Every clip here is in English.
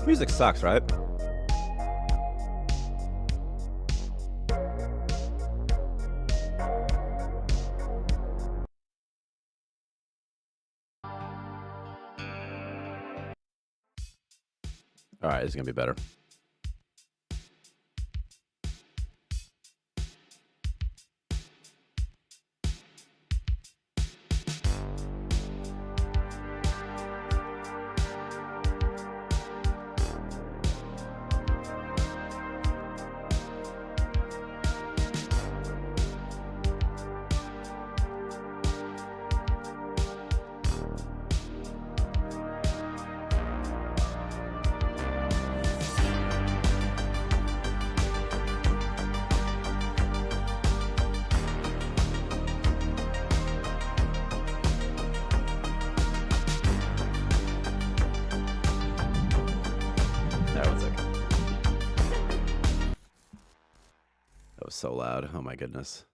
Music sucks, right? All right, it's gonna be better. That was so loud. Oh my goodness.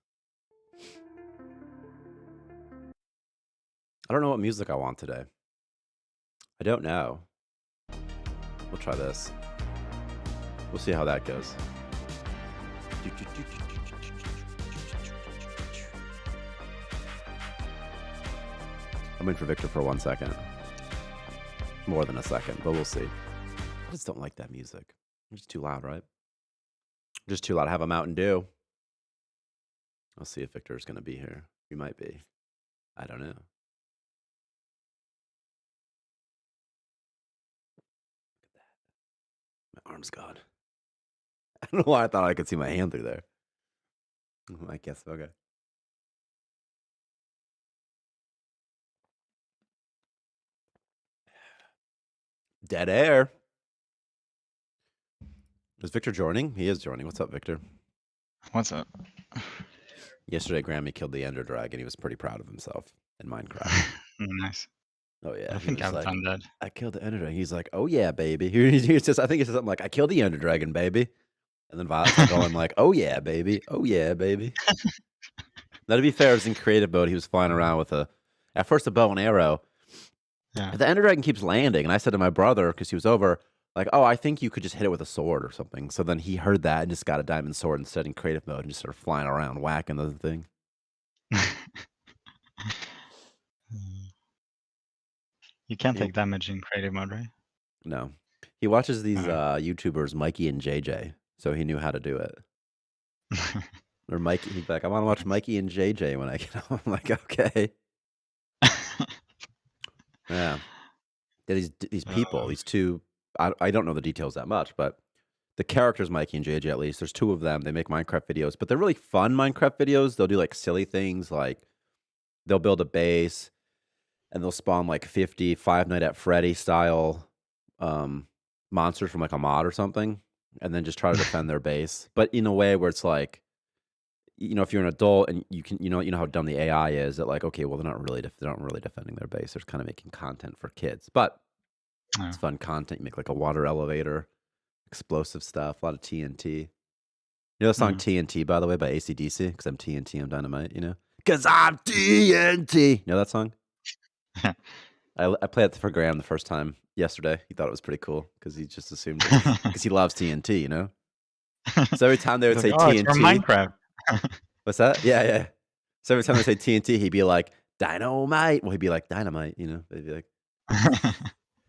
I don't know what music I want today. I don't know. We'll try this. We'll see how that goes. I'm in for Victor for 1 second. More than a second, but we'll see. I just don't like that music. It's just too loud, right? Just too loud. I have a Mountain Dew. I'll see if Victor's going to be here. He might be. I don't know. Look at that. My arm's gone. I don't know why I thought I could see my hand through there. I guess, okay. Dead air. Is Victor joining? He is joining. What's up, Victor? What's up? Yesterday, Grammy killed the Ender Dragon. He was pretty proud of himself in Minecraft. Nice. Oh, yeah. I think I've done that. I killed the Ender Dragon. He's like, oh, yeah, baby. He says, I think he says something like, I killed the Ender Dragon, baby. And then Violet's going like, oh, yeah, baby. Oh, yeah, baby. Now, to be fair, it was in creative mode. He was flying around with at first a bow and arrow. Yeah. The Ender Dragon keeps landing. And I said to my brother, because he was over, like, oh, I think you could just hit it with a sword or something. So then he heard that and just got a diamond sword instead in creative mode and just started flying around, whacking the thing. You can't take damage in creative mode, right? No. He watches these YouTubers, Mikey and JJ, so he knew how to do it. Or Mikey, he's like, I want to watch Mikey and JJ when I get home. I'm like, okay. Yeah. These people, these two, I don't know the details that much, but the characters, Mikey and JJ at least, there's two of them. They make Minecraft videos, but they're really fun Minecraft videos. They'll do like silly things, like they'll build a base and they'll spawn like 50 Five Nights at Freddy style monsters from like a mod or something, and then just try to defend their base, but in a way where it's like, you know, if you're an adult and you can, you know how dumb the AI is, that like, okay, well, they're not really defending their base. They're kind of making content for kids, but it's fun content. You make like a water elevator, explosive stuff, a lot of TNT. You know the song TNT, by the way, by AC/DC? Because I'm TNT, I'm dynamite, you know? Because I'm TNT. You know that song? I played it for Graham the first time yesterday. He thought it was pretty cool because he just assumed because he loves TNT, you know? So every time they would say TNT. It's from Minecraft. What's that? Yeah. So every time they say TNT, he'd be like, dynamite. Well, he'd be like, dynamite, you know? They'd be like,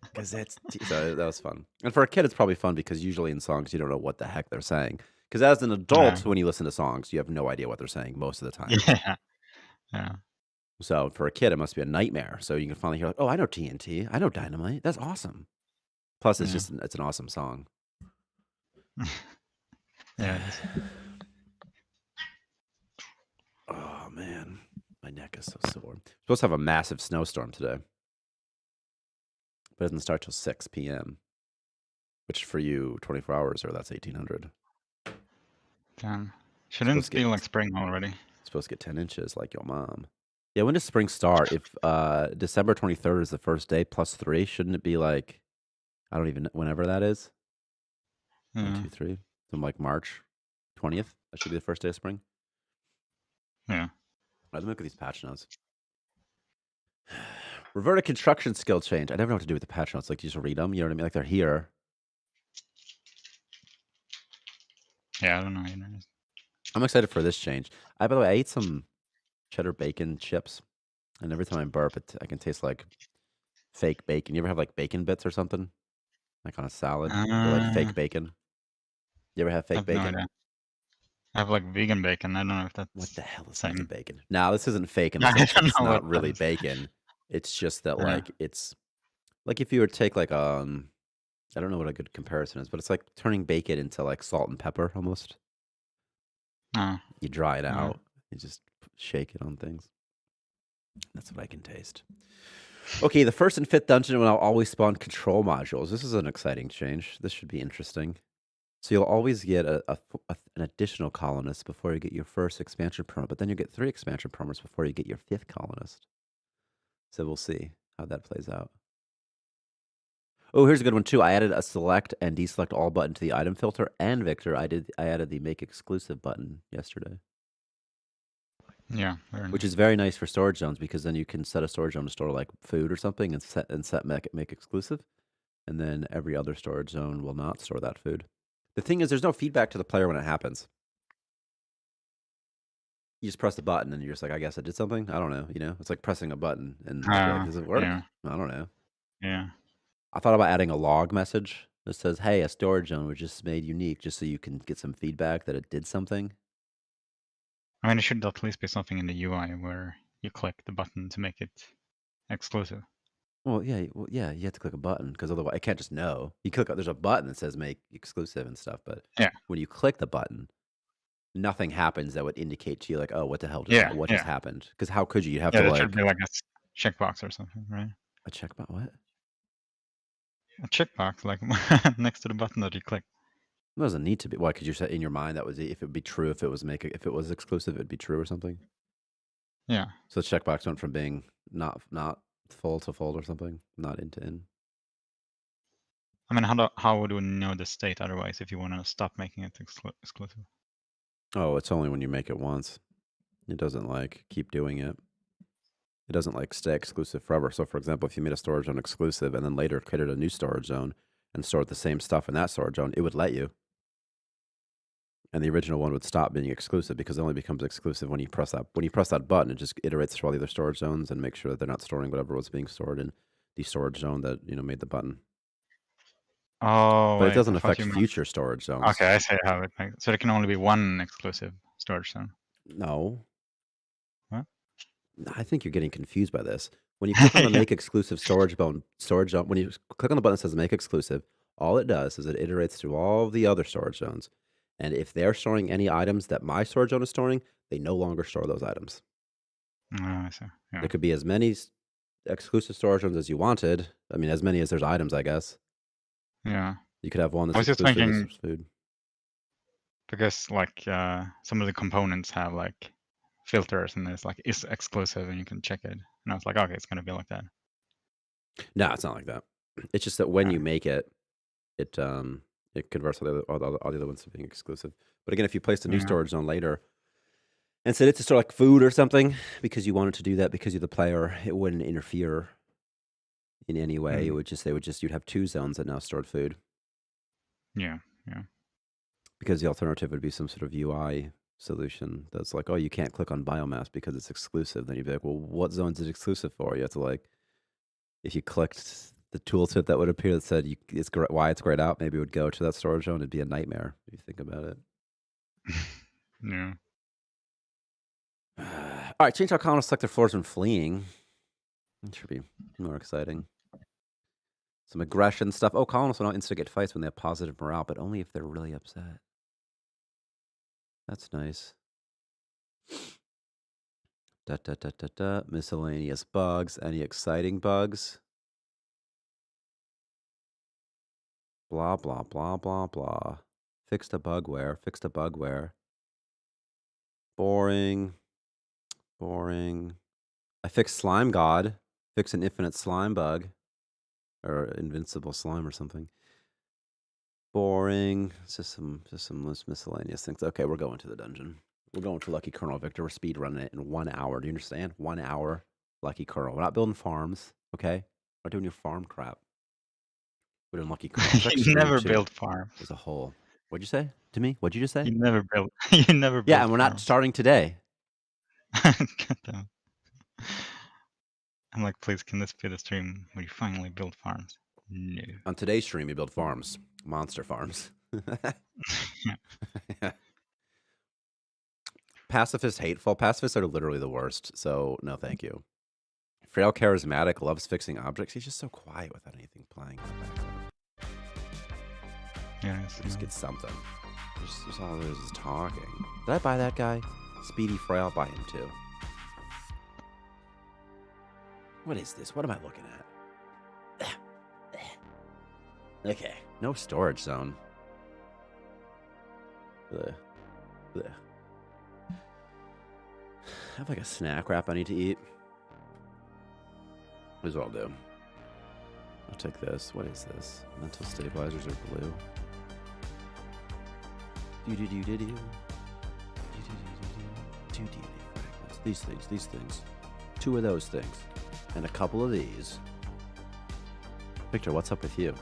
because that's so that was fun. And for a kid, it's probably fun because usually in songs, you don't know what the heck they're saying. Because as an adult, when you listen to songs, you have no idea what they're saying most of the time. Yeah. So for a kid, it must be a nightmare. So you can finally hear like, oh, I know TNT. I know Dynamite. That's awesome. Plus, it's it's an awesome song. Yeah. Oh, man. My neck is so sore. We're supposed to have a massive snowstorm today. But it doesn't start till 6 p.m. Which for you, 24 hours, or that's 1800. Damn. Shouldn't it be like spring already? Supposed to get 10 inches like your mom. Yeah, when does spring start? If December 23rd is the first day plus 3, shouldn't it be like, I don't even know, whenever that is? 1, 2, 3. So like March 20th. That should be the first day of spring. Yeah. Let me look at these patch notes. Reverted construction skill change. I never know what to do with the patch notes. Like, you just read them. You know what I mean? Like, they're here. Yeah, I don't know either. I'm excited for this change. By the way, I ate some cheddar bacon chips, and every time I burp, I can taste like fake bacon. You ever have like bacon bits or something, like on a salad? They're like fake Uh, bacon. You ever have I fake have no bacon? idea. I have like vegan bacon. I don't know if What the that's hell is vegan same. bacon? Now, this isn't fake in the I sense that don't it's know what not that really is. bacon. It's just that Yeah. like it's like if you were to take like I don't know what a good comparison is, but it's like turning bacon into like salt and pepper almost. Oh, You dry it yeah. out, you just shake it on things. That's what I can taste. Okay, the first and fifth dungeon will always spawn control modules. This is an exciting change. This should be interesting. So you'll always get an additional colonist before you get your first expansion permit, but then you get 3 expansion permits before you get your 5th colonist. So we'll see how that plays out. Oh, here's a good one too. I added a select and deselect all button to the item filter, and Victor, I added the make exclusive button yesterday, Yeah, very which nice. is very nice for storage zones because then you can set a storage zone to store like food or something and set make exclusive, and then every other storage zone will not store that food. The thing is, there's no feedback to the player when it happens. You just press the button and you're just like, I guess I did something. I don't know. It's like pressing a button and be like, does it work? Yeah, I don't know. yeah. I thought about adding a log message that says, hey, a storage zone was just made unique just so you can get some feedback that it did something. I mean, it should at least be something in the UI where you click the button to make it exclusive. Well, yeah, you have to click a button because otherwise I can't just know. You click, there's a button that says make exclusive and stuff, but Yeah, when you click the button, nothing happens that would indicate to you like, oh, what the hell yeah, what just yeah. happened? Because how could you? You'd have Yeah, to that should like be like a checkbox or something, right? a checkbox. What? A checkbox, like next to the button that you click. It doesn't need to be. Why? Could you set in your mind that was if it would be true if if it was exclusive, it'd be true or something. Yeah. So the checkbox went from being not full to full or something, not in to in. I mean, how would we know the state otherwise if you want to stop making it exclusive? Oh, it's only when you make it once. It doesn't like keep doing it. It doesn't like stay exclusive forever. So, for example, if you made a storage zone exclusive and then later created a new storage zone and stored the same stuff in that storage zone, it would let you. And the original one would stop being exclusive because it only becomes exclusive when you press that button. It just iterates through all the other storage zones and makes sure that they're not storing whatever was being stored in the storage zone that made the button. Oh, But it wait, doesn't I thought affect you meant. future storage zones. Okay, I see how it makes. So there can only be one exclusive storage zone. No, What? I think you're getting confused by this. When you click on the Yeah. make exclusive storage zone, when you click on the button that says make exclusive, all it does is it iterates through all the other storage zones. And if they're storing any items that my storage zone is storing, they no longer store those items. Oh, I see. There Yeah. could be as many exclusive storage zones as you wanted. I mean, as many as there's items, I guess. Yeah. You could have one I that's was just exclusive as thinking there's food. because like some of the components have like filters and it's like is exclusive and you can check it. And I was like, okay, it's gonna be like that. No, it's not like that. It's just that when Yeah. you make it, it converts all the other ones to being exclusive. But again, if you placed a new Yeah. storage zone later and set it to store like food or something because you wanted to do that because you're the player, it wouldn't interfere in any way. It Mm. would just you'd have 2 zones that now stored food Yeah. Yeah. because the alternative would be some sort of UI solution that's like, oh, you can't click on biomass because it's exclusive. Then you'd be like, well, what zones is it exclusive for? You have to like, if you clicked the tooltip that would appear that said why it's grayed out, maybe it would go to that storage zone. It'd be a nightmare if you think about it. Yeah. All right, change how colonists select their floors when fleeing. It should be more exciting. Some aggression stuff. Oh, colonists will not instigate fights when they have positive morale, but only if they're really upset. That's nice. Miscellaneous bugs. Any exciting bugs? Blah, blah, blah, blah, blah. Fixed a bug where? Fixed a bug where? Boring. Boring. I fixed Slime God. Fix an infinite slime bug. Or invincible slime or something. Boring. It's just some miscellaneous things. Okay, we're going to the dungeon. We're going to Lucky Colonel, Victor. We're speed running it in 1 hour. Do you understand? 1 hour Lucky Colonel. We're not building farms, okay? We're not doing your farm crap. We're doing Lucky Colonel. Check You stream never too. build farms. There's a hole. What'd you say to me? What'd you just say? You never build. You never Yeah, build and we're not farms. starting today. God damn. I'm like, please, can this be the stream where you finally build farms? No. On today's stream, we build farms, monster farms. Pacifist hateful. Pacifists are literally the worst. So no, thank you. Frail charismatic, loves fixing objects. He's just so quiet without anything playing in the background. Yeah, He just gets something. Just all there is talking. Did I buy that guy? Speedy Frail, buy him too. What is this? What am I looking at? Okay, no storage zone. Ugh. Ugh. I have like a snack wrap I need to eat. Here's what I'll do. I'll take this. What is this? Mental stabilizers are blue. Two DNA fragments. These things. 2 of those things. And a couple of these. Victor, what's up with you?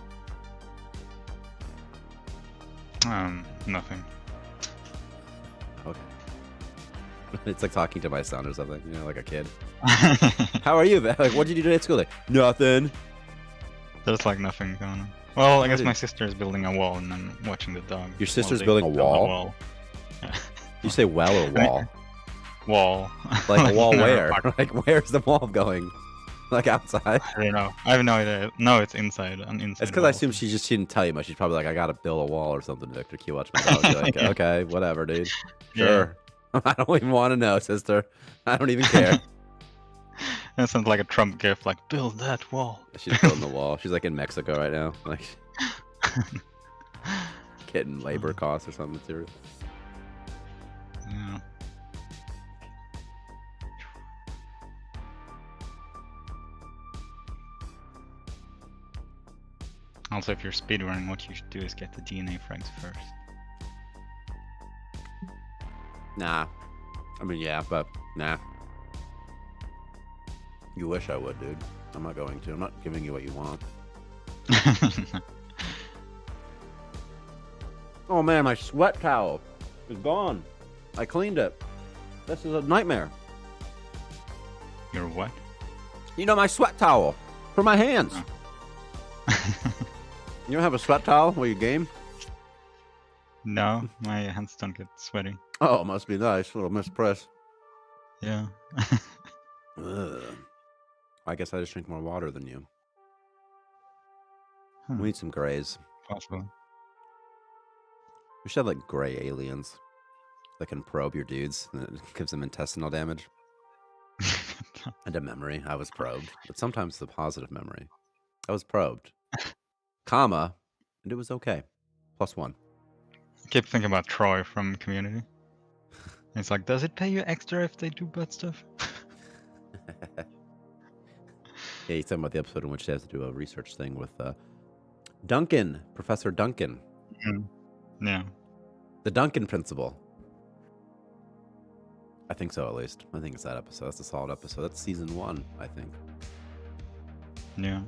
Nothing. Okay. It's like talking to my son or something, you know, like a kid. How are you, man? Like, what did you do at school? Like, nothing. There's like nothing going on. Well, I guess did- my sister is building a wall and I'm watching the dog. Your sister's while they building a build wall? Yeah. You say well or wall? Wall. Like a wall no, where? Like, where's the wall going? Like outside? I don't know. I have no idea. No, it's inside. An inside. It's because I assume she didn't tell you much. She's probably like, I gotta build a wall or something, Victor. Can you watch my dog? You're like, Yeah. okay, whatever, dude. Yeah. Sure. I don't even want to know, sister. I don't even care. That sounds like a Trump gift, like build that wall. She's building the wall. She's like in Mexico right now, like getting labor costs or something serious. Yeah. Also, if you're speedrunning, what you should do is get the DNA frags first. Nah. I mean, yeah, but nah. You wish I would, dude. I'm not going to. I'm not giving you what you want. Oh man, my sweat towel is gone. I cleaned it. This is a nightmare. Your what? You know, my sweat towel for my hands. You don't have a sweat towel where you game? No, my hands don't get sweaty. Oh, it must be nice. A little mispress. Yeah. Ugh. I guess I just drink more water than you. Huh, We need some grays. possible. We should have like gray aliens that can probe your dudes and it gives them intestinal damage. And a memory. I was probed. But sometimes the positive memory. I was probed. Comma. And it was okay. +1. I keep thinking about Troy from Community. It's like, does it pay you extra if they do butt stuff? Yeah, he's talking about the episode in which he has to do a research thing with Duncan, Professor Duncan. Yeah. The Duncan principle. I think so, at least. I think it's that episode. That's a solid episode. That's season 1, I think. Yeah.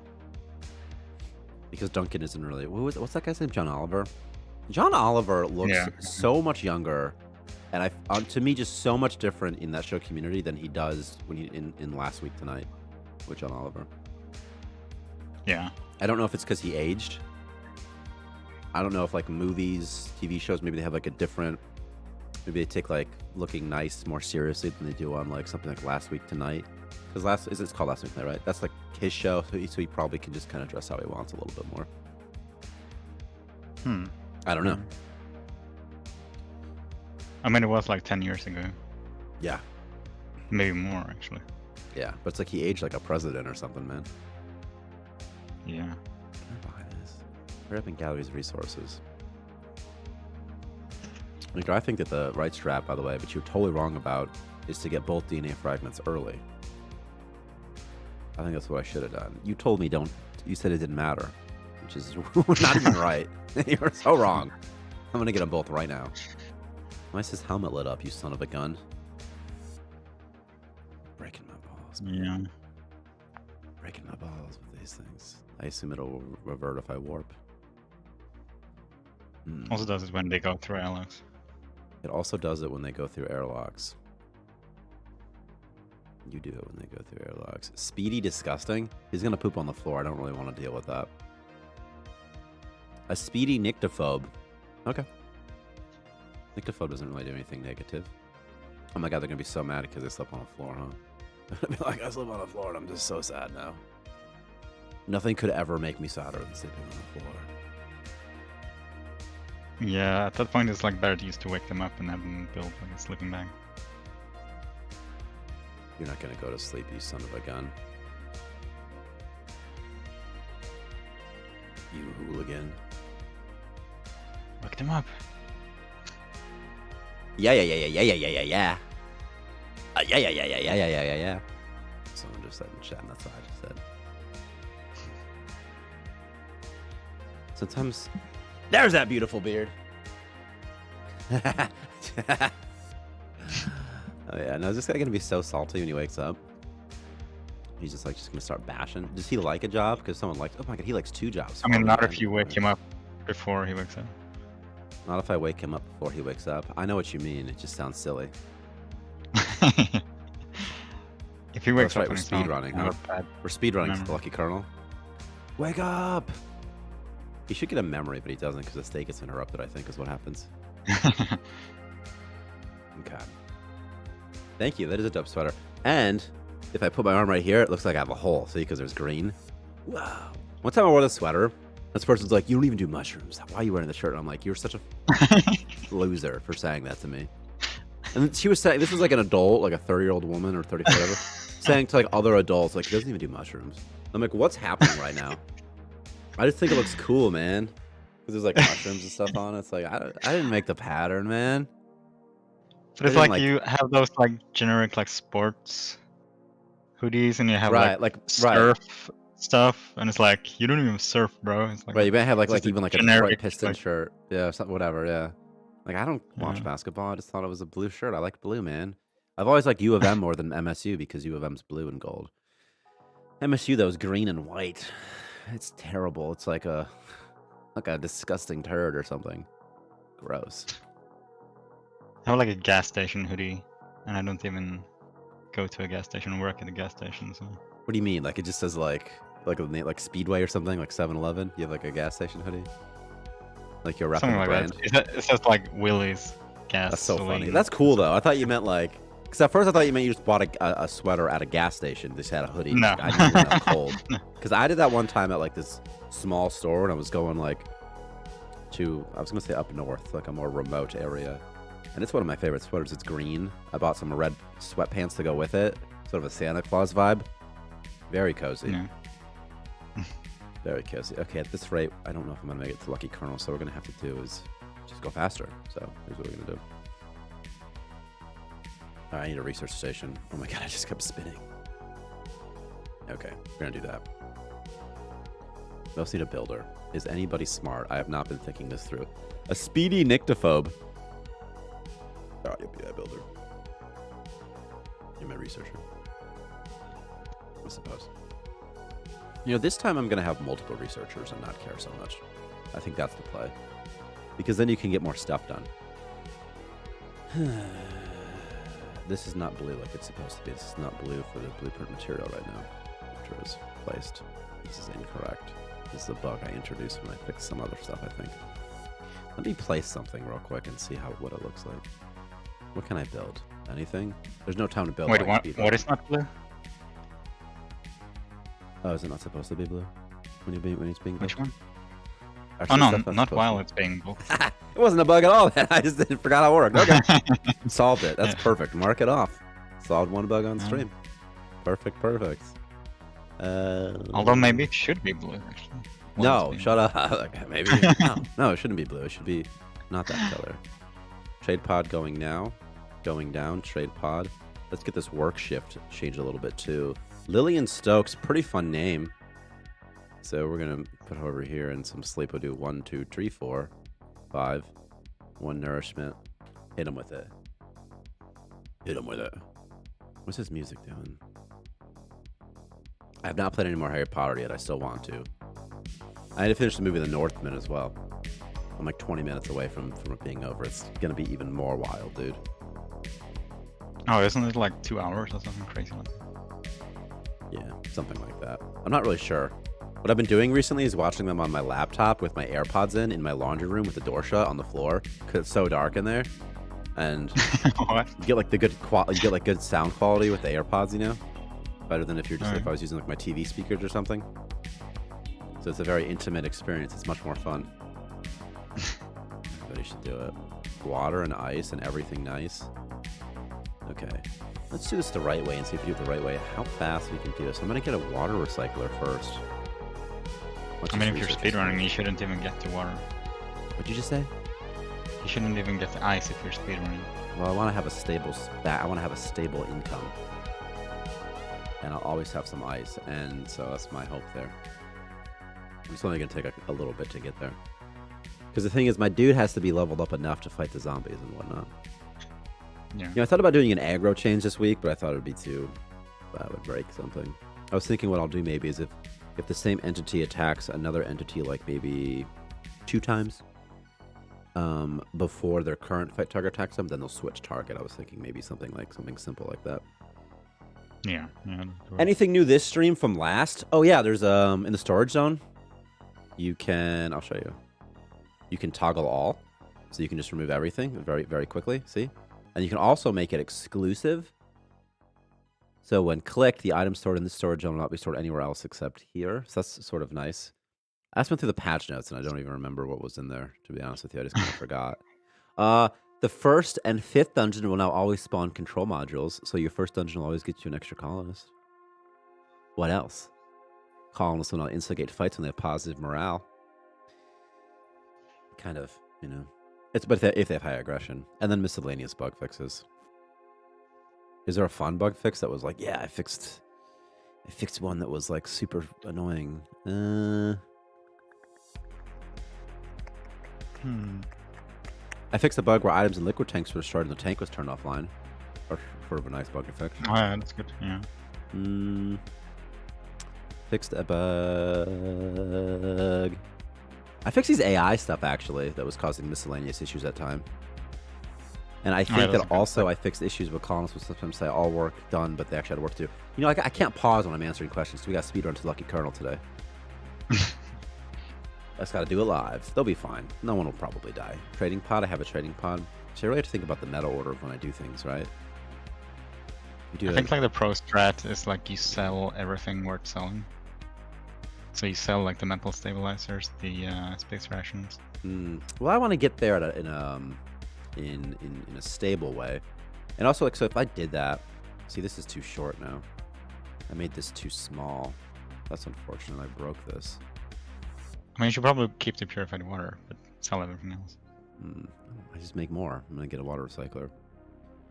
Because Duncan isn't really... What's that guy's name? John Oliver? John Oliver looks so much younger, and to me, just so much different in that show Community than he does when he in Last Week Tonight with John Oliver. Yeah. I don't know if it's because he aged. I don't know if like movies, TV shows, maybe they have like a different... Maybe they take like looking nice more seriously than they do on like something like Last Week Tonight. Because it's called Last Week Tonight, right? That's like his show, so he probably can just kind of dress how he wants a little bit more. I don't know. I mean, it was like 10 years ago. Yeah. Maybe more, actually. Yeah, but it's like he aged like a president or something, man. Yeah. Can I buy this? Hurry up and gather these resources. Victor, I think that the right strat, by the way, but you're totally wrong about, is to get both DNA fragments early. I think that's what I should have done. You told me don't. You said it didn't matter, which is not even right. You're so wrong. I'm gonna get them both right now. Why is his helmet lit up, you son of a gun? Breaking my balls. Man. Yeah. Breaking my balls with these things. I assume it'll revert if I warp. Also does it when they go through airlocks. It also does it when they go through airlocks. You do it when they go through airlocks. Speedy disgusting? He's gonna poop on the floor. I don't really want to deal with that. A speedy nyctophobe. Okay. Nyctophobe doesn't really do anything negative. Oh my god, they're gonna be so mad because they slept on the floor, huh? They're gonna be like, I slept on the floor and I'm just so sad now. Nothing could ever make me sadder than sleeping on the floor. Yeah, at that point it's like better to use to wake them up and have them build like a sleeping bag. You're not gonna go to sleep, you son of a gun. You hooligan. Wake them up. Yeah. Yeah. Someone just said in chat, and that's what I just said. Sometimes... There's that beautiful beard! Oh yeah, no, is this guy gonna be so salty when he wakes up? He's just gonna start bashing. Does he like a job? Because someone likes... Oh my god, he likes 2 jobs. I mean, not if you wake him up before he wakes up. Not if I wake him up before he wakes up. I know what you mean, it just sounds silly. If he wakes right, up we're and speed running, huh? We're speed running for the Lucky Colonel. Wake up! He should get a memory, but he doesn't because the state gets interrupted, I think, is what happens. Okay. Thank you, that is a dope sweater. And if I put my arm right here, it looks like I have a hole, see, because there's green. Wow. One time I wore this sweater, this person's like, you don't even do mushrooms. Why are you wearing the shirt? And I'm like, you're such a loser for saying that to me. And she was saying, this was like an adult, like a 30-year-old woman or 30, whatever, saying to like other adults, like, he doesn't even do mushrooms. I'm like, what's happening right now? I just think it looks cool, man. Because there's like mushrooms and stuff on it. It's like, I didn't make the pattern, man. But it's like you have those like generic like sports hoodies and you have like surf stuff, and it's like, you don't even surf, bro. It's like, right, you might have like even like a Detroit Piston like, shirt. Yeah, something, whatever, yeah. Like, I don't watch basketball. I just thought it was a blue shirt. I like blue, man. I've always liked U of M more than MSU because U of M's blue and gold. MSU, though, is green and white. It's terrible. It's like a disgusting turd or something. Gross. I have like a gas station hoodie, and I don't even go to a gas station and work at a gas station. So. What do you mean? Like it just says like Speedway or something, like 7-Eleven? You have like a gas station hoodie? Like you're repping a brand? It says like Willie's gas. That's so funny. That's cool though. I thought you meant like, because at first I thought you meant you just bought a sweater at a gas station. Just had a hoodie. No. I didn't know cold. Because I did that one time at like this small store, and I was going like I was gonna say up north, like a more remote area. And it's one of my favorite sweaters. It's green. I bought some red sweatpants to go with it. Sort of a Santa Claus vibe. Very cozy. Yeah. Very cozy. Okay, at this rate, I don't know if I'm going to make it to Lucky Colonel, so what we're going to have to do is just go faster. So here's what we're going to do. All right, I need a research station. Oh my god, I just kept spinning. Okay, we're going to do that. We also need a builder. Is anybody smart? I have not been thinking this through. A speedy nyctophobe. Oh, you'll be that builder. You're my researcher. I suppose. You know, this time I'm going to have multiple researchers and not care so much. I think that's the play. Because then you can get more stuff done. This is not blue like it's supposed to be. This is not blue for the blueprint material right now. After it was placed. This is incorrect. This is a bug I introduced when I fixed some other stuff, I think. Let me place something real quick and see what it looks like. What can I build? Anything? There's no time to build. Wait, what is not blue? Oh, is it not supposed to be blue? When it's being built? Which one? Actually, oh no, not while it's being built. It wasn't a bug at all, man. I just forgot how it worked. Okay. Solved it. That's perfect. Mark it off. Solved one bug on stream. Perfect. Although maybe it should be blue, actually. No, shut up. Maybe. No, it shouldn't be blue. It should be not that color. Trade pod going now. Going down. Trade pod. Let's get this work shift changed a little bit too. Lillian Stokes, pretty fun name. So we're gonna put her over here and some sleep. We'll do 1, 2, 3, 4, 5. 1 nourishment. Hit him with it. What's his music doing? I have not played any more Harry Potter yet. I still want to. I had to finish the movie The Northman as well. I'm like 20 minutes away from it being over. It's gonna be even more wild, dude. Oh, isn't it like 2 hours or something crazy? Yeah, something like that. I'm not really sure. What I've been doing recently is watching them on my laptop with my AirPods in my laundry room with the door shut on the floor because it's so dark in there. And you get like the you get like good sound quality with the AirPods, you know, better than if you're just if I was using like my TV speakers or something. So it's a very intimate experience. It's much more fun. Everybody should do it. Water and ice and everything nice. Okay, let's do this the right way and see if we do it the right way. How fast we can do this. I'm gonna get a water recycler first. I mean, if you're speedrunning, you shouldn't even get the water. What'd you just say? You shouldn't even get the ice if you're speedrunning. Well, I want to have a stable I want to have a stable income, and I'll always have some ice, and so that's my hope there. It's only gonna take a little bit to get there, because the thing is, my dude has to be leveled up enough to fight the zombies and whatnot. Yeah. You know, I thought about doing an aggro change this week, but I thought it would be too. That would break something. I was thinking what I'll do maybe is if the same entity attacks another entity like maybe 2 times before their current fight target attacks them, then they'll switch target. I was thinking maybe something simple like that. Yeah. Anything new this stream from last? Oh yeah, there's in the storage zone, you can, I'll show you. You can toggle all, so you can just remove everything very, very quickly. See? And you can also make it exclusive. So when clicked, the item stored in the storage zone will not be stored anywhere else except here. So that's sort of nice. I just went through the patch notes, and I don't even remember what was in there, to be honest with you. I just kind of forgot. The first and 5th dungeon will now always spawn control modules, so your first dungeon will always get you an extra colonist. What else? Colonists will not instigate fights when they have positive morale. Kind of, you know. But if they have high aggression. And then miscellaneous bug fixes. Is there a fun bug fix that was like, yeah, I fixed one that was like super annoying? I fixed a bug where items in liquid tanks were destroyed and the tank was turned offline. Or sort of a nice bug fix. Oh yeah, that's good. Yeah. Fixed a bug. I fixed these AI stuff actually that was causing miscellaneous issues at time. And I think that also I fixed issues with columns which sometimes say all work done, but they actually had to work too. You know, I can't pause when I'm answering questions, so we got speedrun to Lucky Colonel today. I just got to do it live. They'll be fine. No one will probably die. Trading pod, I have a trading pod. So I really have to think about the meta order when I do things, right? I think like the pro strat is like you sell everything worth selling. So you sell like the mental stabilizers, the space rations. Well, I want to get there in a stable way, and also like so if I did that, see this is too short now. I made this too small. That's unfortunate. I broke this. I mean, you should probably keep the purified water, but sell everything else. I just make more. I'm gonna get a water recycler.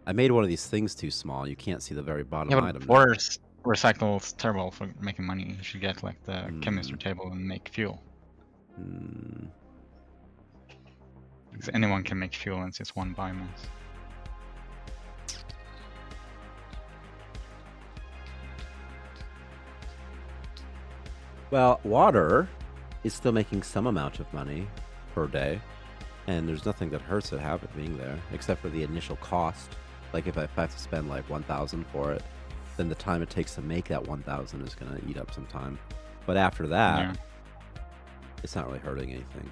I made one of these things too small. You can't see the very bottom item. Water recycle is terrible for making money. You should get like the chemistry table and make fuel. Because anyone can make fuel and it's just one biomass. Well, water is still making some amount of money per day, and there's nothing that hurts it have it being there, except for the initial cost. Like if I have to spend like 1,000 for it, then the time it takes to make that 1,000 is going to eat up some time. But after that, it's not really hurting anything.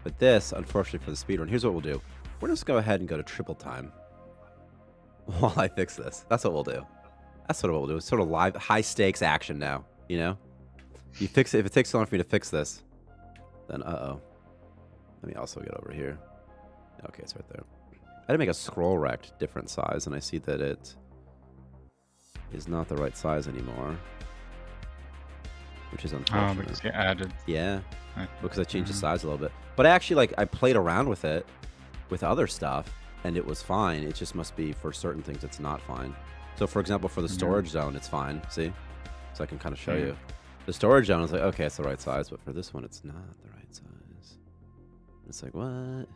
But this, unfortunately for the speedrun, here's what we'll do. We're just go ahead and go to triple time while I fix this. That's what we'll do. That's sort of what we'll do. It's sort of live, high stakes action now, you know? You fix it. If it takes so long for me to fix this, then uh-oh. Let me also get over here. Okay, it's right there. I had to make a scroll rect different size, and I see that it is not the right size anymore, which is unfortunate. Oh, because you added. Yeah, because I changed the size a little bit. But actually, I played around with it with other stuff, and it was fine. It just must be for certain things it's not fine. So, for example, for the storage zone, it's fine. See? So I can kind of show you. The storage zone is like, okay, it's the right size, but for this one, it's not the right size. It's like, what?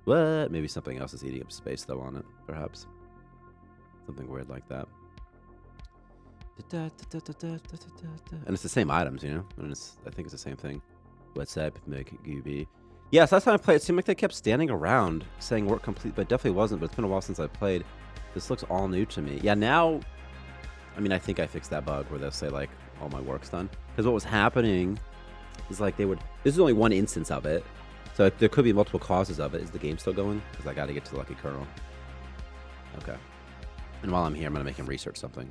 What? Maybe something else is eating up space, though, on it, perhaps. Something weird like that. And it's the same items, you know? And I think it's the same thing. What's up, make it gooby. Yes, last time I played, it seemed like they kept standing around saying work complete, but it definitely wasn't. But it's been a while since I played. This looks all new to me. Yeah, now, I mean, I think I fixed that bug where they'll say, like, all my work's done. Because what was happening is, like, they would... This is only one instance of it. So there could be multiple causes of it. Is the game still going? Because I got to get to the lucky kernel. Okay. And while I'm here, I'm going to make him research something.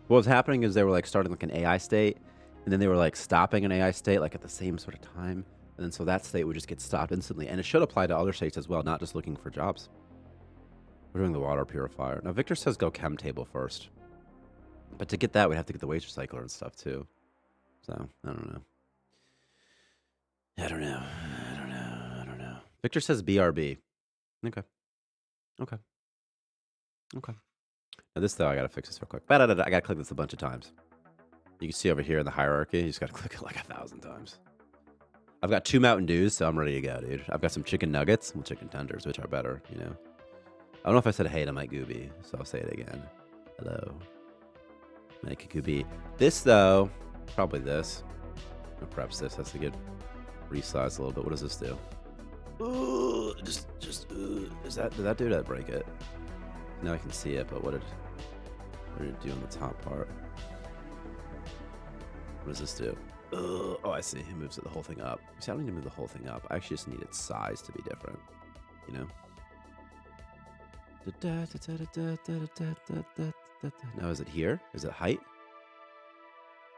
What was happening is they were, like, starting, like, an AI state. And then they were, like, stopping an AI state, like, at the same sort of time. And then so that state would just get stopped instantly. And it should apply to other states as well, not just looking for jobs. We're doing the water purifier. Now, Victor says go chem table first. But to get that, we'd have to get the waste recycler and stuff, too. So, I don't know. I don't know. Victor says BRB. Okay. Now, this, though, I got to fix this real quick. I got to click this a bunch of times. You can see over here in the hierarchy, you just got to click it like 1,000 times. I've got 2 Mountain Dews, so I'm ready to go, dude. I've got some chicken nuggets and chicken tenders, which are better, you know. I don't know if I said hey to Mike Gooby, so I'll say it again. Hello. Mike Gooby. This, though, probably this. Or perhaps this has to get resized a little bit. What does this do? Ooh, just did that do that break it? Now I can see it, but what did it do on the top part? What does this do? Oh, I see. It moves the whole thing up. See, I don't need to move the whole thing up. I actually just need its size to be different. You know? Now, is it here? Is it height?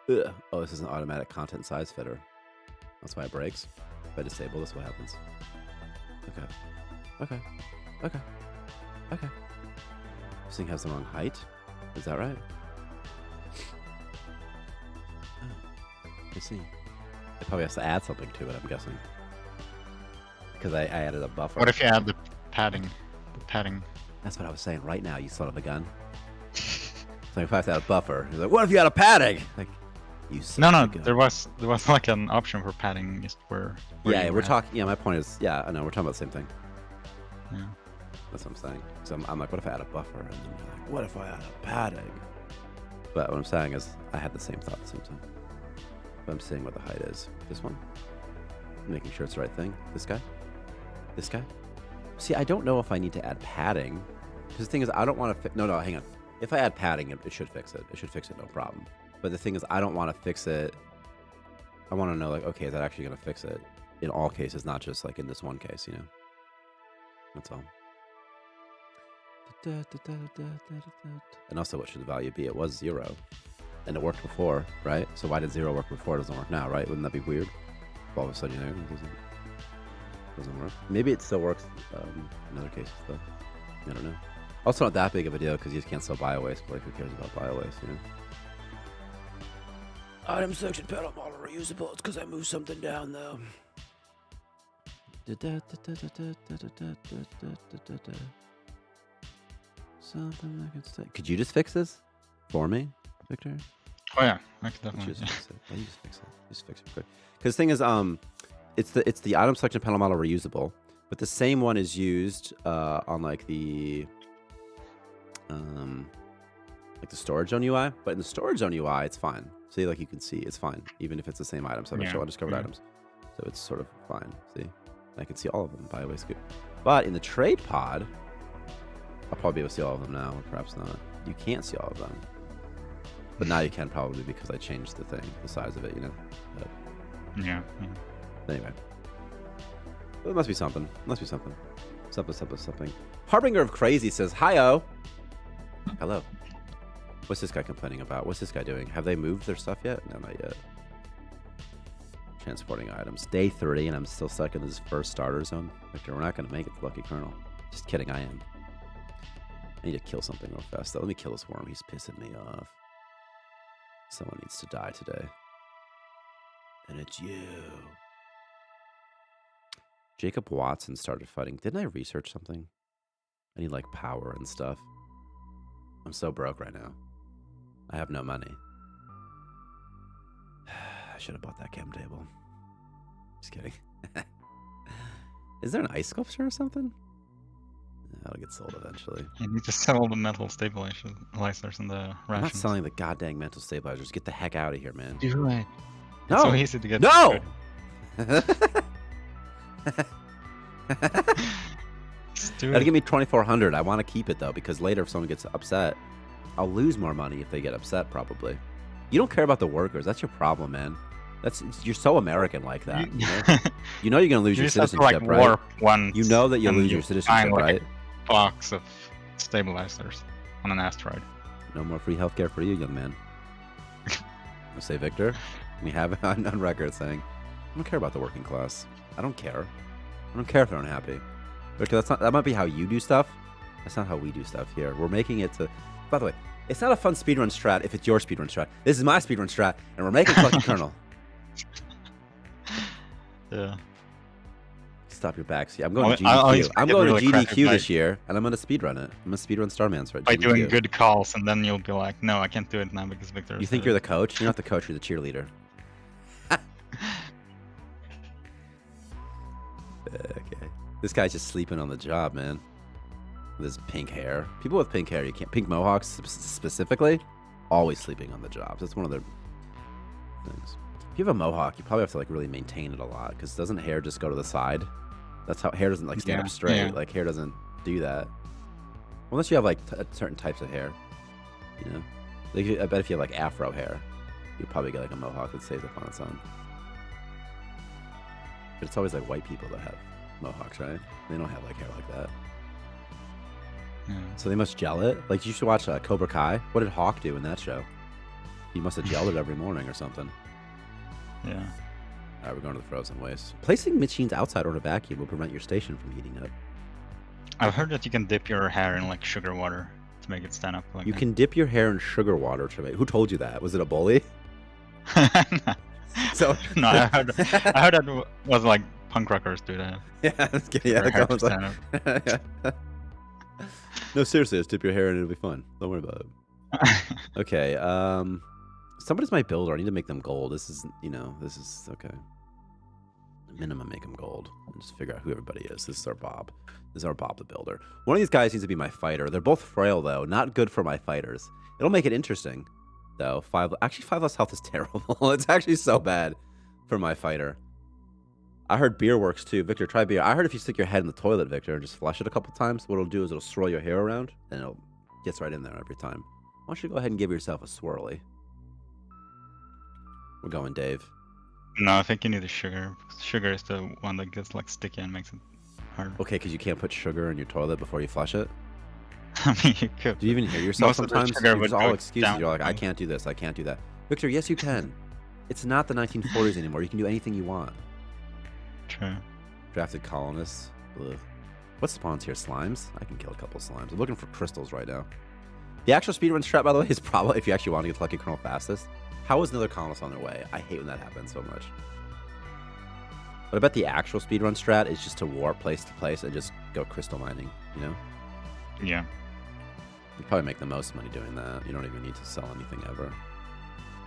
Ugh. Oh, this is an automatic content size fitter. That's why it breaks. If I disable this, what happens? Okay. This thing has the wrong height? Is that right? I see. It probably has to add something to it, I'm guessing. Because I added a buffer. What if you add the padding? That's what I was saying right now, you son of a gun. So if I have to add a buffer, he's like, what if you had a padding? Like, you son of a gun. There was like an option for padding just where yeah, we're talking, yeah, my point is, yeah, I know, we're talking about the same thing. Yeah. That's what I'm saying. So I'm like, what if I add a buffer? And then you're like, what if I add a padding? But what I'm saying is, I had the same thought at the same time. But I'm seeing what the height is. This one? I'm making sure it's the right thing. This guy? This guy? See, I don't know if I need to add padding. Because the thing is, I don't want to... No, hang on. If I add padding, it should fix it. It should fix it, no problem. But the thing is, I don't want to fix it. I want to know, like, okay, is that actually going to fix it? In all cases, not just, like, in this one case, you know? That's all. And also, what should the value be? It was 0. And it worked before, right? So why did 0 work before? It doesn't work now, right? Wouldn't that be weird? All of a sudden, you know, it doesn't work. Maybe it still works in other cases, though. I don't know. Also, not that big of a deal because you just can't sell bio-waste. But like, who cares about bio-waste, you know? Item section pedal model reusable. It's because I moved something down, though. Something I can say. Could you just fix this for me, Victor? Oh yeah, I could definitely. Just fix it. You just fix it. Just fix it quick. Because the thing is, it's the item selection panel model reusable, but the same one is used on like the storage zone UI. But in the storage zone UI, it's fine. See, like you can see, it's fine, even if it's the same item. So I'm gonna show undiscovered items, so it's sort of fine. See, I can see all of them by the way. Scoop. But in the trade pod, I'll probably be able to see all of them now, or perhaps not. You can't see all of them. But now you can probably because I changed the thing, the size of it, you know? But yeah. Anyway. Well, it must be something. Something. Harbinger of Crazy says, hi-oh. Hello. What's this guy complaining about? What's this guy doing? Have they moved their stuff yet? No, not yet. Transporting items. Day 3, and I'm still stuck in this first starter zone. Victor, we're not going to make it to Lucky Kernel. Just kidding, I am. I need to kill something real fast, though. Let me kill this worm. He's pissing me off. Someone needs to die today. And it's you. Jacob Watson started fighting. Didn't I research something? I need, like, power and stuff. I'm so broke right now. I have no money. I should have bought that chem table. Just kidding. Is there an ice sculpture or something? That'll get sold eventually. You need to sell all the metal stabilizers and the rations. I'm not selling the goddamn mental stabilizers. Get the heck out of here, man. Do it. No. It's so easy to get. No. That'll give me 2,400. I want to keep it though, because later if someone gets upset, I'll lose more money if they get upset. Probably. You don't care about the workers. That's your problem, man. You're so American like that. You know you're gonna lose your citizenship, right? You know that you'll lose your citizenship, right? A box of stabilizers on an asteroid. No more free healthcare for you, young man. I say, Victor, we have it on record saying, I don't care about the working class. I don't care. I don't care if they're unhappy. Victor, that might be how you do stuff. That's not how we do stuff here. We're making it to. By the way, it's not a fun speedrun strat if it's your speedrun strat. This is my speedrun strat, and we're making fucking Colonel. Yeah. Stop your backs. I'm going to GDQ. I'm going to GDQ this year, and I'm going to speedrun it. I'm going to speedrun Starmancer. By doing good calls, and then you'll be like, no, I can't do it now because Victor. You think you're the coach? You're not the coach. You're the cheerleader. Okay. This guy's just sleeping on the job, man. With his pink hair. People with pink hair, you can't. Pink mohawks specifically, always sleeping on the jobs. That's one of their things. If you have a mohawk, you probably have to like really maintain it a lot, because doesn't hair just go to the side? That's how hair doesn't like stand up straight. Yeah. Like hair doesn't do that. Unless you have like certain types of hair, you know. Like, I bet if you have like afro hair, you'll probably get like a mohawk that stays up on its own. But it's always like white people that have mohawks, right? They don't have like hair like that. So they must gel it. Like you should watch Cobra Kai. What did Hawk do in that show? He must have gelled it every morning or something. Yeah. All right, we're going to the frozen waste. Placing machines outside or in a vacuum will prevent your station from heating up. I've heard that you can dip your hair in like sugar water to make it stand up. Like you can dip your hair in sugar water to make. Who told you that? Was it a bully? So no, I heard that was like punk rockers do that. Yeah. No, seriously, just dip your hair in and it'll be fun. Don't worry about it. Okay, somebody's my builder. I need to make them gold. This is okay. Minimum make them gold. And just figure out who everybody is. This is our Bob. This is our Bob the builder. One of these guys needs to be my fighter. They're both frail though. Not good for my fighters. It'll make it interesting though. 5 less health is terrible. It's actually so bad for my fighter. I heard beer works too. Victor, try beer. I heard if you stick your head in the toilet, Victor, and just flush it a couple times, what it'll do is it'll swirl your hair around, and it'll gets right in there every time. Why don't you go ahead and give yourself a swirly? We're going, Dave. No, I think you need the sugar. Sugar is the one that gets like sticky and makes it hard. Okay, because you can't put sugar in your toilet before you flush it? I mean, you could. Do you even hear yourself sometimes? It's all excuses. You're like, I can't do this, I can't do that. Victor, yes you can. It's not the 1940s anymore. You can do anything you want. True. Drafted colonists. Ugh. What spawns here? Slimes? I can kill a couple slimes. I'm looking for crystals right now. The actual speedrun strat, by the way, is probably if you actually want to get to Lucky Colonel fastest. How is another colonist on their way? I hate when that happens so much. But I bet the actual speedrun strat is just to warp place to place and just go crystal mining, you know? Yeah. You probably make the most money doing that. You don't even need to sell anything ever.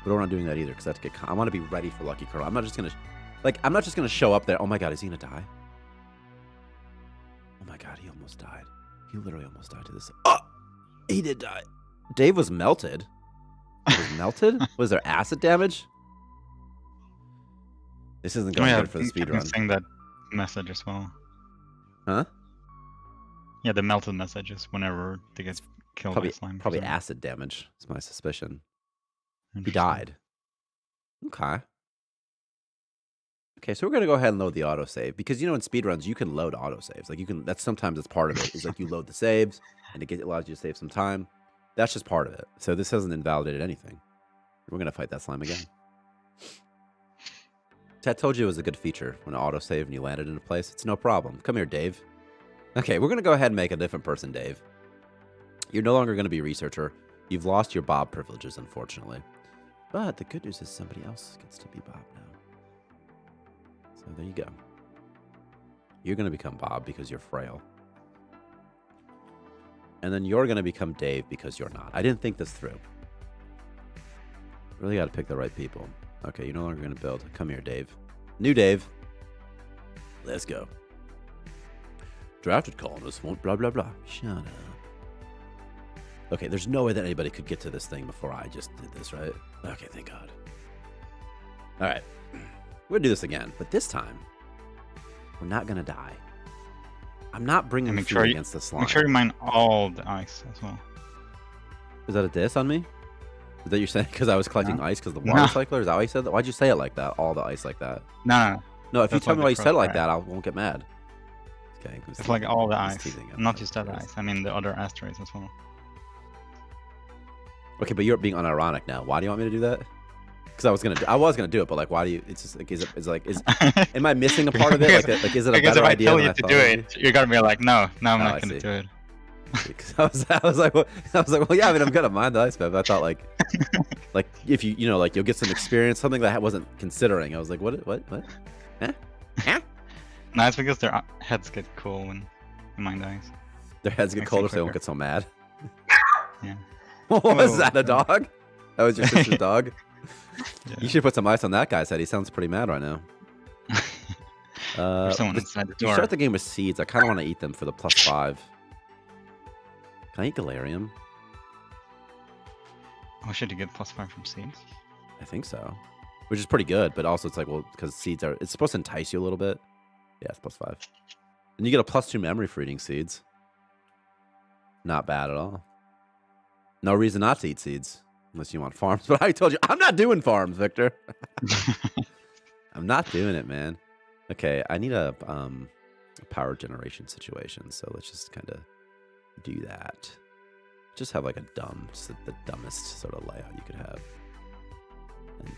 But we're not doing that either, because that's I want to be ready for Lucky Colonel. I'm not just gonna show up there. Oh my god, is he gonna die? Oh my god, he almost died. He literally almost died to this. Oh! He did die. Dave was melted. He was melted? Was there acid damage? This isn't going good for the speedrun. Saying that message as well. Huh? Yeah, the melted messages whenever they get killed by slime. Probably acid damage, is my suspicion. He died. Okay. Okay, so we're gonna go ahead and load the autosave, because in speedruns you can load autosaves. Like sometimes it's part of it. It's like you load the saves and it allows you to save some time. That's just part of it. So this hasn't invalidated anything. We're gonna fight that slime again. I told you it was a good feature when autosave and you landed in a place. It's no problem. Come here, Dave. Okay, we're gonna go ahead and make a different person, Dave. You're no longer gonna be researcher. You've lost your Bob privileges, unfortunately. But the good news is somebody else gets to be Bob now. So there you go. You're going to become Bob because you're frail. And then you're going to become Dave because you're not. I didn't think this through. Really got to pick the right people. Okay, you're no longer going to build. Come here, Dave. New Dave. Let's go. Drafted colonists won't blah, blah, blah. Shut up. Okay, there's no way that anybody could get to this thing before I just did this, right? Okay, thank God. All right. We're going to do this again, but this time, We're not gonna die. I'm not bringing food against the slime. Make sure you mine all the ice as well. Is that a diss on me? Is that you're saying because I was collecting ice because the water cycler? Is that why you said that? Why'd you say it like that? All the ice like that? No. No, if you tell me why you said it like that, I won't get mad. Okay. It's like all the ice, not just that ice. I mean the other asteroids as well. Okay, but you're being unironic now. Why do you want me to do that? Because I was gonna do it, but like, why do you? It's just like, am I missing a part of it? Like, is it a better idea? Because if I tell you to do it, you're gonna be like, no, I'm not gonna do it. Because I was like, well, yeah, I mean, I'm gonna mind the ice map. I thought like if you like you'll get some experience, something that I wasn't considering. I was like, what? Huh? No, it's because their heads get cool when you mine the ice. Their heads get colder, so they won't get so mad. Yeah. Was that a dog? That was your sister's dog? Yeah. You should put some ice on that guy's head. He sounds pretty mad right now. Someone inside the door. You start the game with seeds. I kind of want to eat them for the +5. Can I eat galarium? Oh, should you get +5 from seeds? I think so. Which is pretty good, but also it's like, well, because seeds are... It's supposed to entice you a little bit. Yeah, it's +5. And you get a +2 memory for eating seeds. Not bad at all. No reason not to eat seeds. Unless you want farms. But I told you, I'm not doing farms, Victor. I'm not doing it, man. Okay, I need a power generation situation. So let's just kind of do that. Just have like a just the dumbest sort of layout you could have. And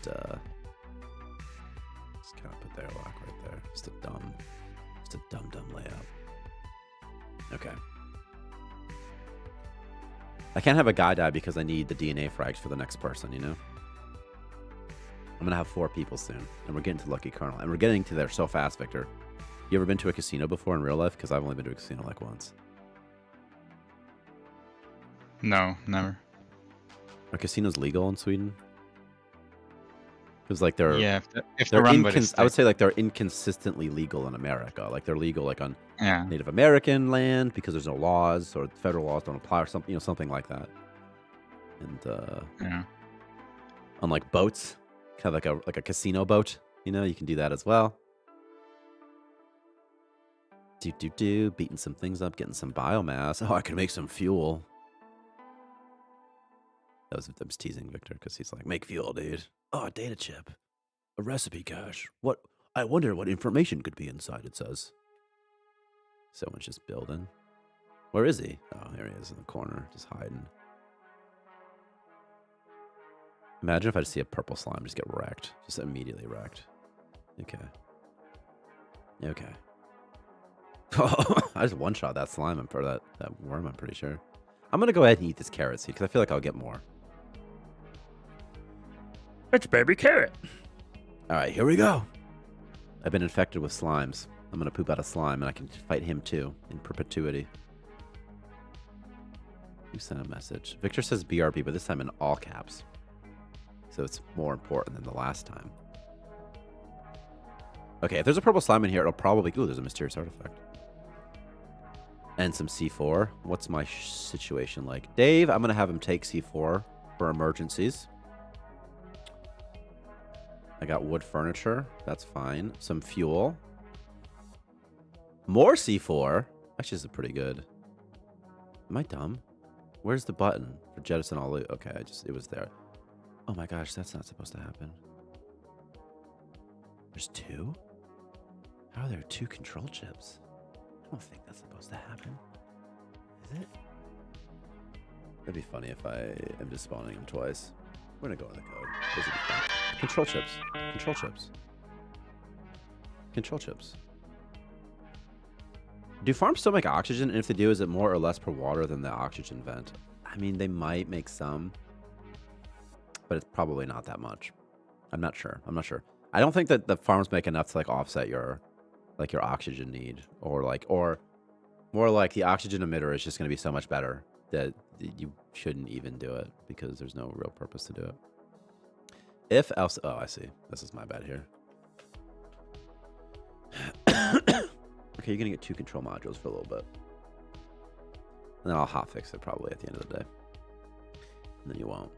just kind of put their lock right there. Just a dumb layout. Okay. I can't have a guy die because I need the DNA frags for the next person, you know? I'm going to have 4 people soon, and we're getting to Lucky Colonel. And we're getting to there so fast, Victor. You ever been to a casino before in real life? Because I've only been to a casino like once. No, never. Are casinos legal in Sweden? Because like they're... Yeah, if they're run by the state. I would say like they're inconsistently legal in America. Like they're legal like on yeah. Native American land because there's no laws or federal laws don't apply or something, you know, something like that. And yeah. On like boats, kind of like a casino boat, you know, you can do that as well. Beating some things up, getting some biomass. Oh, I can make some fuel. I was teasing Victor because he's like, make fuel, dude. Oh, a data chip. A recipe cache. What? I wonder what information could be inside, it says. Someone's just building. Where is he? Oh, there he is in the corner, just hiding. Imagine if I just see a purple slime just get wrecked. Just immediately wrecked. Okay. I just one-shot that slime for that worm, I'm pretty sure. I'm going to go ahead and eat this carrot seed because I feel like I'll get more. It's baby carrot. All right, here we go. I've been infected with slimes. I'm going to poop out a slime, and I can fight him too in perpetuity. You sent a message. Victor says BRB, but this time in all caps. So it's more important than the last time. Okay, if there's a purple slime in here, it'll probably... Ooh, there's a mysterious artifact. And some C4. What's my situation like? Dave, I'm going to have him take C4 for emergencies. I got wood furniture. That's fine. Some fuel. More C4. Actually, this is pretty good. Am I dumb? Where's the button for jettison all loot? Okay, it was there. Oh my gosh, that's not supposed to happen. There's 2? How are there 2 control chips? I don't think that's supposed to happen. Is it? That'd be funny if I am just spawning them twice. We're gonna go in the code. This would be fun. Control chips. Control chips. Control chips. Do farms still make oxygen? And if they do, is it more or less per water than the oxygen vent? I mean, they might make some, but it's probably not that much. I'm not sure. I don't think that the farms make enough to like offset your oxygen need, or more like the oxygen emitter is just going to be so much better that you shouldn't even do it because there's no real purpose to do it. If else, oh, I see. This is my bad here. Okay, you're gonna get 2 control modules for a little bit. And then I'll hotfix it probably at the end of the day. And then you won't.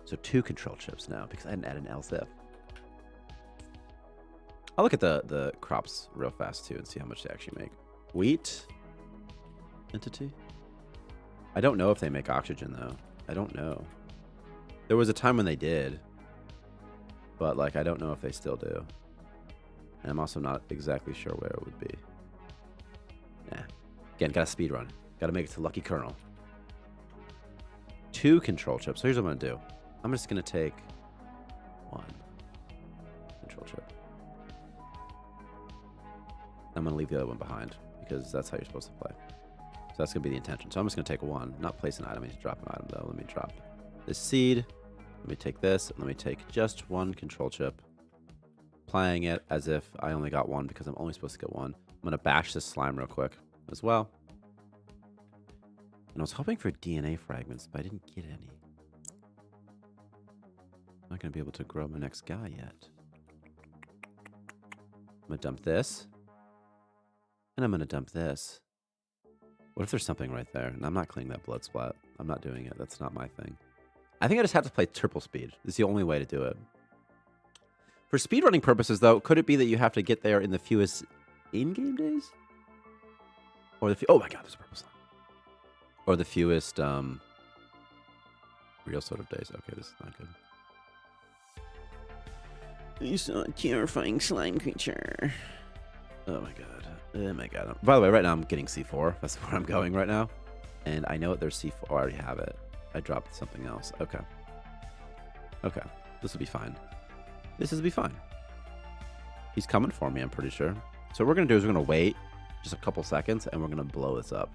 So 2 control chips now because I didn't add an else if. I'll look at the crops real fast too and see how much they actually make. Wheat entity. I don't know if they make oxygen though. I don't know. There was a time when they did, but like I don't know if they still do. And I'm also not exactly sure where it would be. Nah. Again, gotta speed run. Gotta make it to Lucky Colonel. 2 control chips. So here's what I'm gonna do. I'm just gonna take 1 control chip. I'm gonna leave the other one behind because that's how you're supposed to play. So that's gonna be the intention. So I'm just gonna take 1, not place an item. I need to drop an item though. Let me drop this seed. Let me take this. And let me take just 1 control chip. Playing it as if I only got 1 because I'm only supposed to get 1. I'm gonna bash this slime real quick as well. And I was hoping for DNA fragments, but I didn't get any. I'm not gonna be able to grow my next guy yet. I'm gonna dump this. And I'm gonna dump this. What if there's something right there? And I'm not cleaning that blood splat. I'm not doing it. That's not my thing. I think I just have to play triple speed. It's the only way to do it. For speedrunning purposes, though, could it be that you have to get there in the fewest in-game days? Or the oh my god, there's a purple slime. Or the fewest real sort of days. Okay, this is not good. You saw a terrifying slime creature. Oh my god. Oh my god. By the way, right now I'm getting C4. That's where I'm going right now. And I know that there's C4. Oh, I already have it. I dropped something else. Okay. Okay. This will be fine. This will be fine. He's coming for me, I'm pretty sure. So what we're going to do is we're going to wait just a couple seconds and we're going to blow this up.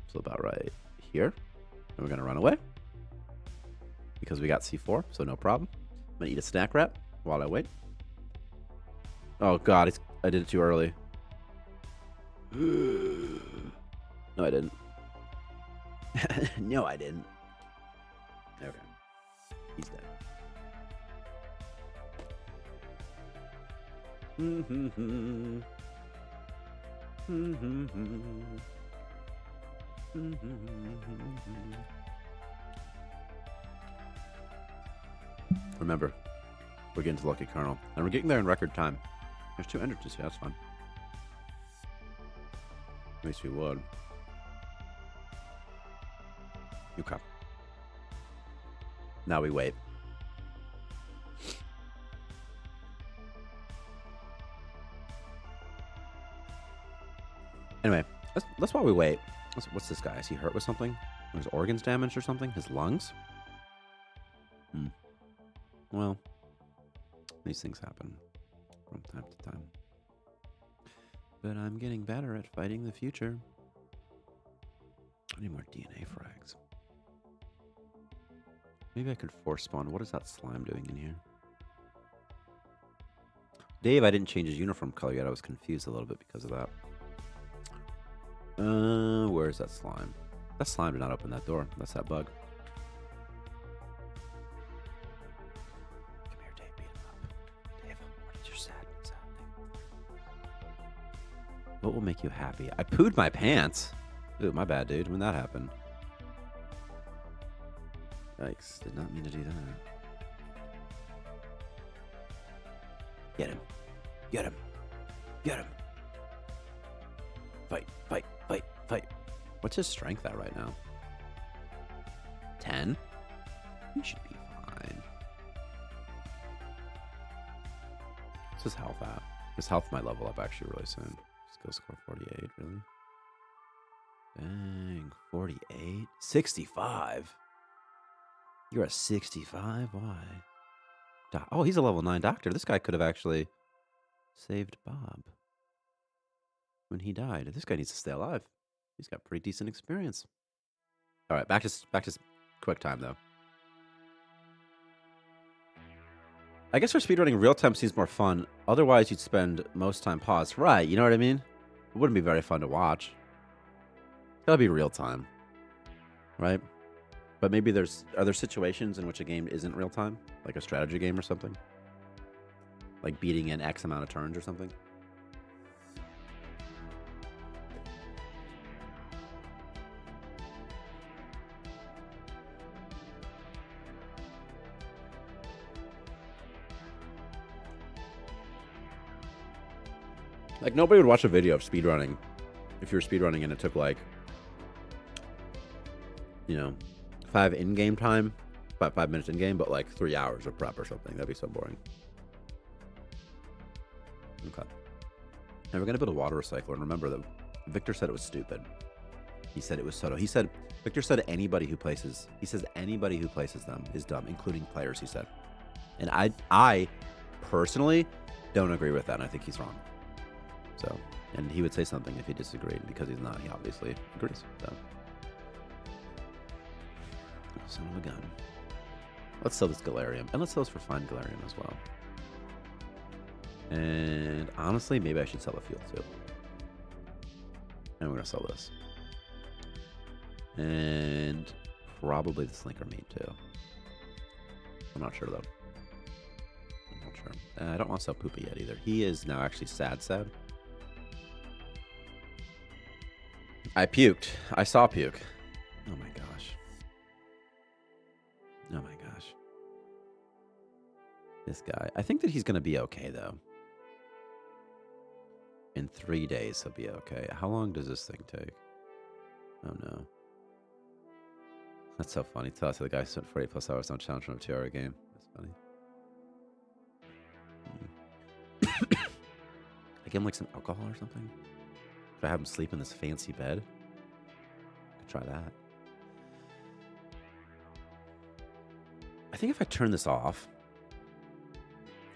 So about right here. And we're going to run away. Because we got C4, so no problem. I'm going to eat a snack wrap while I wait. Oh god, I did it too early. No, I didn't. No, I didn't. Okay. He's dead. Remember, we're getting to Lucky Colonel, and we're getting there in record time. There's 2 entrances here, that's fun. Makes me wood. Okay. Now we wait. Anyway, that's why we wait. What's this guy? Is he hurt with something? His organs damaged or something? His lungs? Well, these things happen from time to time. But I'm getting better at fighting the future. I need more DNA frags. Maybe I could force spawn. What is that slime doing in here? Dave, I didn't change his uniform color yet. I was confused a little bit because of that. Where is that slime? That slime did not open that door. That's that bug. Come here, Dave. Beat him up. Dave, what is your sad thing? What will make you happy? I pooed my pants. Ooh, my bad, dude. When that happened. Yikes. Did not mean to do that. Get him. Get him. Get him. Fight, fight, fight, fight. What's his strength at right now? 10? He should be fine. What's his health at? His health might level up actually really soon. Skill score 48, really? Dang, 48? 65? You're a 65? Why? Oh, he's a level 9 doctor. This guy could have actually saved Bob when he died. This guy needs to stay alive. He's got pretty decent experience. All right, back to quick time though. I guess for speedrunning, real time seems more fun. Otherwise, you'd spend most time paused. Right, you know what I mean? It wouldn't be very fun to watch. It's gotta be real time, right? But maybe are there situations in which a game isn't real time, like a strategy game or something, like beating in X amount of turns or something. Like, nobody would watch a video of speedrunning if you were speedrunning and it took, like, 5 in-game time, about 5 minutes in-game, but, like, 3 hours of prep or something. That'd be so boring. Okay. And we're going to build a water recycler. And remember that Victor said it was stupid. He said it was Soto. Victor said anybody who places them is dumb, including players, he said. And I personally don't agree with that, and I think he's wrong. So, and he would say something if he disagreed, because he's not. He obviously agrees. So, son of a gun. Let's sell this Galarium, and let's sell this for fine Galarium as well. And honestly, maybe I should sell a field too. And we're gonna sell this, and probably the Slinker Meat too. I'm not sure though. I'm not sure. I don't want to sell Poopy yet either. He is now actually sad. I puked. I saw puke. Oh my gosh. Oh my gosh. This guy. I think that he's going to be okay, though. In 3 days, he'll be okay. How long does this thing take? Oh, no. That's so funny. Tell us the guy spent 40 plus hours on challenge from a 2-hour game. That's funny. I give him, like, some alcohol or something? Should I have him sleep in this fancy bed? Could try that. I think if I turn this off,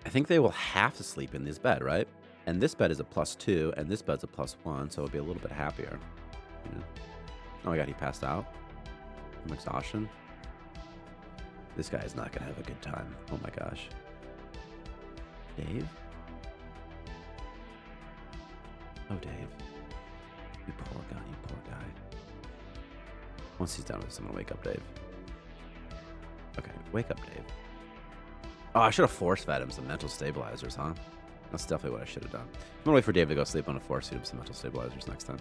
I think they will have to sleep in this bed, right? And this bed is a +2, and this bed's a +1, so it'll be a little bit happier. Yeah. Oh my god, he passed out from exhaustion. This guy is not going to have a good time. Oh my gosh. Dave? Oh, Dave. You poor guy, you poor guy. Once he's done with this, I'm going to wake up Dave. Okay, wake up, Dave. Oh, I should have force-fed him some mental stabilizers, huh? That's definitely what I should have done. I'm going to wait for Dave to go sleep. I'm going to force-feed him some mental stabilizers next time.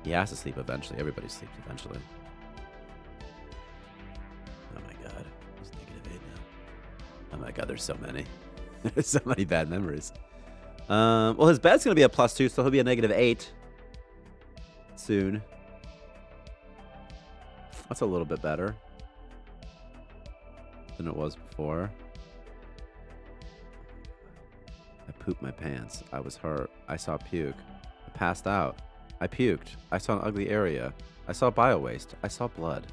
He has to sleep eventually. Everybody sleeps eventually. Oh my god. He's -8 now. Oh my god, there's so many. There's so many bad memories. Well, his bed's going to be a +2, so he'll be a -8 soon. That's a little bit better than it was before. I pooped my pants. I was hurt. I saw puke. I passed out. I puked. I saw an ugly area. I saw bio-waste. I saw blood.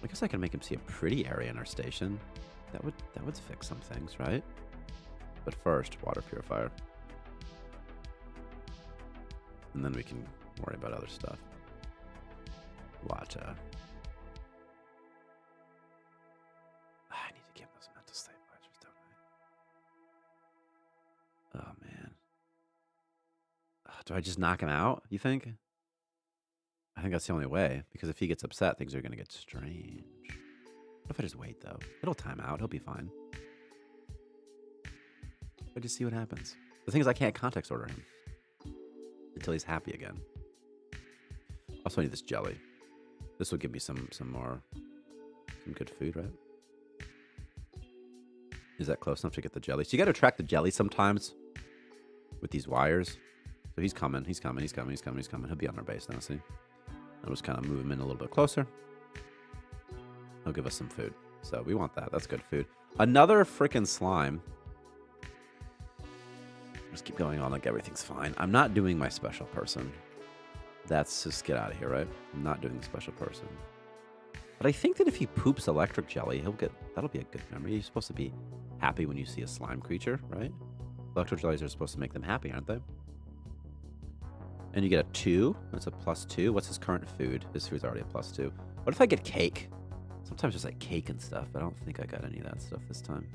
I guess I can make him see a pretty area in our station. That would fix some things, right? But first, water purifier. And then we can worry about other stuff. Water. I need to give him those mental stabilizers, don't I? Oh, man. Do I just knock him out, you think? I think that's the only way, because if he gets upset, things are going to get strange. What if I just wait, though? It'll time out. He'll be fine. I just see what happens. The thing is, I can't context order him until he's happy again. Also, I need this jelly. This will give me some good food, right? Is that close enough to get the jelly? So you got to track the jelly sometimes with these wires. So he's coming. He's coming. He'll be on our base now, see? I'll just kind of move him in a little bit closer. He'll give us some food. So we want that. That's good food. Another freaking slime. Just keep going on like everything's fine. I'm not doing my special person. That's just get out of here, right? I'm not doing the special person. But I think that if he poops electric jelly, that'll be a good memory. You're supposed to be happy when you see a slime creature, right? Electric jellies are supposed to make them happy, aren't they? And you get a 2. That's a +2. What's his current food? His food's already a +2. What if I get cake? Sometimes there's like cake and stuff. I don't think I got any of that stuff this time.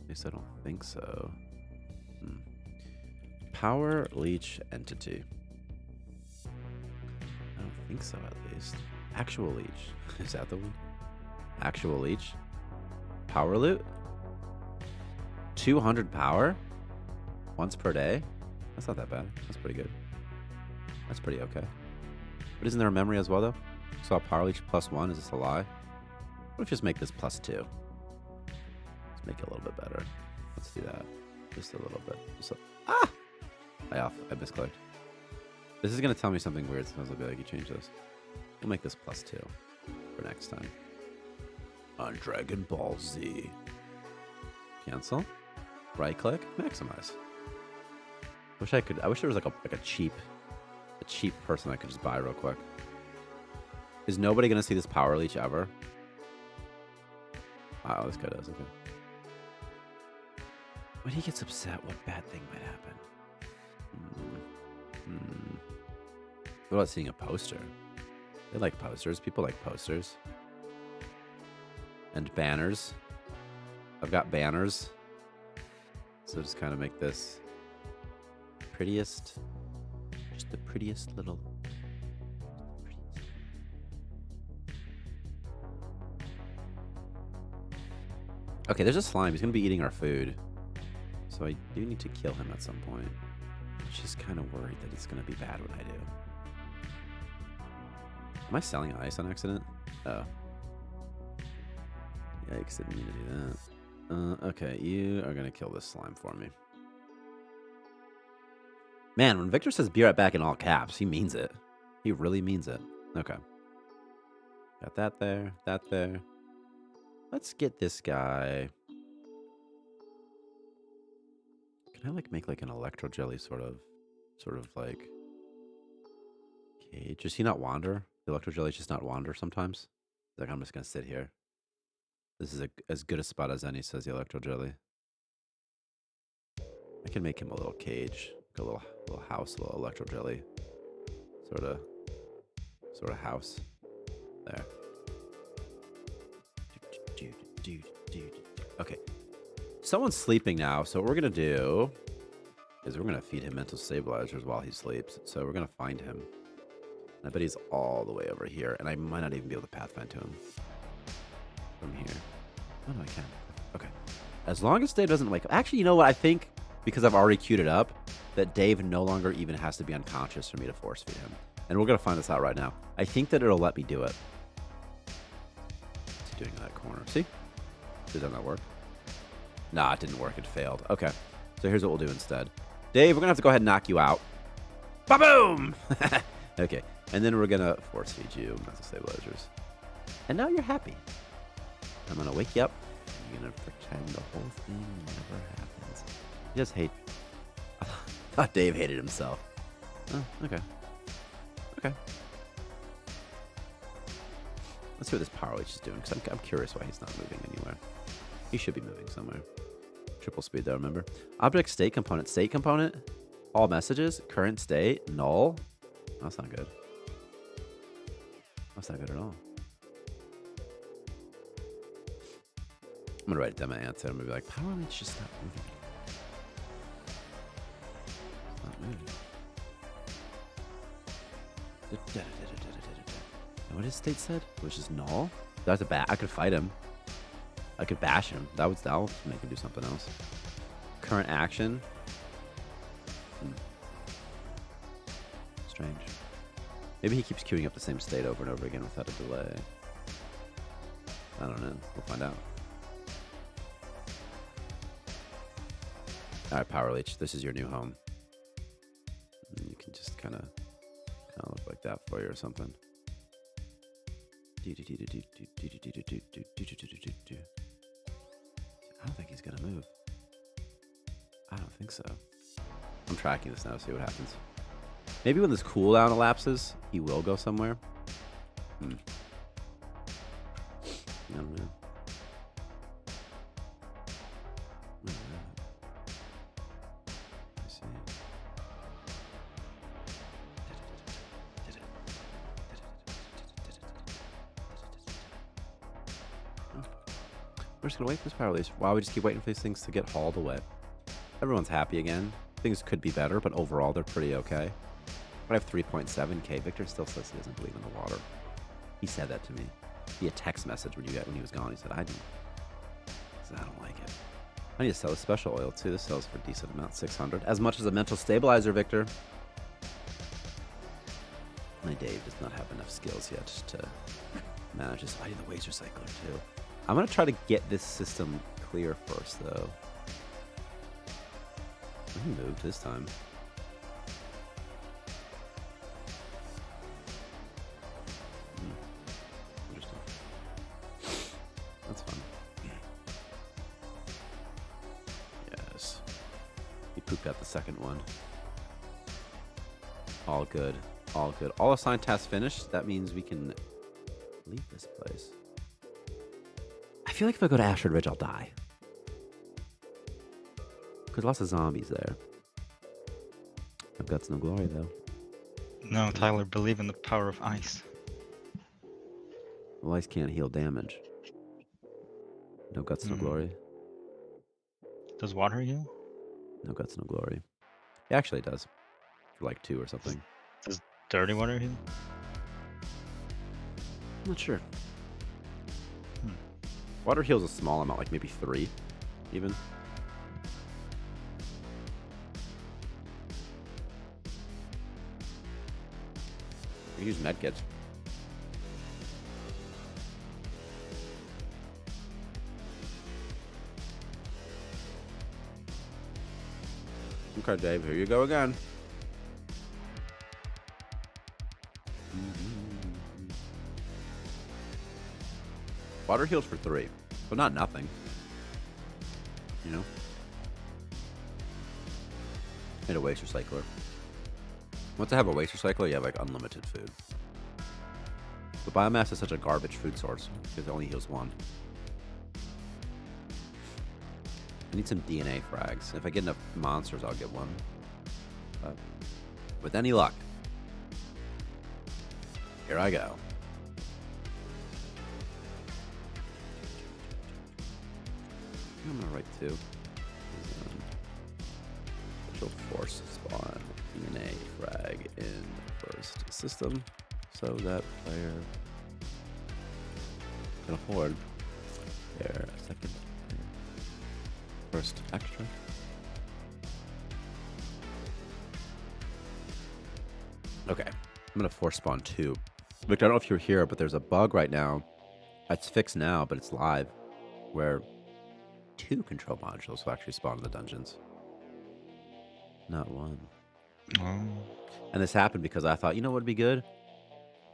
At least I don't think so. Power leech entity. I don't think so, at least. Actual leech. Is that the one? Actual leech. Power loot. 200 power. Once per day. That's not that bad. That's pretty good. That's pretty okay. But isn't there a memory as well, though? So power leech +1. Is this a lie? What if we just make this +2? Let's make it a little bit better. Let's do that. Just a little bit. Ah! I misclicked. This is going to tell me something weird. Sometimes I'll be like, you change this. We'll make this +2 for next time. On Dragon Ball Z. Cancel. Right click. Maximize. I wish there was like a cheap person I could just buy real quick. Is nobody going to see this power leech ever? Oh, this guy does. Okay. When he gets upset, what bad thing might happen? What about seeing a poster? They like posters. People like posters. And banners. I've got banners. So just kind of make this prettiest. Just the prettiest little. Okay, there's a slime. He's going to be eating our food. So I do need to kill him at some point. I'm just kind of worried that it's going to be bad when I do. Am I selling ice on accident? Oh. Yikes, didn't mean to do that. Okay, you are going to kill this slime for me. Man, when Victor says be right back in all caps, he means it. He really means it. Okay. Got that there, that there. Let's get this guy. Can I like make like an electro jelly sort of like cage? Does he not wander? The electro jelly just not wander sometimes? Like, I'm just gonna sit here. This is as good a spot as any, says the electro jelly. I can make him a little cage, like a little house, a little electro jelly, sort of house. There. Okay. Someone's sleeping now, so what we're gonna do is we're gonna feed him mental stabilizers while he sleeps. So we're gonna find him. I bet he's all the way over here, and I might not even be able to pathfind to him from here. Oh no, I can. Okay. As long as Dave doesn't wake up. Actually, you know what? I think because I've already queued it up, that Dave no longer even has to be unconscious for me to force feed him. And we're gonna find this out right now. I think that it'll let me do it. What's he doing in that corner? See? Did that not work? Nah, it didn't work. It failed. Okay. So here's what we'll do instead. Dave, we're gonna have to go ahead and knock you out. Ba-boom! Okay. And then we're gonna force feed you mental stabilizers. And now you're happy. I'm gonna wake you up. You're gonna pretend the whole thing never happens. He does hate. I thought Dave hated himself. Oh, okay. Okay. Let's see what this power leech is doing, because I'm curious why he's not moving anywhere. He should be moving somewhere. Triple speed though, remember? Object state component, all messages, current state, null. That's not good. That's not good at all. I'm gonna write it down my answer. I'm gonna be like, power leech just not moving. It's not moving. What his state said? Which is null. That's a I could fight him. I could bash him. That'll make him do something else. Current action. Strange. Maybe he keeps queuing up the same state over and over again without a delay. I don't know. We'll find out. Alright, Power Leech. This is your new home. And you can just kind of look like that for you or something. I don't think he's gonna move. I don't think so. I'm tracking this now to see what happens. Maybe when this cooldown elapses, he will go somewhere. I don't know. I see. We're just gonna wait for this power release. Why we just keep waiting for these things to get hauled away? Everyone's happy again. Things could be better, but overall they're pretty okay. But I have 3.7k. Victor still says he doesn't believe in the water. He said that to me. He had a text message when he was gone. He said, I don't like it. I need to sell a special oil too. This sells for a decent amount, 600. As much as a mental stabilizer, Victor. My Dave does not have enough skills yet to manage this. I need the waste recycler too. I'm going to try to get this system clear first, though. He moved this time. Interesting. That's fun. Yes. He pooped out the second one. All good. All good. All assigned tasks finished. That means we can leave this place. I feel like if I go to Ashford Ridge, I'll die. Because lots of zombies there. I've got no glory, though. No, Tyler, believe in the power of ice. Well, ice can't heal damage. No guts, no glory. Does water heal? No guts, no glory. It actually does. For like 2 or something. Does dirty water heal? I'm not sure. Water heals a small amount, like maybe 3, even. You use medkits. Okay, Dave, here you go again. Water heals for 3, but not nothing. You know? Need a waste recycler. Once I have a waste recycler, you have like unlimited food. The biomass is such a garbage food source because it only heals 1. I need some DNA frags. If I get enough monsters, I'll get 1. But with any luck, here I go. I'm gonna write 2. Special force spawn DNA frag in first system, so that player can afford their second player. First extra. Okay, I'm gonna force spawn 2. Victor, I don't know if you're here, but there's a bug right now. It's fixed now, but it's live, where 2 control modules will actually spawn in the dungeons. Not 1. Oh. And this happened because I thought, you know what would be good?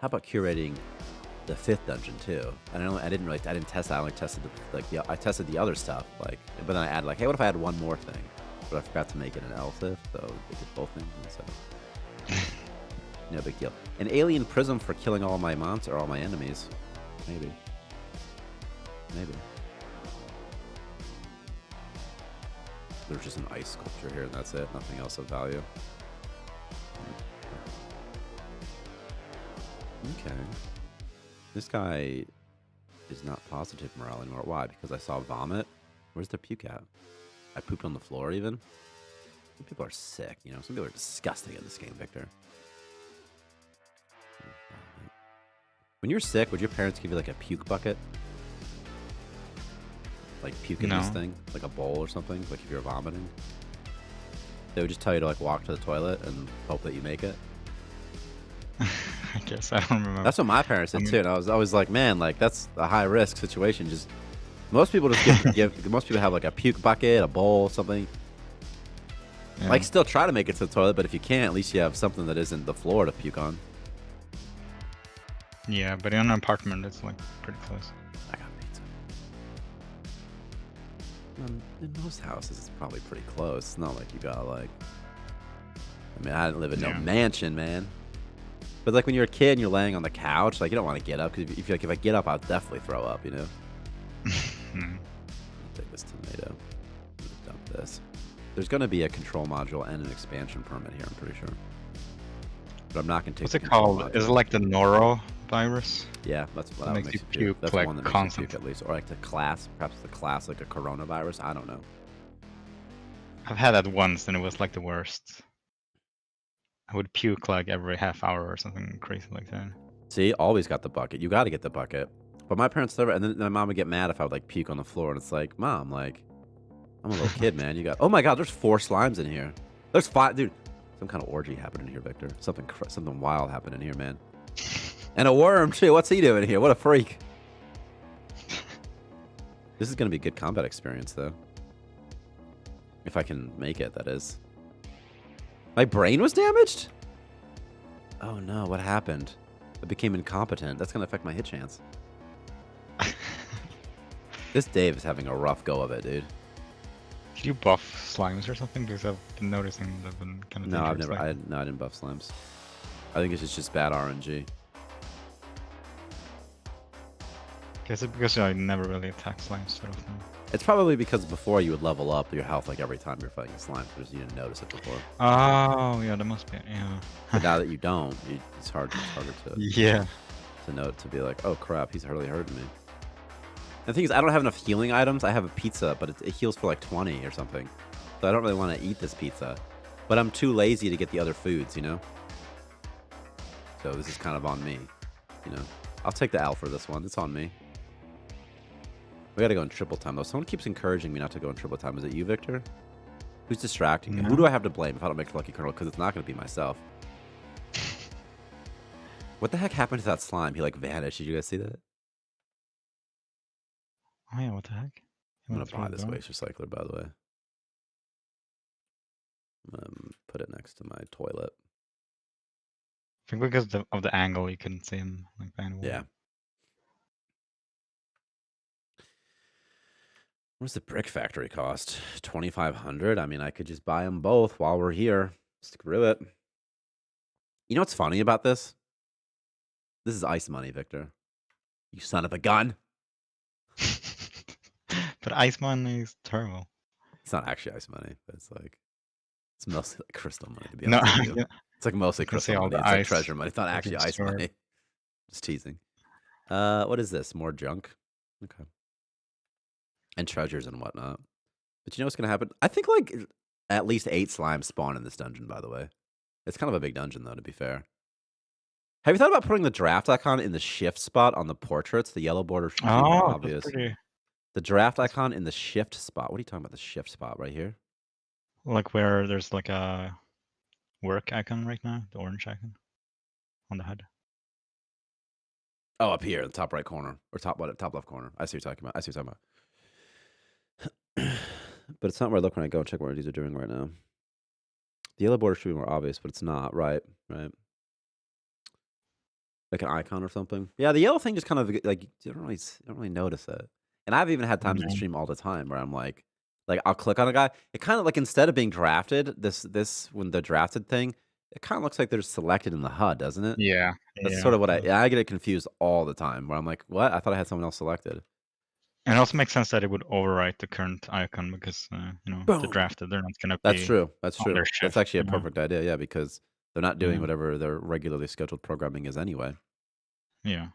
How about curating the 5th dungeon too? And I didn't test that. I only tested I tested the other stuff. But then I added hey, what if I had 1 more thing? But I forgot to make it an L5, so they did both things. So no big deal. An alien prism for killing all my monsters or all my enemies. Maybe. There's just an ice sculpture here, and that's it. Nothing else of value. Okay. This guy is not positive morale anymore. Why? Because I saw vomit? Where's the puke at? I pooped on the floor even? Some people are sick, you know? Some people are disgusting in this game, Victor. When you're sick, would your parents give you like a puke bucket? Like puke in this thing? Like a bowl or something? Like if you're vomiting? They would just tell you to like walk to the toilet and hope that you make it? I guess I don't remember. That's what my parents did too, and I was always like, man, like that's a high risk situation. Just most people just most people have like a puke bucket, a bowl, something. Yeah. Like still try to make it to the toilet, but if you can't, at least you have something that isn't the floor to puke on. Yeah, but in an apartment, it's like pretty close. I got pizza. In most houses, it's probably pretty close. It's not like you got like. I mean, I didn't live in no mansion, man. But like when you're a kid and you're laying on the couch, like you don't want to get up because if I get up, I'll definitely throw up, you know. Take this tomato. Dump this. There's going to be a control module and an expansion permit here, I'm pretty sure. But I'm not going to take. What's it called? Module. Is it like the norovirus? Yeah, that's what that makes you puke. That's like the one that makes you puke at least, or like the class, perhaps the class like a coronavirus. I don't know. I've had that once, and it was like the worst. I would puke like every half hour or something crazy like that. See, always got the bucket. You got to get the bucket. But my parents never, and then my mom would get mad if I would like puke on the floor, and it's like, Mom, like, I'm a little kid, man. You got, oh my God, there's 4 slimes in here. There's 5, dude. Some kind of orgy happened in here, Victor. Something wild happened in here, man. And a worm too. What's he doing here? What a freak. This is gonna be a good combat experience, though. If I can make it, that is. My brain was damaged? Oh no, what happened? I became incompetent. That's gonna affect my hit chance. This Dave is having a rough go of it, dude. Did you buff slimes or something? Because I've been noticing they've been kind of No, dangerous. I didn't buff slimes. I think it's just bad RNG. Guess it's because I never really attack slimes so often. It's probably because before you would level up your health like every time you're fighting a slime, because you didn't notice it before. Oh, yeah, that must be it, yeah. But now that you don't, it's harder to Yeah. to note to be like, oh crap, he's hardly hurting me. The thing is, I don't have enough healing items. I have a pizza, but it heals for like 20 or something. So I don't really want to eat this pizza. But I'm too lazy to get the other foods, you know? So this is kind of on me, you know? I'll take the L for this one. It's on me. We gotta go in triple time, though. Someone keeps encouraging me not to go in triple time. Is it you, Victor? Who's distracting me? No. Who do I have to blame if I don't make Lucky Colonel? Because it's not going to be myself. What the heck happened to that slime? He, like, vanished. Did you guys see that? Oh, yeah, what the heck? I'm going to buy this waste recycler, by the way. Put it next to my toilet. I think because of the angle, you couldn't see him like behind the wall. Yeah. What does the brick factory cost? 2,500. I mean, I could just buy them both while we're here. Screw it. You know what's funny about this? This is ice money, Victor. You son of a gun. But ice money is terrible. It's not actually ice money, but it's mostly like crystal money, to be honest with you. Yeah. It's like mostly crystal money. It's like treasure money. It's not actually ice stored. money. Just teasing. What is this? More junk? Okay. And treasures and whatnot. But you know what's going to happen? I think like at least 8 slimes spawn in this dungeon, by the way. It's kind of a big dungeon, though, to be fair. Have you thought about putting the draft icon in the shift spot on the portraits? The yellow border should be more obvious. The draft icon in the shift spot. What are you talking about, the shift spot right here? Like where there's like a work icon right now, the orange icon on the head. Oh, up here, the top right corner. Or top left corner. I see what you're talking about. But it's not where I look when I go and check what these are doing right now. The yellow border should be more obvious, but it's not. Right. Like an icon or something. Yeah, the yellow thing just kind of like you don't really notice it. And I've even had times in stream all the time where I'm like I'll click on a guy. It kind of like instead of being drafted, this when the drafted thing, it kind of looks like they're selected in the HUD, doesn't it? Yeah. That's sort of what I get it confused all the time where I'm like, what? I thought I had someone else selected. And it also makes sense that it would overwrite the current icon because the drafted, they're not gonna be. That's true. That's actually a perfect idea, yeah, because they're not doing whatever their regularly scheduled programming is anyway. Yeah.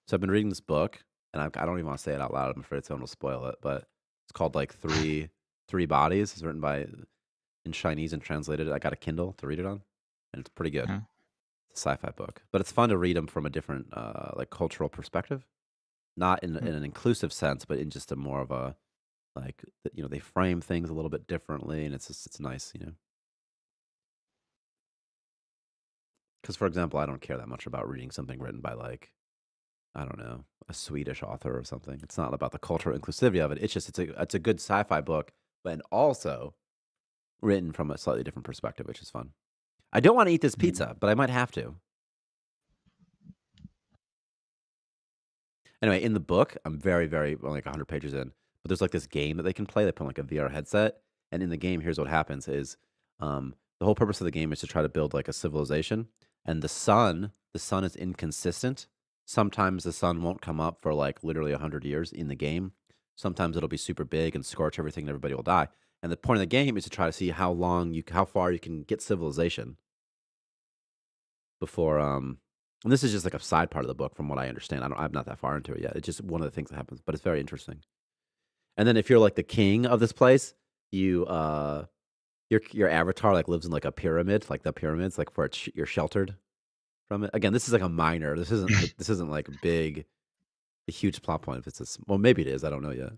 So I've been reading this book, and I don't even want to say it out loud. I'm afraid someone will spoil it, but it's called like Three Bodies. It's written in Chinese and translated. I got a Kindle to read it on, and it's pretty good. It's a sci-fi book, but it's fun to read them from a different like cultural perspective, not in an inclusive sense, but in just a more of a like they frame things a little bit differently, and it's nice, Because, for example, I don't care that much about reading something written by, like, I don't know, a Swedish author or something. It's not about the cultural inclusivity of it. It's just it's a good sci-fi book, but also written from a slightly different perspective, which is fun. I don't want to eat this pizza, but I might have to. Anyway, in the book, I'm very, very like 100 pages in, but there's like this game that they can play. They put on like a VR headset, and in the game, here's what happens: is the whole purpose of the game is to try to build like a civilization. And the sun is inconsistent. Sometimes the sun won't come up for like literally 100 years in the game. Sometimes it'll be super big and scorch everything and everybody will die. And the point of the game is to try to see how far you can get civilization before and this is just like a side part of the book from what I understand. I'm not that far into it yet. It's just one of the things that happens, but it's very interesting. And then if you're like the king of this place, you your avatar like lives in like a pyramid, like the pyramids, like where you're sheltered from it. Again, this is like a minor. This isn't like a huge plot point. If it's well, maybe it is. I don't know yet.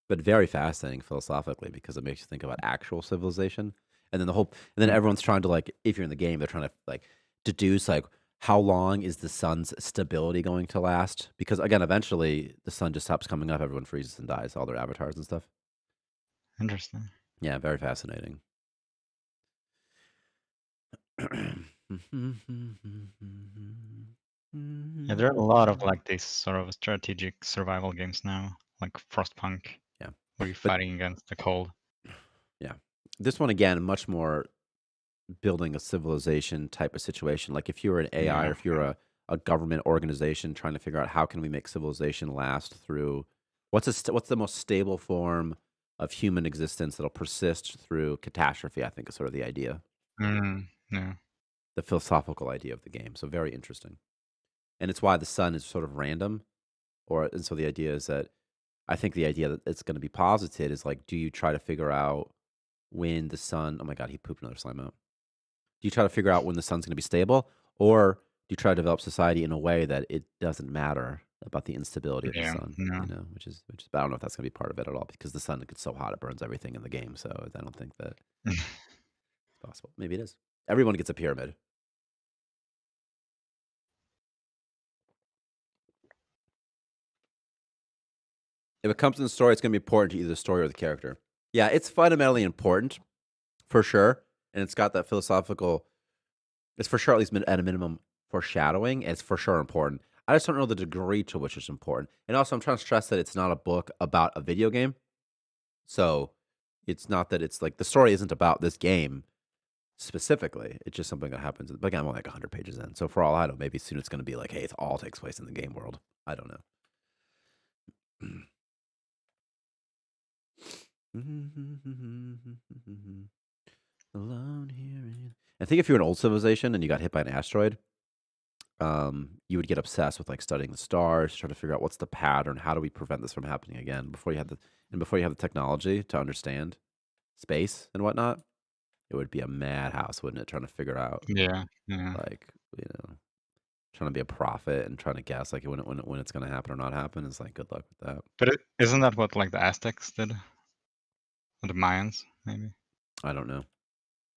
But very fascinating philosophically because it makes you think about actual civilization. And then everyone's trying to like, if you're in the game, they're trying to like deduce like how long is the sun's stability going to last? Because again, eventually the sun just stops coming up. Everyone freezes and dies. All their avatars and stuff. Interesting. Yeah, very fascinating. Yeah, there are a lot of like these sort of strategic survival games now, like Frostpunk, Yeah, where you're but fighting against the cold. yeah, this one again, much more building a civilization type of situation. Like if you're an AI or Yeah, if you're a government organization trying to figure out how can we make civilization last through what's the most stable form of human existence that'll persist through catastrophe, I think is sort of the idea, yeah, the philosophical idea of the game. So very interesting. And it's why the sun is sort of random. And so the idea is that I think the idea that it's going to be posited is like, do you try to figure out when the sun, oh my God, he pooped another slime out. Do you try to figure out when the sun's going to be stable, or do you try to develop society in a way that it doesn't matter about the instability of the yeah, sun? yeah. Which is, but I don't know if that's going to be part of it at all because the sun gets so hot it burns everything in the game. So I don't think that it's possible. Maybe it is. Everyone gets a pyramid. If it comes in the story, it's going to be important to either the story or the character. Yeah, it's fundamentally important for sure, and it's got that philosophical. It's for sure at least at a minimum foreshadowing. And it's for sure important. I just don't know the degree to which it's important. And also, I'm trying to stress that it's not a book about a video game. So it's not that it's like the story isn't about this game specifically. It's just something that happens. But again, I'm only like 100 pages in. So for all I know, maybe soon it's going to be like, hey, it all takes place in the game world. I don't know. Alone here. I think if you're an old civilization and you got hit by an asteroid, you would get obsessed with like studying the stars, trying to figure out what's the pattern, how do we prevent this from happening again before you have the technology to understand space and whatnot. It would be a madhouse, wouldn't it? Trying to figure out Yeah, yeah. like trying to be a prophet and trying to guess like when it's going to happen or not happen. Is like good luck with that. But isn't that what like the Aztecs did? Or the Mayans, maybe? I don't know.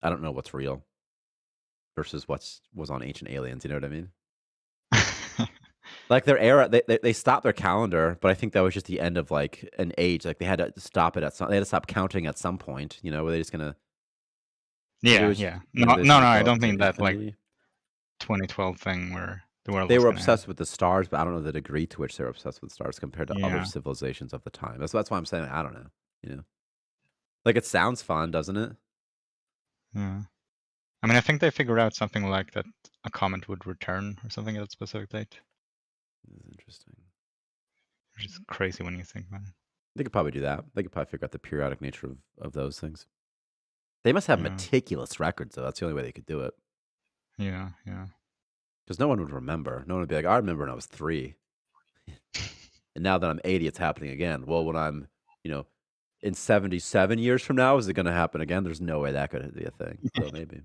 I don't know what's real versus was on Ancient Aliens. You know what I mean? Like their era, they stopped their calendar, but I think that was just the end of like an age. Like they had to stop it they had to stop counting at some point. Were they just gonna? Maybe it Yeah, was, yeah. maybe No, they're just no, gonna no, I go up don't to mean that like infinity. 2012 thing where the world They was were gonna end. obsessed with the stars, but I don't know the degree to which they were obsessed with stars compared to other Yeah, civilizations of the time. That's why I'm saying I don't know. Like it sounds fun, doesn't it? yeah. I mean, I think they figured out something like that a comet would return or something at a specific date, This is interesting. which is crazy when you think about it. They could probably do that. They could probably figure out the periodic nature of those things. They must have Yeah, meticulous records, though. That's the only way they could do it. yeah, yeah. Because no one would remember. No one would be like, I remember when I was 3. And now that I'm 80, it's happening again. Well, when I'm, in 77 years from now, is it going to happen again? There's no way that could be a thing. So maybe.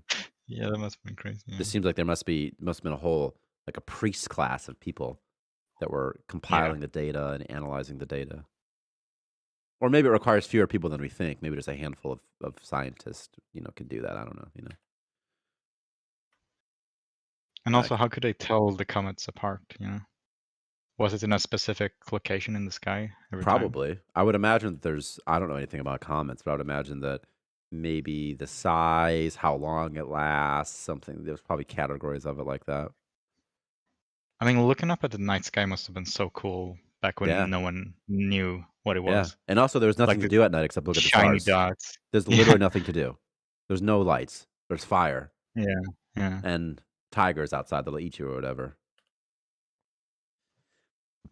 Yeah, that must have been crazy. Yeah. This seems like there must have been a whole, like a priest class of people that were compiling the data and analyzing the data. Or maybe it requires fewer people than we think. Maybe just a handful of scientists, can do that. I don't know. And also, how could they tell the comets apart? Was it in a specific location in the sky every time? Probably. I would imagine that I don't know anything about comets, but I would imagine that maybe the size, how long it lasts, something. There's probably categories of it like that. I mean, looking up at the night sky must have been so cool back when Yeah. no one knew what it Yeah. was. And also, there was nothing Like to the do at night except look at the shiny stars. dots. There's Yeah, literally nothing to do. There's no lights. There's fire yeah, yeah. and tigers outside that'll eat you or whatever.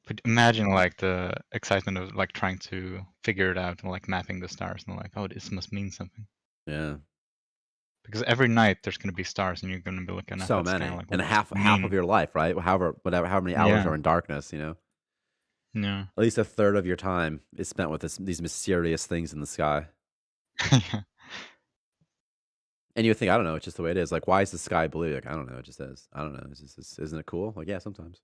But imagine like the excitement of like trying to figure it out and like mapping the stars and like, oh, this must mean something. Yeah. Because every night there's going to be stars and you're going to be looking at So that sky many. like, what And does it half of mean? your life, right? However many hours Yeah, are in darkness, yeah. At least a third of your time is spent with these mysterious things in the sky. And you would think, I don't know, it's just the way it is. Like, why is the sky blue? Like, I don't know, it just is. I don't know. Isn't it cool? Like, yeah, sometimes.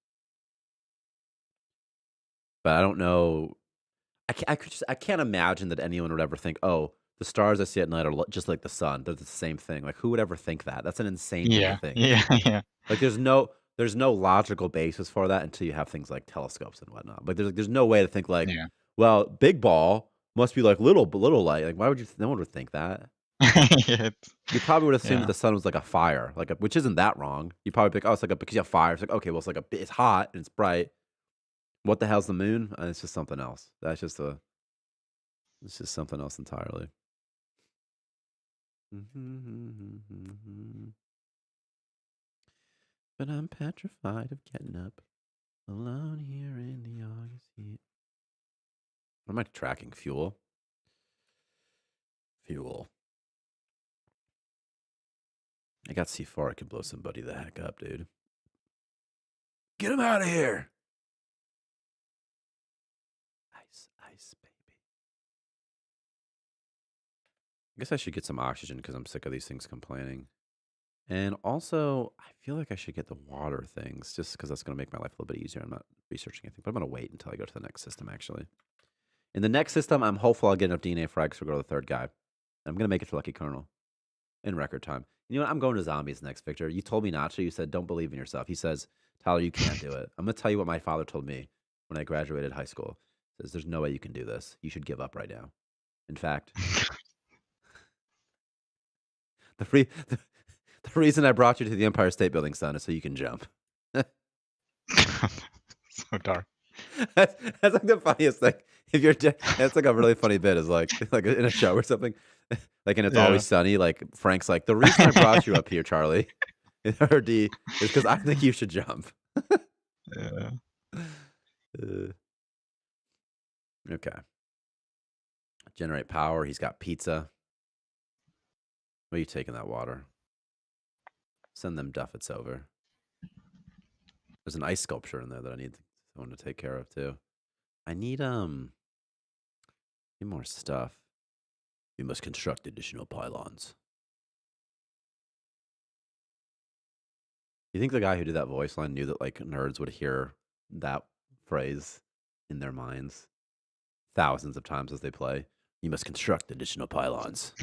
But I don't know. I can't imagine that anyone would ever think, oh, the stars I see at night are just like the sun. They're the same thing. Like, who would ever think that? That's an insane thing to Yeah, think. yeah, yeah. Like, there's no logical basis for that until you have things like telescopes and whatnot. Like, there's no way to think like, Yeah. well, big ball must be like little light. Like, why would no one would think that? You probably would assume that Yeah. the sun was like a fire, which isn't that wrong. You probably think, oh, it's like because you have fire. It's like, okay, well, it's like it's hot and it's bright. What the hell's the moon? It's just something else. It's just something else entirely. But I'm petrified of getting up alone here in the August heat. What am I tracking? Fuel. I got C4. I could blow somebody the heck up, dude. Get him out of here. Ice, baby. I guess I should get some oxygen because I'm sick of these things complaining. And also, I feel like I should get the water things just because that's going to make my life a little bit easier. I'm not researching anything, but I'm going to wait until I go to the next system, actually. In the next system, I'm hopeful I'll get enough DNA frags to go to the third guy. I'm going to make it to Lucky Colonel in record time. You know what? I'm going to zombies next, Victor. You told me not to. You said, don't believe in yourself. He says, Tyler, you can't do it. I'm going to tell you what my father told me when I graduated high school. He says, there's no way you can do this. You should give up right now. In fact, the reason I brought you to the Empire State Building, son, is so you can jump. So dark. That's like the funniest thing. If you're, that's like a really funny bit. Is like in a show or something, like and it's always sunny. Like Frank's like, the reason I brought you up here, Charlie, or D, is because I think you should jump. Yeah. Okay. Generate power. He's got pizza. Where are you taking that water? Send them duffets over. There's an ice sculpture in there that I need someone to take care of too. I need more stuff. You must construct additional pylons. You think the guy who did that voice line knew that like nerds would hear that phrase in their minds thousands of times as they play? You must construct additional pylons.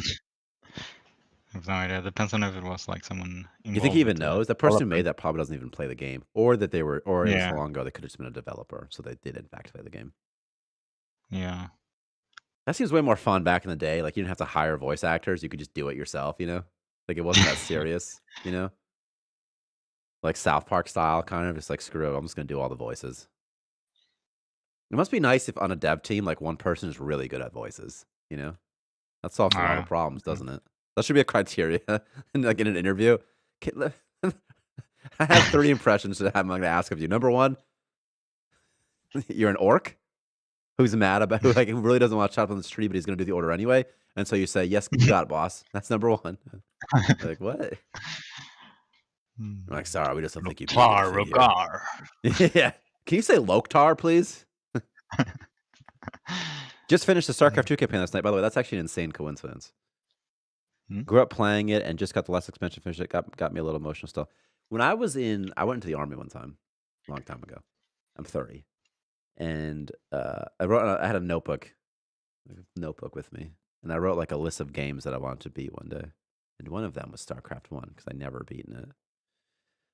I have no idea. Depends on if it was like someone involved. You think he even knows? The person who made that probably doesn't even play the game, or that they were, or it was so long ago they could have just been a developer, so they did in fact play the game. Yeah. That seems way more fun back in the day. Like you didn't have to hire voice actors; you could just do it yourself. You know, like it wasn't that serious. You know, like South Park style, kind of just like screw it. I'm just gonna do all the voices. It must be nice if on a dev team, like one person is really good at voices. You know, that solves a lot of problems, doesn't it? That should be a criteria, like in an interview. I have 3 impressions that I'm going to ask of you. Number 1, you're an orc who's mad about who really doesn't want to chop on this tree, but he's going to do the order anyway. And so you say, "Yes, you got it, boss." That's number 1. Like what? I'm like, sorry, we just don't think you can. Rogar. Yeah. Can you say Loktar, please? Just finished the StarCraft 2 campaign last night. By the way, that's actually an insane coincidence. Grew up playing it and just got the last expansion finished. It got me a little emotional still. When I went into the army one time, a long time ago. I'm 30, and I had a notebook with me, and I wrote like a list of games that I wanted to beat one day, and one of them was StarCraft 1 because I never beaten it.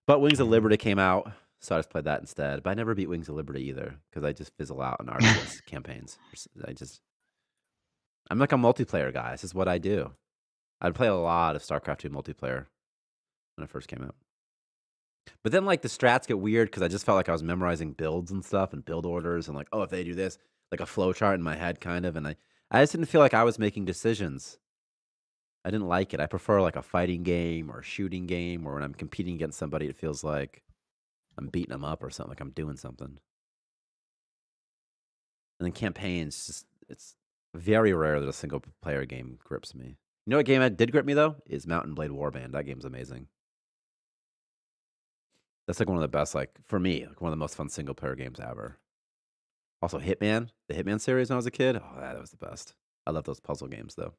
But Wings of Liberty came out, so I just played that instead. But I never beat Wings of Liberty either because I just fizzle out in RTS campaigns. I'm like a multiplayer guy. This is what I do. I'd play a lot of StarCraft 2 multiplayer when it first came out. But then, like, the strats get weird because I just felt like I was memorizing builds and stuff and build orders and, like, oh, if they do this, like a flow chart in my head, kind of. And I just didn't feel like I was making decisions. I didn't like it. I prefer, like, a fighting game or a shooting game, or when I'm competing against somebody, it feels like I'm beating them up or something, like I'm doing something. And then campaigns, it's very rare that a single player game grips me. You know what game that did grip me, though? Is Mountain Blade Warband. That game's amazing. That's like one of the best, like, for me, like one of the most fun single player games ever. Also, Hitman, the Hitman series when I was a kid. Oh, that was the best. I love those puzzle games, though.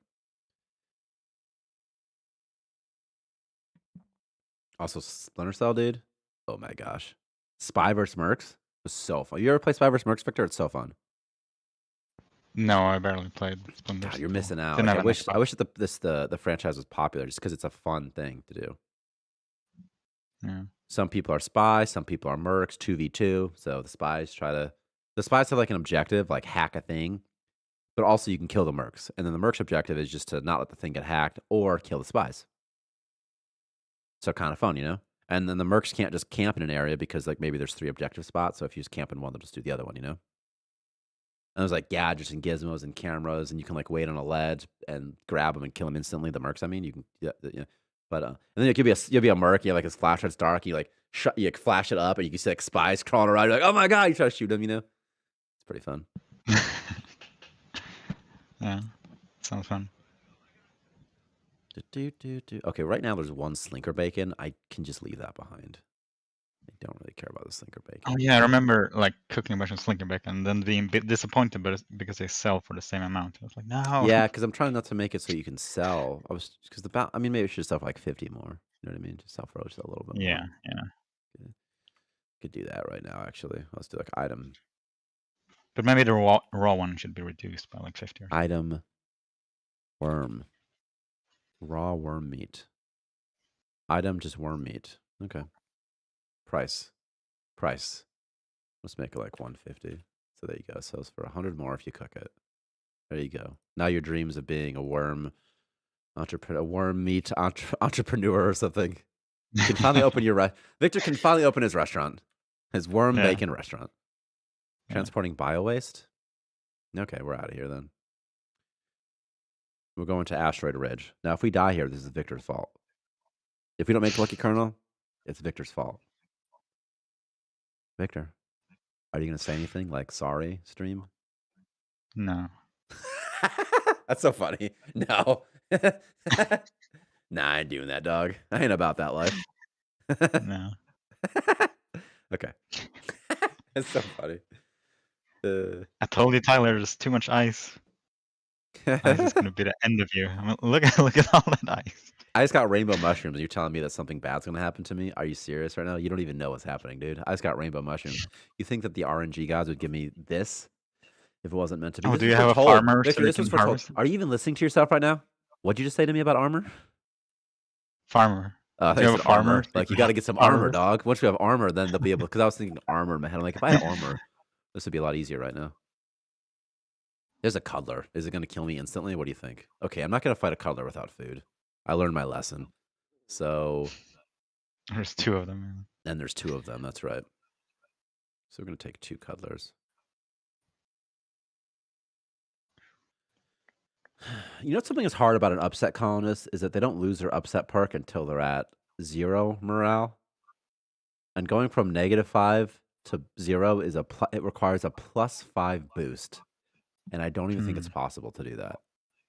Also, Splinter Cell, dude. Oh my gosh. Spy vs. Mercs was so fun. You ever play Spy vs. Mercs, Victor? It's so fun. No, I barely played Splinter Cell. God, you're missing out. Like, I wish that the franchise was popular just because it's a fun thing to do. Yeah. Some people are spies, some people are mercs, 2v2. So the spies have like an objective, like hack a thing. But also you can kill the mercs, and then the mercs' objective is just to not let the thing get hacked or kill the spies. So kind of fun, you know? And then the mercs can't just camp in an area because, like, maybe there's 3 objective spots, so if you just camp in one, they'll just do the other one, you know? And there's, like, gadgets and gizmos and cameras, and you can, like, wait on a ledge and grab them and kill them instantly, the mercs, I mean, you can yeah. But, and then it could be you'll be a merc, you have, like, this flashlight's dark, you, like, you like, flash it up, and you can see, like, spies crawling around, you're like, "Oh my god," you try to shoot them, you know? It's pretty fun. Yeah, sounds fun. Okay, right now there's 1 slinker bacon. I can just leave that behind. I don't really care about the slinker bacon. Oh yeah, I remember like cooking a bunch of slinker bacon and then being a bit disappointed, but because they sell for the same amount. I was like, no. Yeah, because I'm trying not to make it so you can sell. I mean, maybe it should sell for like 50 more. You know what I mean? Just sell for just a little bit more. Yeah, yeah. Could do that right now, actually. Let's do like item. But maybe the raw one should be reduced by like 50 or something. Item worm. Raw worm meat. Item just worm meat. Okay. Price. Let's make it like 150. So there you go. Sells for 100 more if you cook it. There you go. Now your dreams of being a worm entrepreneur, a worm meat entrepreneur or something. You can finally open your Victor can finally open his restaurant, his worm bacon restaurant. Transporting bio-waste? Okay, we're out of here then. We're going to Asteroid Ridge. Now, if we die here, this is Victor's fault. If we don't make Lucky Colonel, it's Victor's fault. Victor, are you going to say anything like sorry, stream? No. That's so funny. No. Nah, I ain't doing that, dog. I ain't about that life. No. Okay. It's so funny. I told you, Tyler, there's too much ice. Ice is going to be the end of you. I mean, look at all that ice. I just got rainbow mushrooms. You're telling me that something bad's going to happen to me? Are you serious right now? You don't even know what's happening, dude. I just got rainbow mushrooms. You think that the RNG gods would give me this if it wasn't meant to be? Oh, do you have a farmer? Victor, this was foretold. Are you even listening to yourself right now? What'd you just say to me about armor? Farmer. Do you have a farmer? Like, you got to get some armor, dog. Once you have armor, then they'll be able. Because I was thinking armor in my head. I'm like, if I had armor, this would be a lot easier right now. There's a cuddler. Is it going to kill me instantly? What do you think? Okay, I'm not going to fight a cuddler without food. I learned my lesson. So there's 2 of them. And there's 2 of them. That's right. So we're going to take 2 cuddlers. You know something that's hard about an upset colonist is that they don't lose their upset perk until they're at 0 morale. And going from -5 to 0 is it requires a +5 boost. And I don't even think it's possible to do that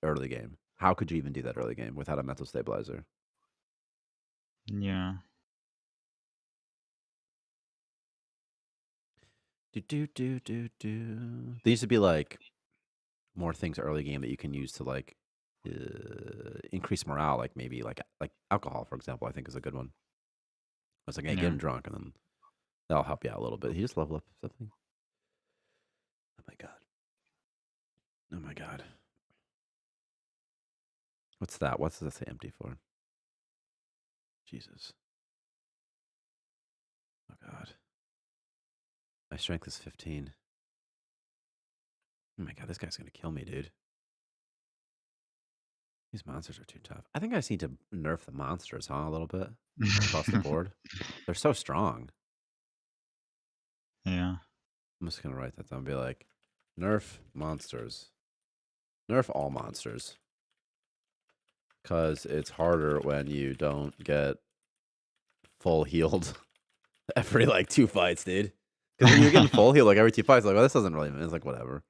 early game. How could you even do that early game without a mental stabilizer? Yeah. There used to be like more things early game that you can use to like increase morale, like maybe like alcohol, for example. I think is a good one. I was like, hey, get him drunk, and then that'll help you out a little bit. He just level up something. Oh my god. Oh my god. What's that? What's this empty for? Jesus. Oh god. My strength is 15. Oh my god, this guy's gonna kill me, dude. These monsters are too tough. I think I just need to nerf the monsters, huh? A little bit across the board. They're so strong. Yeah. I'm just gonna write that down and be like, nerf monsters. Nerf all monsters. Because it's harder when you don't get full healed every like 2 fights, dude. Because when you're getting full healed like every 2 fights, like, well, this doesn't really, it's like whatever.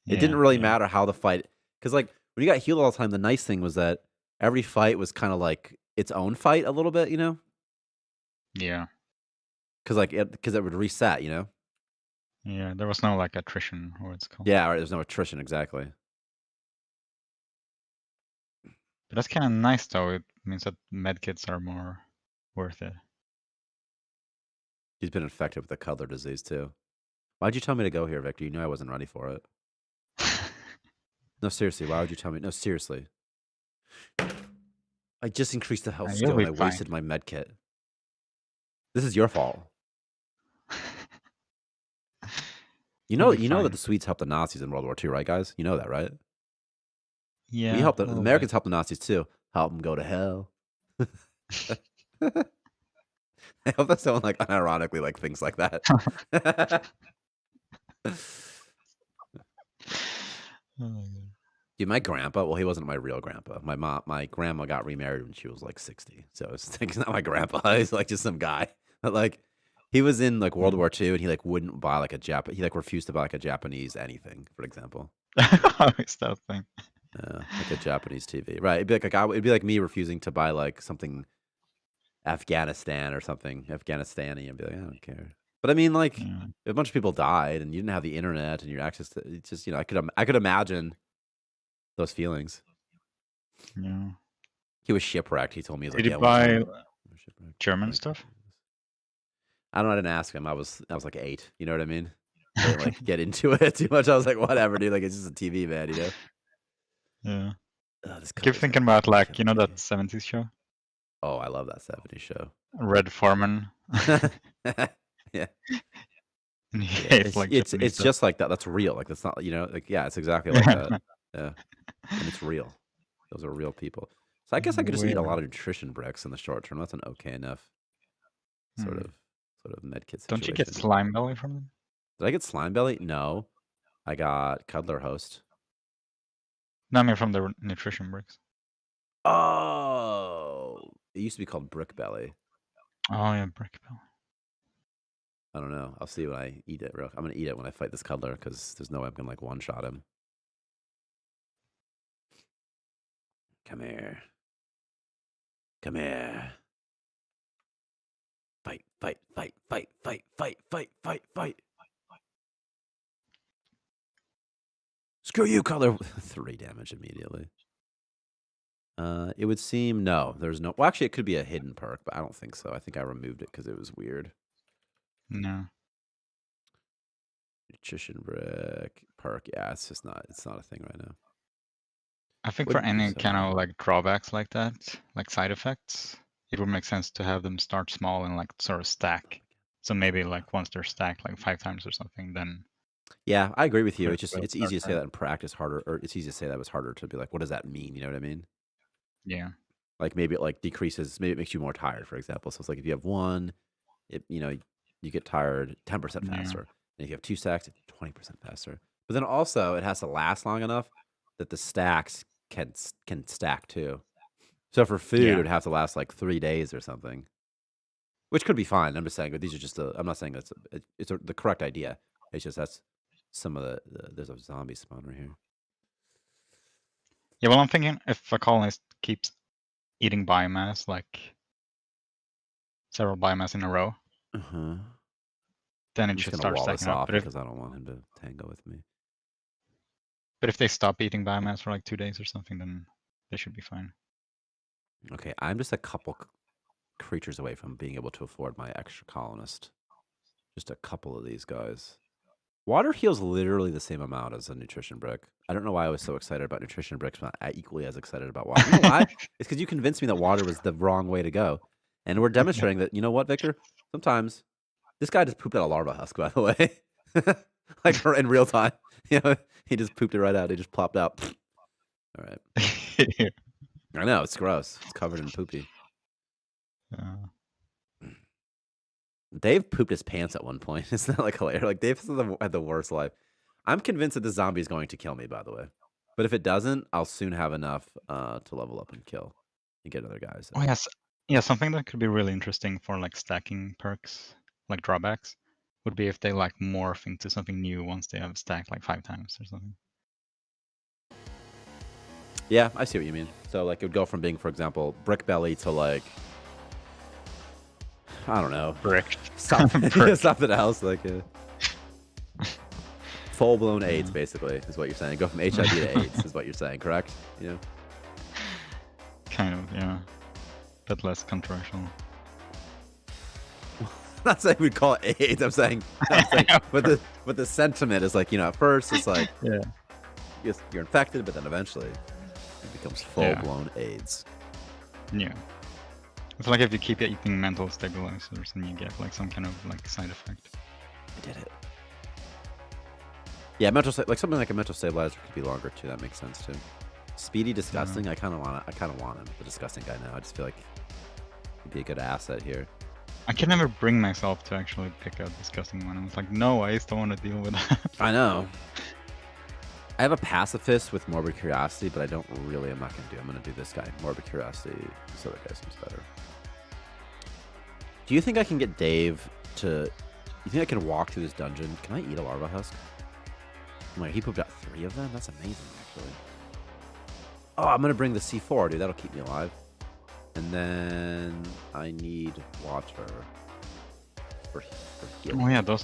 It didn't really matter how the fight, because like when you got healed all the time, the nice thing was that every fight was kind of like its own fight a little bit, you know? Yeah. Because it would reset, you know? Yeah, there was no like attrition, or it's called. Yeah, right, there's no attrition, exactly. But that's kind of nice, though. It means that medkits are more worth it. He's been infected with the cuddler disease, too. Why'd you tell me to go here, Victor? You knew I wasn't ready for it. No, seriously, why would you tell me? No, seriously. I just increased the health skill and I wasted my medkit. This is your fault. You know that the Swedes helped the Nazis in World War II, right, guys? You know that, right? Yeah. We helped the Americans help the Nazis too. Help them go to hell. I hope that someone like unironically like things like that. Dude, my grandpa, well, he wasn't my real grandpa. My grandma got remarried when she was like 60. So it's like, he's not my grandpa. He's like just some guy. But like he was in like World War II and he like wouldn't buy like he like refused to buy like a Japanese anything, for example. It's that thing. Like a Japanese TV. Right. It'd be like me refusing to buy like something Afghanistan or something, Afghanistani, and be like, I don't care. But I mean, like, a bunch of people died, and you didn't have the internet and your access to. It's just, I could imagine those feelings. Yeah. He was shipwrecked. He told me, Did he buy German stuff? I don't know. I didn't ask him. I was like 8. You know what I mean? I didn't like get into it too much. I was like, whatever, dude. Like, it's just a TV, man. You know? Yeah. Keep thinking about like that 70s show. Oh, I love that 70s show. Red Foreman. Yeah. Like it's just like that. That's real. Like that's not, like, yeah, it's exactly like that. Yeah. And it's real. Those are real people. So I guess I could just eat a lot of nutrition bricks in the short term. That's an okay enough sort of med kit situation. Don't you get slime belly from them? Did I get slime belly? No. I got Cuddler Host. No, I mean from the nutrition bricks. Oh, it used to be called Brick Belly. Oh yeah, Brick Belly. I don't know. I'll see when I eat it. I'm gonna eat it when I fight this Cuddler because there's no way I'm gonna like one shot him. Come here. Come here. Fight, fight, fight, fight, fight, fight, fight, fight, fight. Screw you, Cuddler. 3 damage immediately. It would seem no. There's no. Well, actually, it could be a hidden perk, but I don't think so. I think I removed it because it was weird. No. Nutrition brick perk. Yeah, it's just not. It's not a thing right now. I think for any kind of like drawbacks like that, like side effects, it would make sense to have them start small and like sort of stack. So maybe like once they're stacked like 5 times or something, then. Yeah, I agree with you. It's easy to say that in practice, harder, or it's easy to say that was harder to be like, what does that mean? You know what I mean? Yeah. Like maybe it like decreases, maybe it makes you more tired, for example. So it's like if you have 1, you get tired 10% faster. Yeah. And if you have 2 stacks, it's 20% faster. But then also it has to last long enough that the stacks can stack too. So for food, it would have to last like 3 days or something, which could be fine. I'm just saying, but these are just I'm not saying it's the correct idea. It's just that's some of there's a zombie spawn right here. Yeah, well, I'm thinking if a colonist keeps eating biomass, like several biomass in a row, then it should start stacking up. But because I don't want him to tango with me. But if they stop eating biomass for like 2 days or something, then they should be fine. Okay, I'm just a couple creatures away from being able to afford my extra colonist. Just a couple of these guys. Water heals literally the same amount as a nutrition brick. I don't know why I was so excited about nutrition bricks, but I'm equally as excited about water. You know why? It's because you convinced me that water was the wrong way to go. And we're demonstrating that, you know what, Victor? Sometimes this guy just pooped out a larva husk, by the way. Like in real time. He just pooped it right out. He just plopped out. All right. I know, it's gross. It's covered in poopy. Dave pooped his pants at one point. Isn't that like hilarious? Like Dave had the worst life. I'm convinced that the zombie is going to kill me, by the way. But if it doesn't, I'll soon have enough to level up and kill and get other guys. Oh yes, yeah. Something that could be really interesting for like stacking perks, like drawbacks, would be if they like morph into something new once they have stacked like 5 times or something. Yeah, I see what you mean. So like it would go from being, for example, brick belly to like, I don't know, brick, something else, like full-blown AIDS, basically, is what you're saying. Go from HIV to AIDS, is what you're saying, correct? Yeah. Kind of, yeah, but less controversial. I'm not saying we'd call it AIDS. I'm saying, but the sentiment is like, at first it's like, you're infected, but then eventually it becomes full-blown AIDS. Yeah. It's like if you keep eating mental stabilizers and you get like some kind of like side effect. I did it. Yeah, like something like a mental stabilizer could be longer too. That makes sense too. Speedy disgusting. I kind of want him, the disgusting guy now. I just feel like he'd be a good asset here. I can never bring myself to actually pick a disgusting one. I was like, no, I just don't want to deal with that. I know. I have a pacifist with morbid curiosity, but I'm not gonna do. I'm gonna do this guy, morbid curiosity. This other guy seems better. Do you think I can get Dave to? You think I can walk through this dungeon? Can I eat a larva husk? I'm like, he pooped out 3 of them. That's amazing, actually. Oh, I'm gonna bring the C4, dude. That'll keep me alive. And then I need water for healing. Oh yeah, those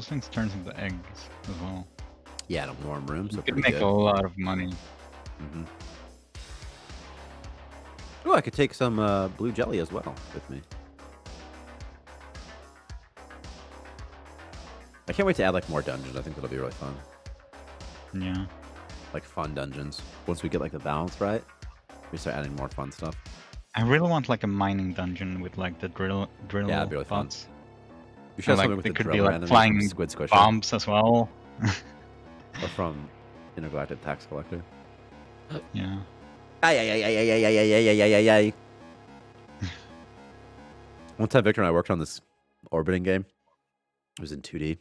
things turn into eggs as well. Yeah, in a warm room. So you can make a lot of money. Oh, I could take some blue jelly as well with me. I can't wait to add like more dungeons. I think that'll be really fun. Yeah. Like fun dungeons. Once we get like the balance right, we start adding more fun stuff. I really want like a mining dungeon with like the drill. Yeah, that'd be really fun. You should have something with the could be like flying squid squisher bombs as well. Or from Intergalactic Tax Collector. Yeah. Ay. One time Victor and I worked on this orbiting game. It was in 2D. It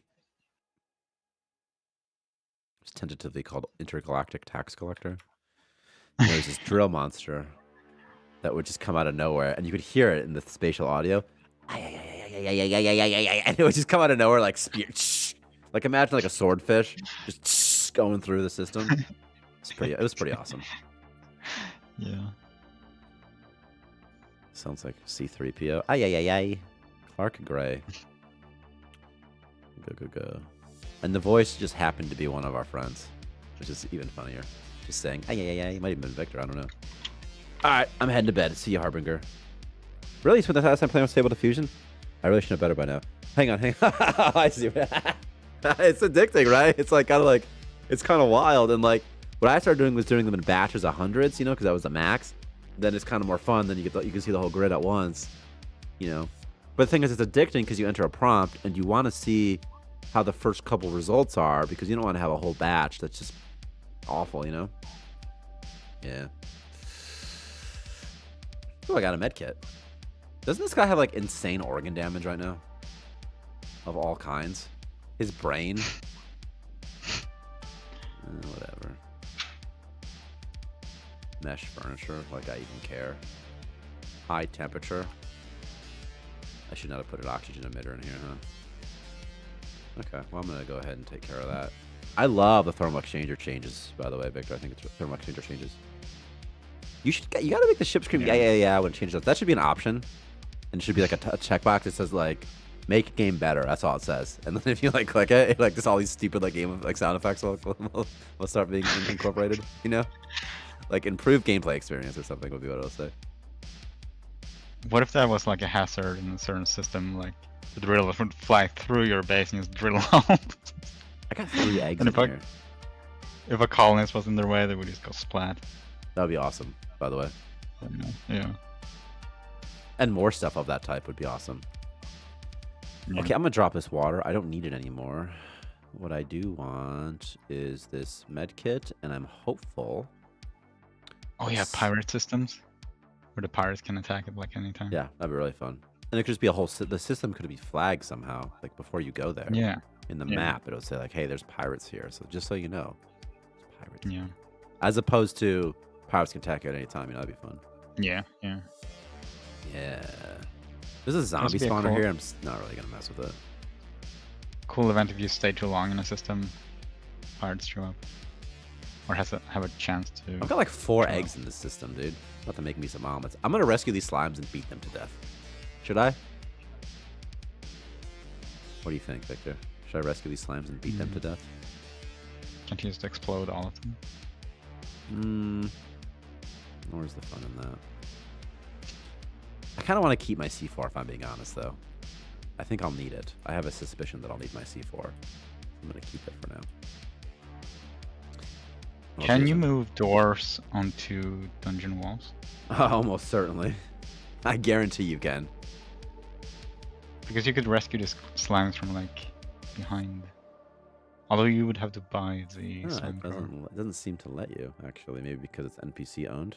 was tentatively called Intergalactic Tax Collector. And there was this drill monster that would just come out of nowhere, and you could hear it in the spatial audio. And it would just come out of nowhere like spear. Like imagine like a swordfish just going through the system. It was pretty awesome. Yeah. Sounds like C3PO. Ay. Clark Gray. Go. And the voice just happened to be one of our friends, which is even funnier. Just saying, ay. Might even been Victor, I don't know. Alright, I'm heading to bed. See you, Harbinger. Really? You spent the last time playing with Stable Diffusion? I really should know better by now. Hang on. I see. It's addicting, right? It's like it's kind of wild. And like, what I started doing was doing them in batches of hundreds, you know, because that was the max. Then it's kind of more fun. Then you can see the whole grid at once, you know. But the thing is, it's addicting because you enter a prompt and you want to see how the first couple results are because you don't want to have a whole batch that's just awful, you know. Yeah. Oh, I got a med kit. Doesn't this guy have like insane organ damage right now? Of all kinds. His brain. Whatever. Mesh furniture, like I even care. High temperature. I should not have put an oxygen emitter in here, huh? Okay, well I'm gonna go ahead and take care of that. I love the thermal exchanger changes, by the way, Victor. I think it's thermal exchanger changes. You gotta make the ship scream yeah when it changes. That should be an option. And it should be like a checkbox that says like make game better. That's all it says. And then if you like click it, like just all these stupid like game like sound effects will start being incorporated, you know? Like improve gameplay experience or something would be what I would say. What if that was like a hazard in a certain system, like the drill would fly through your base and just drill out? I got 3 eggs in here. If a colonist was in their way, they would just go splat. That would be awesome, by the way. Yeah. And more stuff of that type would be awesome. Yeah. Okay, I'm gonna drop this water. I don't need it anymore. What I do want is this med kit, and I'm hopeful. Oh yeah, pirate systems, where the pirates can attack it like anytime. Yeah, that'd be really fun. And it could just be the system could be flagged somehow, like before you go there. Yeah. In the map, it'll say like, "Hey, there's pirates here." So just so you know, there's pirates. Yeah. As opposed to pirates can attack you at any time. You know, that'd be fun. Yeah. There's a zombie spawner here. I'm not really gonna mess with it. Cool event if you stay too long in a system, pirates show up, or have a chance to. I've got like 4 eggs in this system, dude. About to make me some omelets. I'm gonna rescue these slimes and beat them to death. Should I? What do you think, Victor? Should I rescue these slimes and beat them to death? Can't you just explode all of them? Where's the fun in that? I kind of want to keep my C4 if I'm being honest, though. I think I'll need it. I have a suspicion that I'll need my C4. I'm going to keep it for now. Can you move doors onto dungeon walls? Almost certainly. I guarantee you can. Because you could rescue the slimes from like behind. Although you would have to buy the It slime car. doesn't seem to let you, actually. Maybe because it's NPC owned.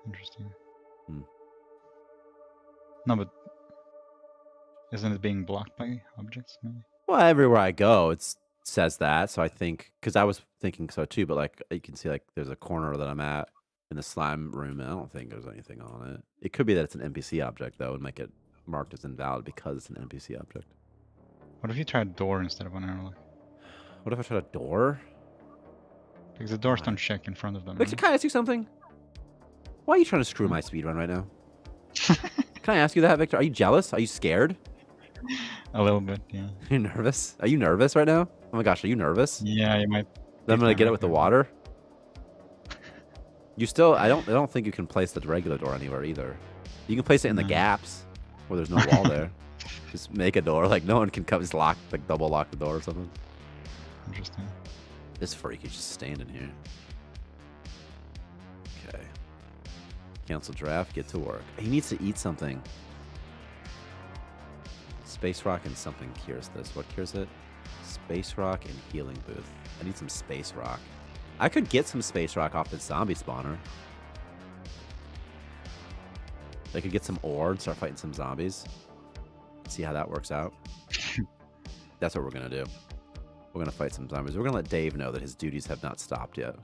Interesting. Hmm. No, but isn't it being blocked by objects, maybe? Well, everywhere I go, it says that. So I think, because I was thinking so too, but like you can see, like there's a corner that I'm at in the slime room, and I don't think there's anything on it. It could be that it's an NPC object though, and make it marked as invalid because it's an NPC object. What if you try a door instead of an airlock? What if I tried a door? Because the doors don't check in front of them. Victor, can I ask you something? Why are you trying to screw my speedrun right now? Can I ask you that, Victor? Are you jealous? Are you scared? A little bit, yeah. Are you nervous? Are you nervous right now? Oh my gosh, are you nervous? Yeah, you might. I'm gonna get it with the water. You still, I don't think you can place the regular door anywhere either. You can place it in the gaps where there's no wall there. Just make a door, like no one can come. Just lock, like double lock the door or something. Interesting. This freak is just standing here. Okay. Cancel draft. Get to work. He needs to eat something. Space rock and something cures this. What cures it? Space rock and healing booth. I need some space rock. I could get some space rock off this zombie spawner. I could get some ore and start fighting some zombies. See how that works out. That's what we're gonna do. We're gonna fight some zombies. We're gonna let Dave know that his duties have not stopped yet.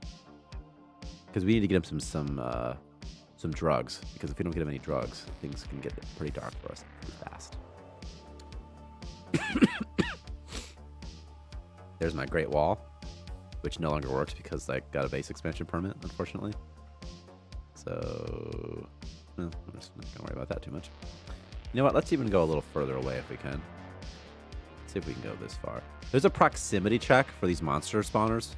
Because we need to get him some drugs. Because if we don't get him any drugs, things can get pretty dark for us pretty fast. There's my Great Wall, which no longer works because I got a base expansion permit, unfortunately. So, no, I'm just not gonna worry about that too much. You know what? Let's even go a little further away if we can. Let's see if we can go this far. There's a proximity check for these monster spawners.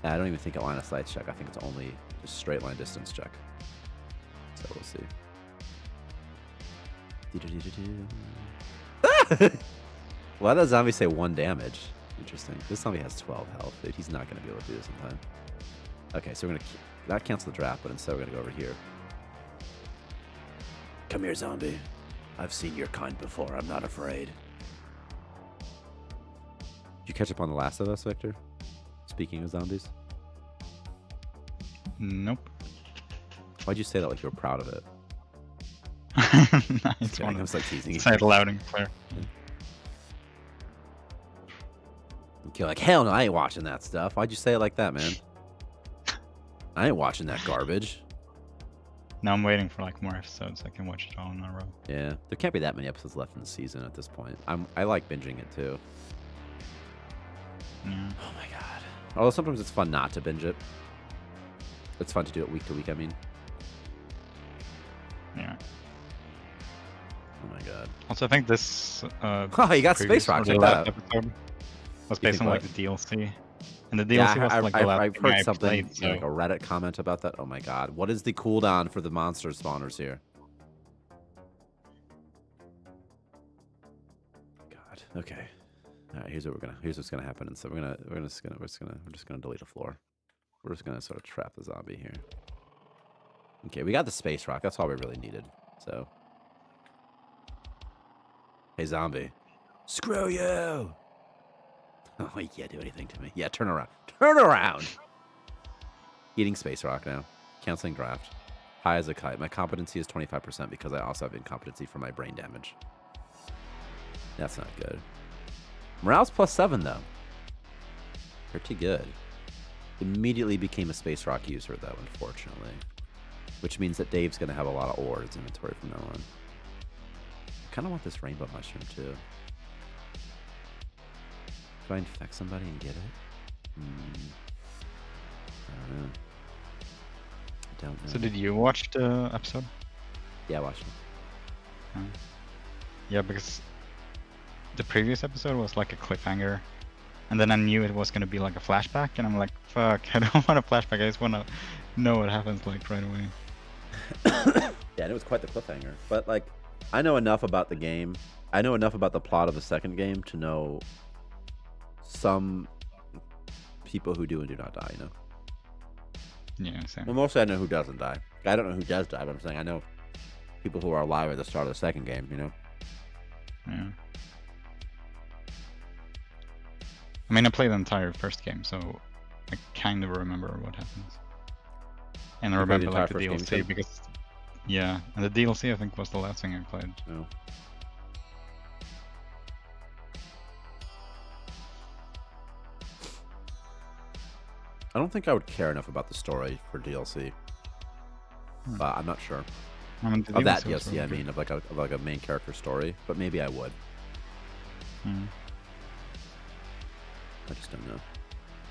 I don't even think a line of sight check. I think it's only just straight line distance check. So we'll see. Why does zombie say 1 damage? Interesting. This zombie has 12 health, dude. He's not going to be able to do this in time. Okay, so we're going to not cancel the draft, but instead we're going to go over here. Come here, zombie. I've seen your kind before. I'm not afraid. Did you catch up on The Last of Us, Victor? Speaking of zombies. Nope. Why'd you say that like you were proud of it? It's one I was like teasing you. Say it loud and clear. You're like, hell no, I ain't watching that stuff. Why'd you say it like that, man? I ain't watching that garbage. Now I'm waiting for like more episodes. I can watch it all in a row. Yeah, there can't be that many episodes left in the season at this point. I like binging it too. Yeah. Oh my god. Although sometimes it's fun not to binge it. It's fun to do it week to week, I mean. Yeah. Oh my god. Also, I think this. Oh, you got Space Rock. Check that out. Episode was based on like the DLC, and the DLC Yeah, was like the last I've thing heard I something played, so. like a Reddit comment about that. Oh my god, what is the cooldown for the monster spawners here? God. Okay. All right. Here's what's gonna happen. And so we're just gonna delete a floor. We're just gonna sort of trap the zombie here. Okay, we got the space rock. That's all we really needed. So. Hey, zombie. Screw you! Oh, you can't do anything to me. Yeah, turn around. Turn around! Eating space rock now. Canceling draft. High as a kite. My competency is 25% because I also have incompetency for my brain damage. That's not good. Morale's +7, though. Pretty good. Immediately became a space rock user, though, unfortunately. Which means that Dave's going to have a lot of ore in his inventory from now on. I kind of want this rainbow mushroom, too. Do I infect somebody and get it? I don't know. I don't know. So did you watch the episode? Yeah, I watched it. Yeah, because the previous episode was like a cliffhanger, and then I knew it was gonna be like a flashback, and I'm like, fuck, I don't want a flashback. I just want to know what happens like right away. Yeah, and it was quite the cliffhanger. But like, I know enough about the game. I know enough about the plot of the second game to know some people who do and do not die, you know? Yeah, same. Well, mostly I know who doesn't die. I don't know who does die, but I'm saying I know people who are alive at the start of the second game, you know? Yeah. I mean, I played the entire first game, so I kind of remember what happens. And I remember like the DLC because, yeah, and the DLC I think was the last thing I played. Oh. I don't think I would care enough about the story for DLC, but I'm not sure. I mean, of that DLC, really I mean, of like a main character story, but maybe I would. I just don't know.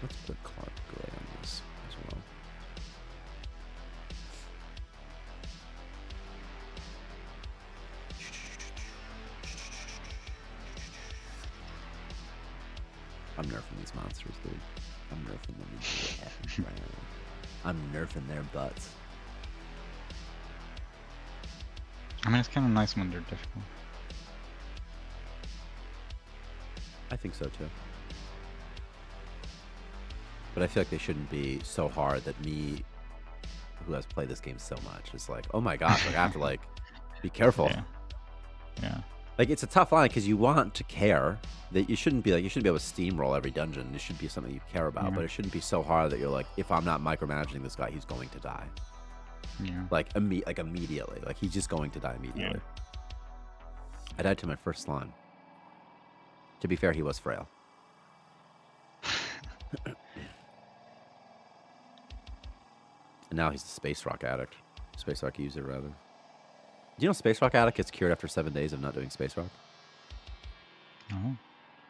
Let's put Clark Gray on this as well. I'm nerfing these monsters, dude. I'm nerfing them into the ground. I'm nerfing their butts. I mean, it's kind of nice when they're difficult. I think so too. But I feel like they shouldn't be so hard that me, who has played this game so much, is like, oh my gosh, like, I have to like be careful. Yeah. Like, it's a tough line because you want to care. That you shouldn't be able to steamroll every dungeon. It should be something you care about, but it shouldn't be so hard that you're like, if I'm not micromanaging this guy, he's going to die. Yeah. Like immediately. Like, he's just going to die immediately. Yeah. I died to my first slime. To be fair, he was frail. And now he's a Space Rock addict. Space Rock user, rather. Do you know Space Rock addict gets cured after 7 days of not doing Space Rock? Oh.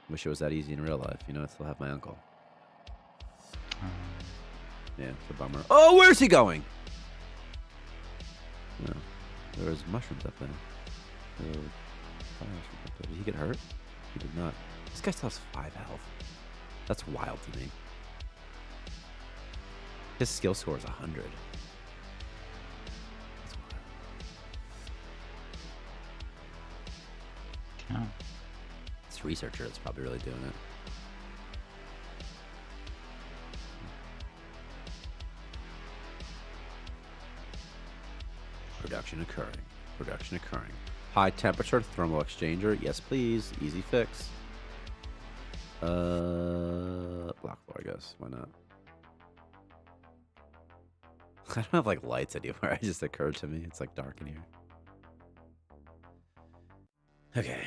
Wish it was that easy in real life. You know, I still have my uncle. Yeah, it's a bummer. Oh, where's he going? No, there was mushrooms up there. Did he get hurt? He did not. This guy still has 5 health. That's wild to me. His skill score is 100. That's wild. Yeah. This researcher is probably really doing it. Production occurring. Production occurring. High temperature thermal exchanger. Yes, please. Easy fix. Block floor, I guess. Why not? I don't have like lights anywhere. It just occurred to me. It's like dark in here. Okay.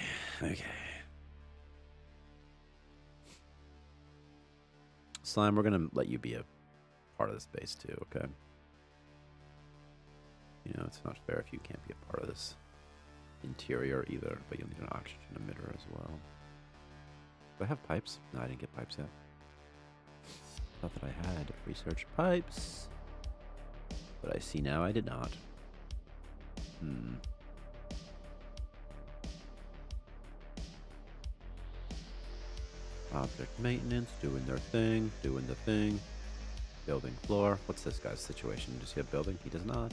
Slime, we're gonna let you be a part of this base too, okay? You know, it's not fair if you can't be a part of this interior either, but you'll need an oxygen emitter as well. Do I have pipes? No, I didn't get pipes yet. Thought that I had research pipes, but I see now I did not. Object maintenance, doing their thing, doing the thing. Building floor. What's this guy's situation? Does he have building? He does not.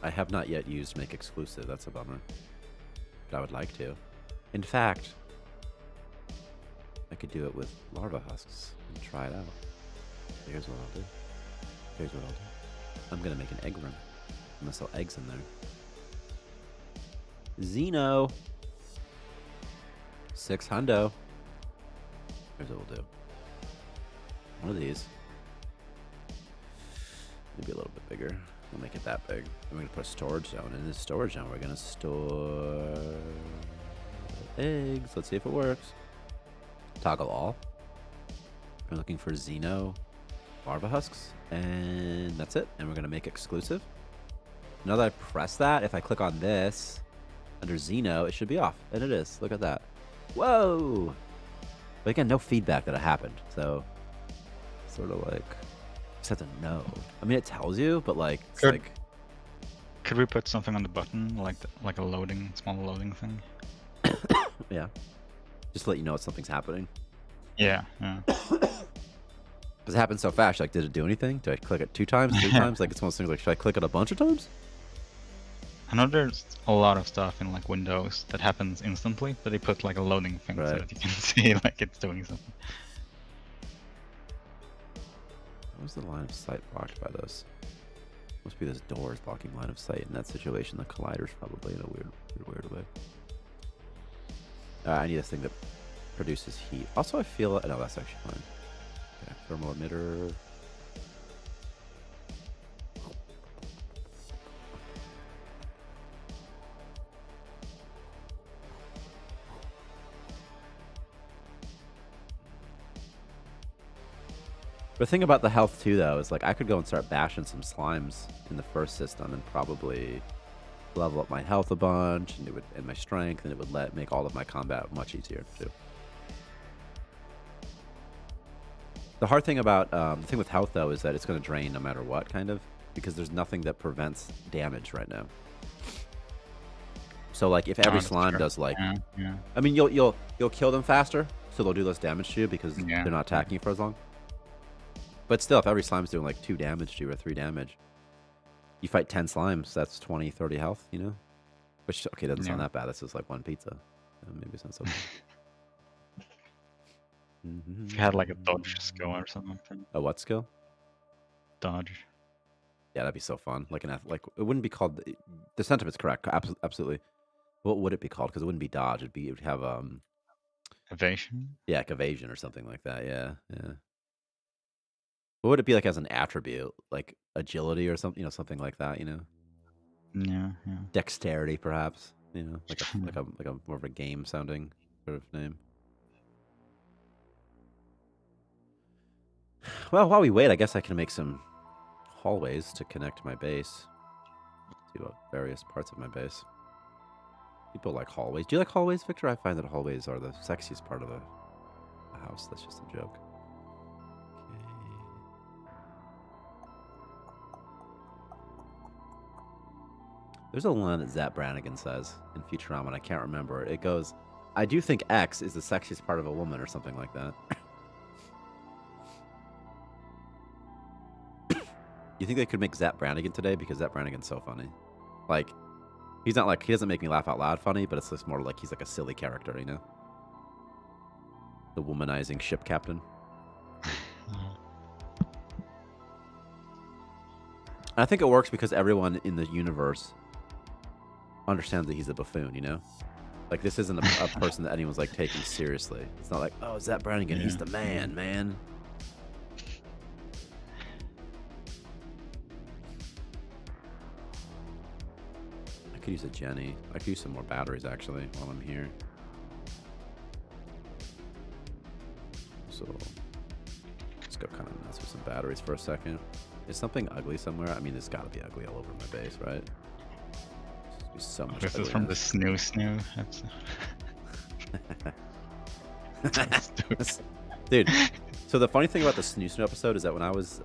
I have not yet used make exclusive. That's a bummer. But I would like to. In fact, I could do it with larva husks and try it out. Here's what I'll do. I'm gonna make an egg room. I'm gonna sell eggs in there. Xeno. 6 hundo. Here's what we'll do. One of these. Maybe a little bit bigger. We'll make it that big. We're going to put a storage zone. In this storage zone, we're going to store eggs. Let's see if it works. Toggle all. We're looking for Xeno larva husks. And that's it. And we're going to make exclusive. Now that I press that, if I click on this, under Xeno, it should be off. And it is. Look at that. Whoa! But again, no feedback that it happened. So, sort of like... just have to know. I mean, it tells you, but like, it's like... Could we put something on the button, like a loading, small loading thing? Yeah. Just to let you know something's happening. Yeah. Because it happened so fast. Like, did it do anything? Did I click it 2 times, 3 times? Like, it's one of those things like, should I click it a bunch of times? I know there's a lot of stuff in like Windows that happens instantly, but they put like a loading thing so that you can see like it's doing something. What was the line of sight blocked by this? Must be this door is blocking line of sight. In that situation, the collider's probably in a weird way. I need this thing that produces heat. Also, I feel... No, that's actually fine. Okay, thermal emitter. The thing about the health, too, though, is like I could go and start bashing some slimes in the first system and probably level up my health a bunch, and it would, and my strength, and it would make all of my combat much easier, too. The hard thing about the thing with health, though, is that it's going to drain no matter what, kind of, because there's nothing that prevents damage right now. So, like, if every slime does, like, yeah. I mean, you'll kill them faster, so they'll do less damage to you because they're not attacking you for as long. But still, if every slime's doing like 2 damage to you or 3 damage, you fight 10 slimes, that's 20, 30 health, you know? Which, okay, doesn't sound that bad. This is like 1 pizza. Maybe it's not so bad. If you had like a dodge skill or something like that. A what skill? Dodge. Yeah, that'd be so fun. Like like it wouldn't be called. The sentiment's correct. Absolutely. What would it be called? Because it wouldn't be dodge. It would have evasion. Yeah, like evasion or something like that. Yeah, yeah. What would it be like as an attribute? Like agility or something, something like that, Yeah. Dexterity, perhaps, like a more of a game sounding sort of name. Well, while we wait, I guess I can make some hallways to connect my base to various parts of my base. People like hallways. Do you like hallways, Victor? I find that hallways are the sexiest part of a house. That's just a joke. There's a line that Zap Brannigan says in Futurama, and I can't remember. It goes, I do think X is the sexiest part of a woman, or something like that. You think they could make Zap Brannigan today? Because Zap Brannigan's so funny. Like, he's not like, he doesn't make me laugh out loud funny, but it's just more like he's like a silly character, The womanizing ship captain. I think it works because everyone in the universe understands that he's a buffoon, Like, this isn't a person that anyone's, like, taking seriously. It's not like, oh, Zap Brannigan, he's the man. I could use a Jenny. I could use some more batteries, actually, while I'm here. So, let's go kind of mess with some batteries for a second. Is something ugly somewhere? I mean, there's got to be ugly all over my base, right? So much this is from the Snoo. Dude, so the funny thing about the Snoo episode is that when I was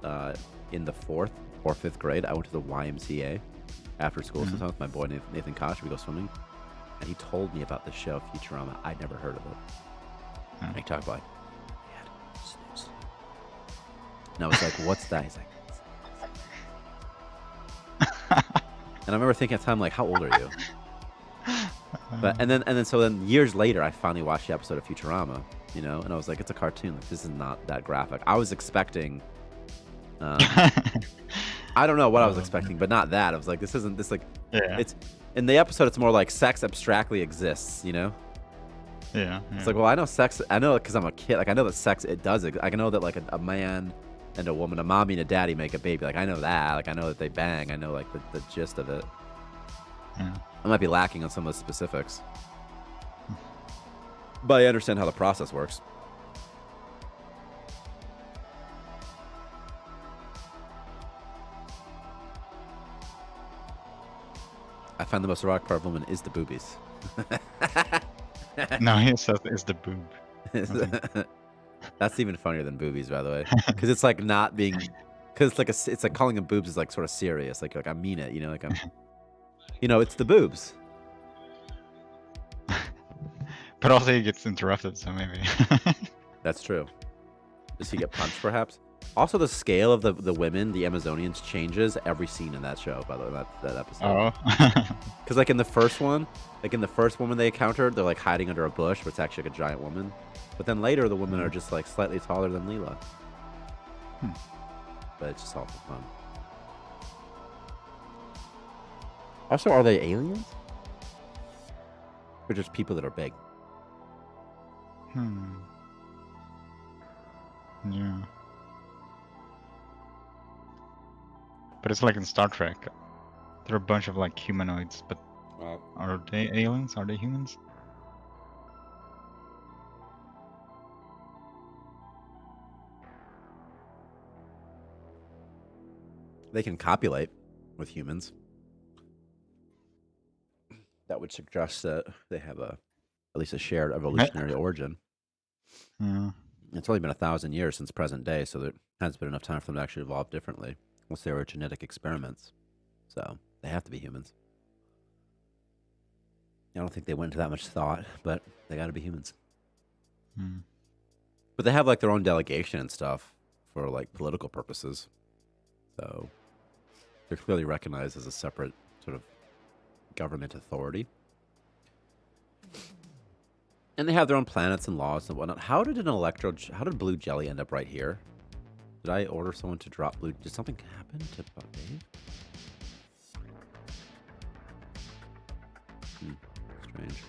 in the 4th or 5th grade, I went to the YMCA after school sometimes with my boy Nathan Kosh. We go swimming, and he told me about the show Futurama. I'd never heard of it. And he talked about, Snoo. And I was like, what's that? He's like, and I remember thinking at the time, like, how old are you? But and then years later, I finally watched the episode of Futurama, and I was like, it's a cartoon. Like, this is not that graphic. I was expecting, I don't know what I was expecting, but not that. I was like, this isn't this like, it's in the episode. It's more like sex abstractly exists, Yeah. It's like, well, I know sex. I know it because I'm a kid. Like, I know that sex it does. I know that like a man and a woman, a mommy and a daddy make a baby. Like, I know that. Like, I know that they bang. I know, like, the gist of it. Yeah. I might be lacking on some of the specifics. But I understand how the process works. I find the most erotic part of a woman is the boobies. No, he says it's the boob. That's even funnier than boobies, by the way, because it's like not being, because it's like calling them boobs is like sort of serious, like I mean it, like I'm, it's the boobs. But also he gets interrupted, so maybe. That's true. Does he get punched, perhaps? Also, the scale of the women, the Amazonians, changes every scene in that show. By the way, that episode. Oh. Because like in the first one, the first woman they encountered, they're like hiding under a bush, but it's actually like a giant woman. But then later, the women are just like slightly taller than Leela. But it's just all for fun. Also, are they aliens? Or just people that are big? Hmm. Yeah. But it's like in Star Trek. There are a bunch of like humanoids, but are they aliens? Are they humans? They can copulate with humans. That would suggest that they have at least a shared evolutionary origin. Yeah. It's only been 1,000 years since present day, so there hasn't been enough time for them to actually evolve differently, unless they were genetic experiments. So they have to be humans. I don't think they went into that much thought, but they got to be humans. Hmm. But they have like their own delegation and stuff for like political purposes. So they're clearly recognized as a separate sort of government authority. And they have their own planets and laws and whatnot. How did blue jelly end up right here? Did I order someone to drop blue? Did something happen to Dave? Strange.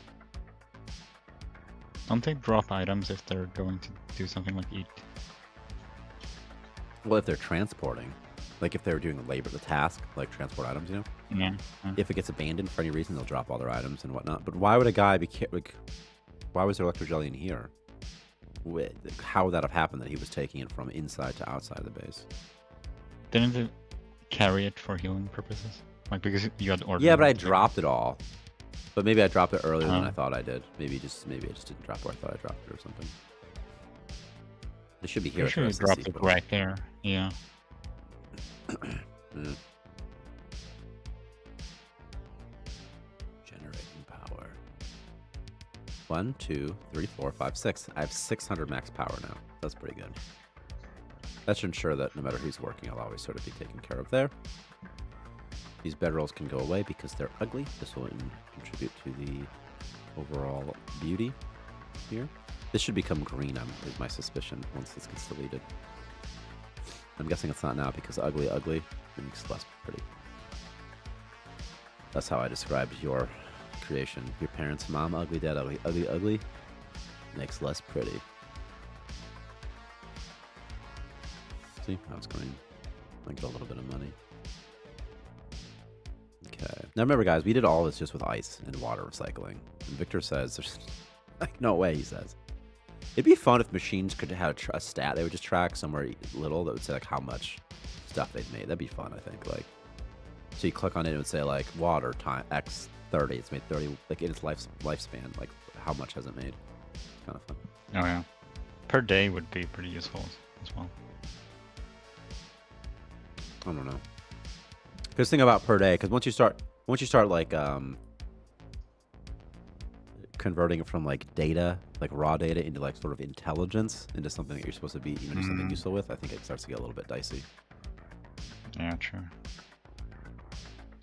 Don't they drop items if they're going to do something like eat? Well, if they're transporting, like if they're doing the task, like transport items, you know? Yeah. If it gets abandoned for any reason, they'll drop all their items and whatnot. But why would a guy be like? Why was there electro jelly in here? How would that have happened that he was taking it from inside to outside of the base? Didn't it carry it for healing purposes? Like because you had ordered. Yeah, but I dropped it all. But maybe I dropped it earlier than I thought I did. Maybe I just didn't drop where I thought I dropped it or something. It should be here. Sure, you dropped it right there. Yeah. Generating power. 1, 2, 3, 4, 5, 6. I have 600 max power now. That's pretty good. That should ensure that no matter who's working, I'll always sort of be taken care of there. These bedrolls can go away because they're ugly. This will contribute to the overall beauty here. This should become green, is my suspicion, once this gets deleted. I'm guessing it's not now because ugly makes it less pretty. That's how I described your creation. Your parents' mom, ugly, dad, ugly, makes less pretty. See how it's going? I get a little bit of money. Okay. Now remember, guys, we did all this just with ice and water recycling. And Victor says, there's like, no way, he says. It'd be fun if machines could have a stat. They would just track somewhere little that would say, like, how much stuff they'd made. That'd be fun, I think. Like, so you click on it, it would say, like, water time X 30. It's made 30, like, in its lifespan. Like, how much has it made? It's kind of fun. Oh, yeah. Per day would be pretty useful as well. I don't know. Because think about per day, because once you start like converting it from like data, like raw data, into like sort of intelligence, into something that you're supposed to be, do something useful with, I think it starts to get a little bit dicey. Yeah, true.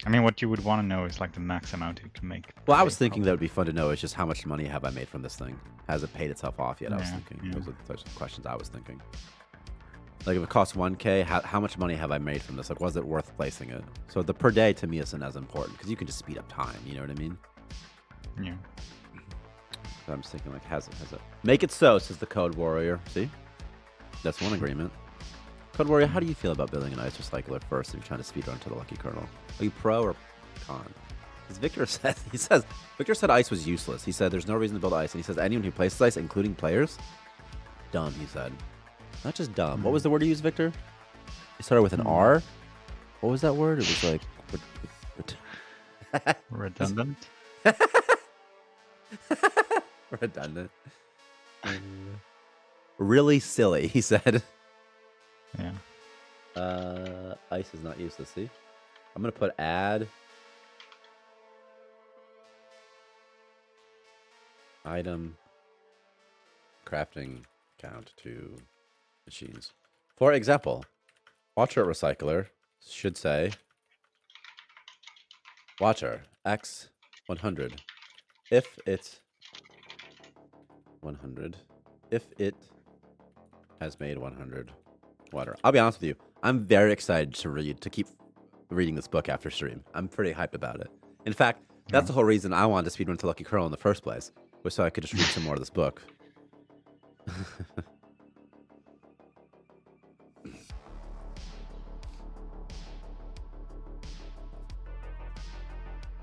I mean, what you would want to know is like the max amount you can make. Well, I was thinking that would be fun to know is just how much money have I made from this thing? Has it paid itself off yet? I was thinking. Those are the types of questions I was thinking. Like if it costs 1K, how much money have I made from this? Like, was it worth placing it? So the per day to me isn't as important because you can just speed up time. You know what I mean? Yeah. So I'm just thinking like, has it? Make it so, says the Code Warrior. See? That's one agreement. Code Warrior, how do you feel about building an ice recycler first and trying to speedrun to the Lucky Kernel? Are you pro or con? Because Victor said ice was useless. He said there's no reason to build ice. And he says anyone who places ice, including players, dumb, he said. Not just dumb. What was the word you used, Victor? It started with an R. What was that word? It was like redundant. Redundant. Really silly, he said. Yeah. Ice is not useless. See, I'm gonna put add item crafting count to machines. For example, water recycler should say water x 100 if it's 100 if it has made 100 water. I'll be honest with you, I'm very excited to keep reading this book after stream. I'm pretty hyped about it. In fact, that's the whole reason I wanted to speedrun to Lucky Kernel in the first place, was so I could just read some more of this book.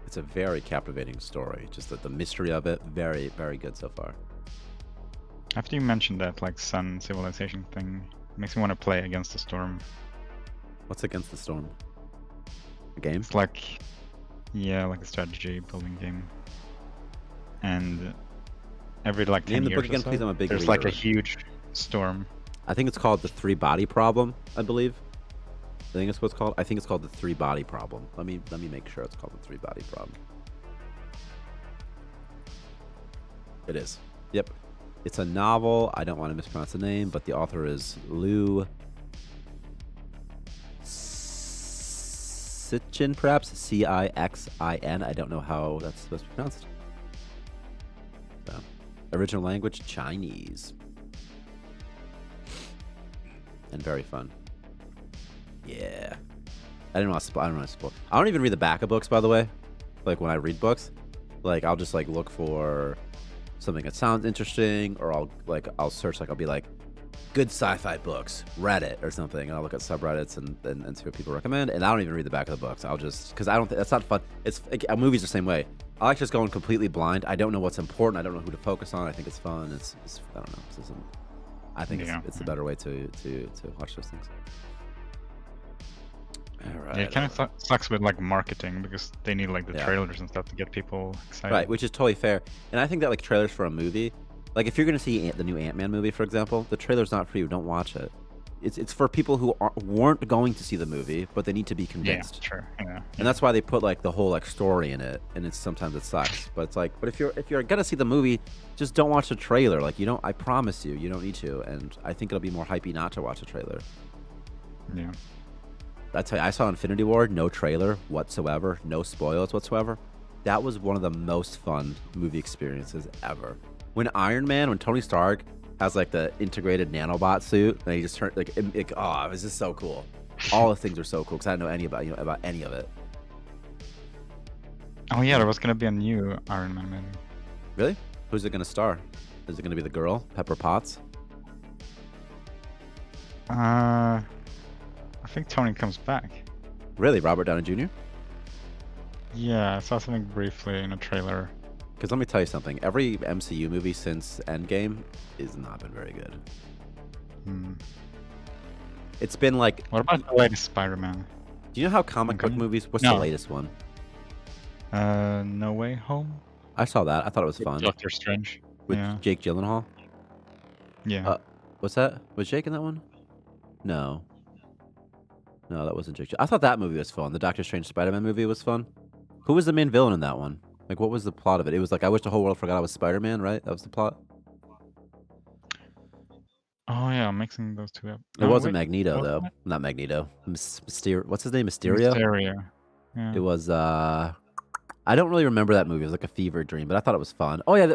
It's a very captivating story. Just the mystery of it, very, very good so far. After you mentioned that like sun civilization thing, it makes me want to play Against the Storm. What's Against the Storm? A game? It's like, yeah, like a strategy building game. And every like 10 Name the years book again, or so, please. I'm a big there's reader. like a huge storm. I think it's called the 3-body problem, I believe. I think it's what it's called. I think it's called the 3-body problem. Let me make sure it's called the 3-body problem. It is. Yep. It's a novel. I don't want to mispronounce the name, but the author is Lou Cixin, perhaps Cixin. I don't know how that's supposed to be pronounced. So, original language Chinese, and very fun. Yeah, I didn't want to spoil. I don't want to spoil. I don't even read the back of books, by the way. Like when I read books, like I'll just like look for something that sounds interesting, or I'll search, like I'll be like, good sci-fi books, Reddit or something, and I'll look at subreddits and see what people recommend, and I don't even read the back of the books. I'll just, because I don't think that's not fun. It's like, movies the same way. I like just going completely blind. I don't know what's important. I don't know who to focus on. I think it's fun. It's I don't know. I think it's the better way to watch those things. All right. Yeah, it kind of sucks with like marketing, because they need like the trailers and stuff to get people excited. Right, which is totally fair. And I think that like trailers for a movie, like if you're gonna see the new Ant-Man movie, for example, the trailer's not for you. Don't watch it. It's for people who weren't going to see the movie, but they need to be convinced. Yeah, sure. Yeah. And that's why they put like the whole like story in it, and it's sometimes it sucks. But it's like, but if you're gonna see the movie, just don't watch the trailer. Like you don't. I promise you, you don't need to. And I think it'll be more hypey not to watch a trailer. Yeah. That's how I saw Infinity War, no trailer whatsoever, no spoilers whatsoever. That was one of the most fun movie experiences ever. When Tony Stark has like the integrated nanobot suit, and he just turned like, it was just so cool. All the things are so cool because I didn't know about any of it. Oh yeah, there was gonna be a new Iron Man movie. Really? Who's it gonna star? Is it gonna be the girl, Pepper Potts? I think Tony comes back. Really, Robert Downey Jr.? Yeah, I saw something briefly in a trailer. Because let me tell you something. Every MCU movie since Endgame has not been very good. It's been like... What about the latest Spider-Man? Do you know how comic book movies... What's the latest one? No Way Home? I saw that. I thought it was fun. Doctor Strange. With Jake Gyllenhaal? Yeah. What's that? Was Jake in that one? No. No, that wasn't Jake. I thought that movie was fun. The Doctor Strange Spider-Man movie was fun. Who was the main villain in that one? Like, what was the plot of it? It was like, I wish the whole world forgot I was Spider-Man, right? That was the plot? Oh, yeah, I'm mixing those two up. It wasn't Magneto, though. Not Magneto. Mysterio. What's his name? Mysterio? Mysterio. Yeah. It was, I don't really remember that movie. It was like a fever dream, but I thought it was fun. Oh, yeah.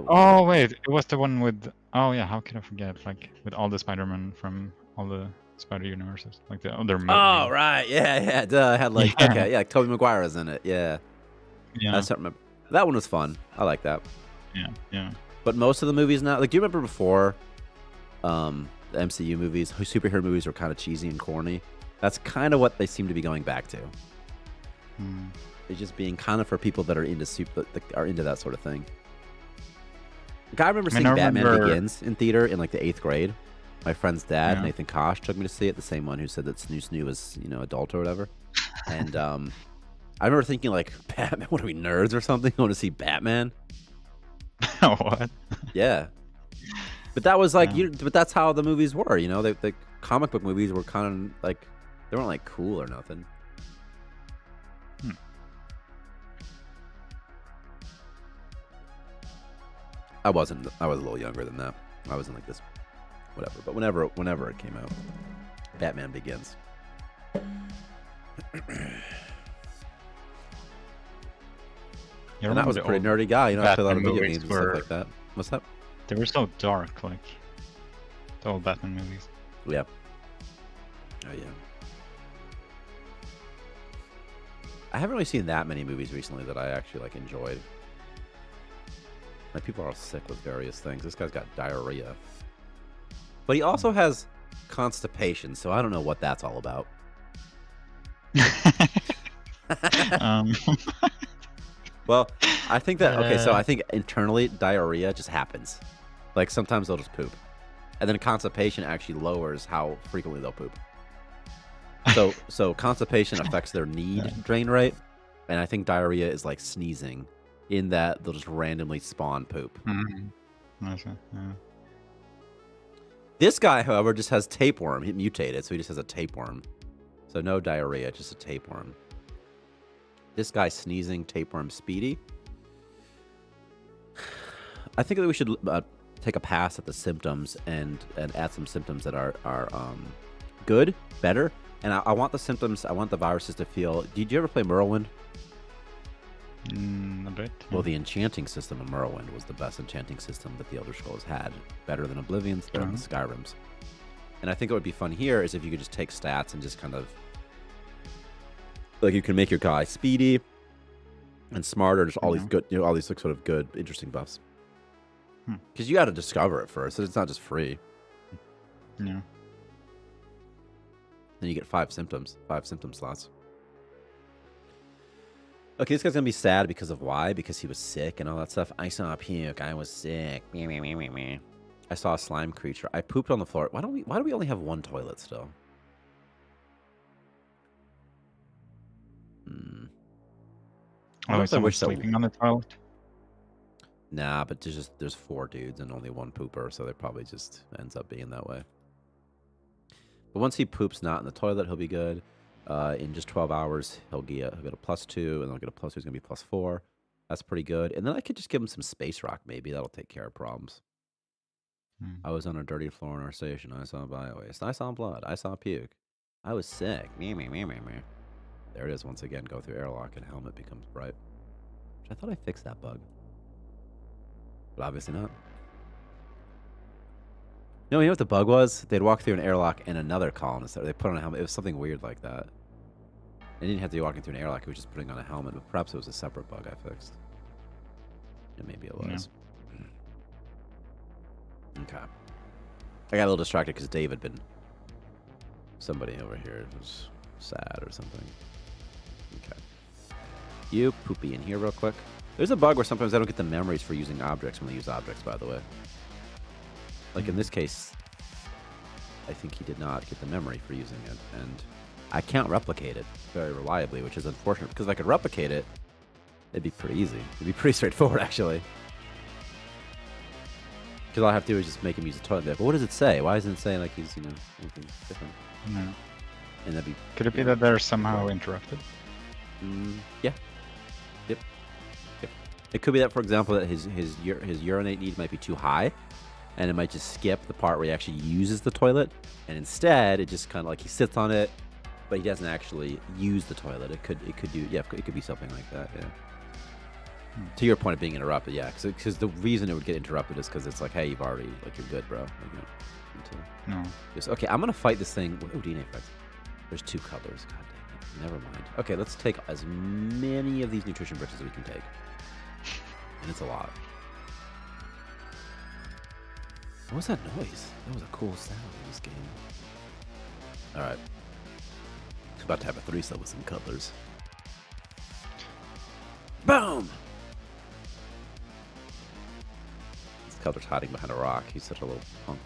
Oh, wait. It was the one with... Oh, yeah, how can I forget? Like, with all the Spider-Man from all the Spider universes, like the other movies. Oh, right, yeah, duh. I had like, okay, yeah, Tobey Maguire was in it, yeah. I just don't remember. That one was fun. I like that. Yeah. But most of the movies now, like, do you remember before, the MCU movies, superhero movies were kind of cheesy and corny? That's kind of what they seem to be going back to. It's just being kind of for people that are into that sort of thing. Like, I remember seeing Batman Begins in theater in like the 8th grade. My friend's dad, Nathan Kosh, took me to see it. The same one who said that Snoo was, adult or whatever. And I remember thinking, like, Batman, what are we, nerds or something? I want to see Batman? What? Yeah. But that was like, but that's how the movies were, The comic book movies were kind of like, they weren't like cool or nothing. I was a little younger than that. I wasn't like this. Whatever, but whenever it came out, Batman Begins. And I was a pretty nerdy guy, I played a lot of video games and stuff like that. What's that? They were so dark, like the old Batman movies. Yeah. Oh yeah. I haven't really seen that many movies recently that I actually like enjoyed. Like, people are all sick with various things. This guy's got diarrhea. But he also has constipation, so I don't know what that's all about. um, Well, I think that okay. So I think internally diarrhea just happens. Like sometimes they'll just poop, and then constipation actually lowers how frequently they'll poop. So constipation affects their need drain rate, and I think diarrhea is like sneezing, in that they'll just randomly spawn poop. I see, yeah. This guy, however, just has tapeworm. He mutated, so he just has a tapeworm. So no diarrhea, just a tapeworm. This guy sneezing, tapeworm, speedy. I think that we should take a pass at the symptoms and add some symptoms that are good, better. And I want the symptoms, I want the viruses to feel... Did you ever play Morrowind? A bit. Well, the enchanting system of Morrowind was the best enchanting system that the Elder Scrolls had. Better than Oblivion's, better than Skyrim's. And I think what would be fun here is if you could just take stats and just kind of... Like, you can make your guy speedy and smarter, just all these good, all these sort of good, interesting buffs. Because you got to discover it first. It's not just free. Yeah. Then you get 5 symptom slots. Okay, this guy's gonna be sad because of why? Because he was sick and all that stuff. I saw a puke. I was sick. I saw a slime creature. I pooped on the floor. Why do we only have one toilet still? Oh, is someone sleeping on the toilet? Nah, but there's 4 dudes and only 1 pooper, so it probably just ends up being that way. But once he poops not in the toilet, he'll be good. In just 12 hours, he'll get a +2, and then he'll get a +2. He's gonna be +4. That's pretty good. And then I could just give him some space rock. Maybe that'll take care of problems. I was on a dirty floor in our station. I saw bio-waste. I saw blood. I saw puke. I was sick. There it is once again. Go through airlock and helmet becomes bright. Which I thought I fixed that bug, but obviously not. No, you know what the bug was? They'd walk through an airlock and another colonist. They put on a helmet. It was something weird like that. They didn't have to be walking through an airlock. It was just putting on a helmet. But perhaps it was a separate bug I fixed. Yeah, maybe it was. Yeah. Okay. I got a little distracted because Dave had been... Somebody over here was sad or something. Okay. You poopy in here real quick. There's a bug where sometimes I don't get the memories for using objects when they use objects, by the way. Like in this case, I think he did not get the memory for using it, and I can't replicate it very reliably, which is unfortunate, because if I could replicate it, it'd be pretty easy. It'd be pretty straightforward, actually. Because all I have to do is just make him use the toilet there. But what does it say? Why isn't it saying like he's, anything different? No. And that'd be... Could it be that they're somehow interrupted? Yeah. Yep. It could be that, for example, that his urinate need might be too high, and it might just skip the part where he actually uses the toilet, and instead it just kind of like he sits on it, but he doesn't actually use the toilet. It could be something like that. Yeah. To your point of being interrupted, yeah, because the reason it would get interrupted is because it's like, hey, you've already you're good, bro. No. Just, okay, I'm gonna fight this thing. Oh, DNA effects. There's 2 colors. God damn it. Never mind. Okay, let's take as many of these nutrition bricks as we can take, and it's a lot. What was that noise? That was a cool sound in this game. Alright. He's about to have a threesome with some cutlers. Boom! This cutler's hiding behind a rock. He's such a little punk.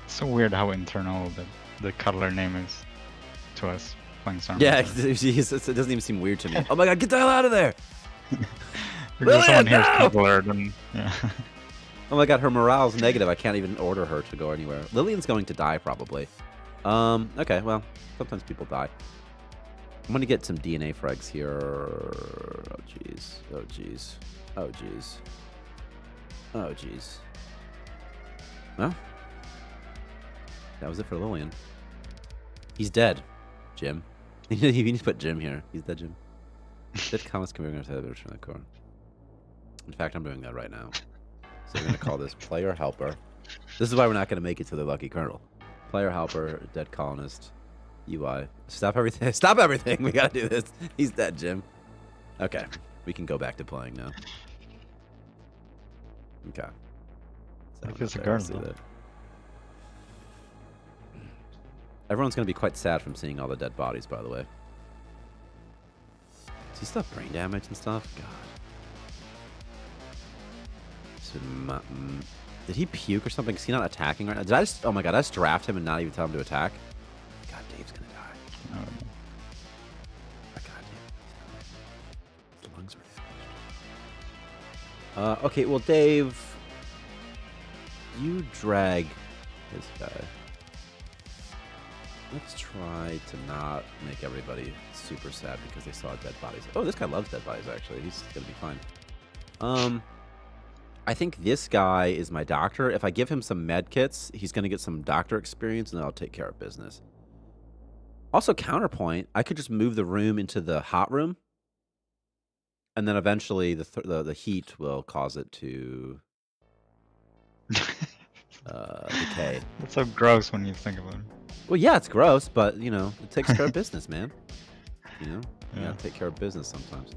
It's so weird how internal the cuddler name is to us playing Starmancer. Yeah, it doesn't even seem weird to me. Oh my god, get the hell out of there! If someone hears cuddler, then yeah. Oh my god, her morale's negative. I can't even order her to go anywhere. Lillian's going to die, probably. Okay, well, sometimes people die. I'm gonna get some DNA frags here. Oh, jeez. Oh, jeez. Oh, jeez. Oh, jeez. Well, that was it for Lillian. He's dead, Jim. You need to put Jim here. He's dead, Jim. Dead comments can be going to the core. In fact, I'm doing that right now. So we're going to call this player helper. This is why we're not going to make it to the lucky kernel. Player helper, dead colonist, UI. Stop everything. Stop everything. We got to do this. He's dead, Jim. Okay. We can go back to playing now. Okay. Like it's a girl. Everyone's going to be quite sad from seeing all the dead bodies, by the way. Does he still have brain damage and stuff? God. Did he puke or something? Is he not attacking right now? Did I just... Oh my god, I just draft him and not even tell him to attack? God, Dave's going to die. Oh, Oh, god damn. His lungs were damaged. Okay, well, Dave... You drag this guy. Let's try to not make everybody super sad because they saw dead bodies. Oh, this guy loves dead bodies, actually. He's gonna be fine. I think this guy is my doctor. If I give him some med kits, he's gonna get some doctor experience, and then I'll take care of business. Also, counterpoint, I could just move the room into the hot room, and then eventually the heat will cause it to decay. That's so gross when you think about it. Well, yeah, it's gross, but, you know, it takes care of business, man. You know? You Yeah. gotta take care of business sometimes.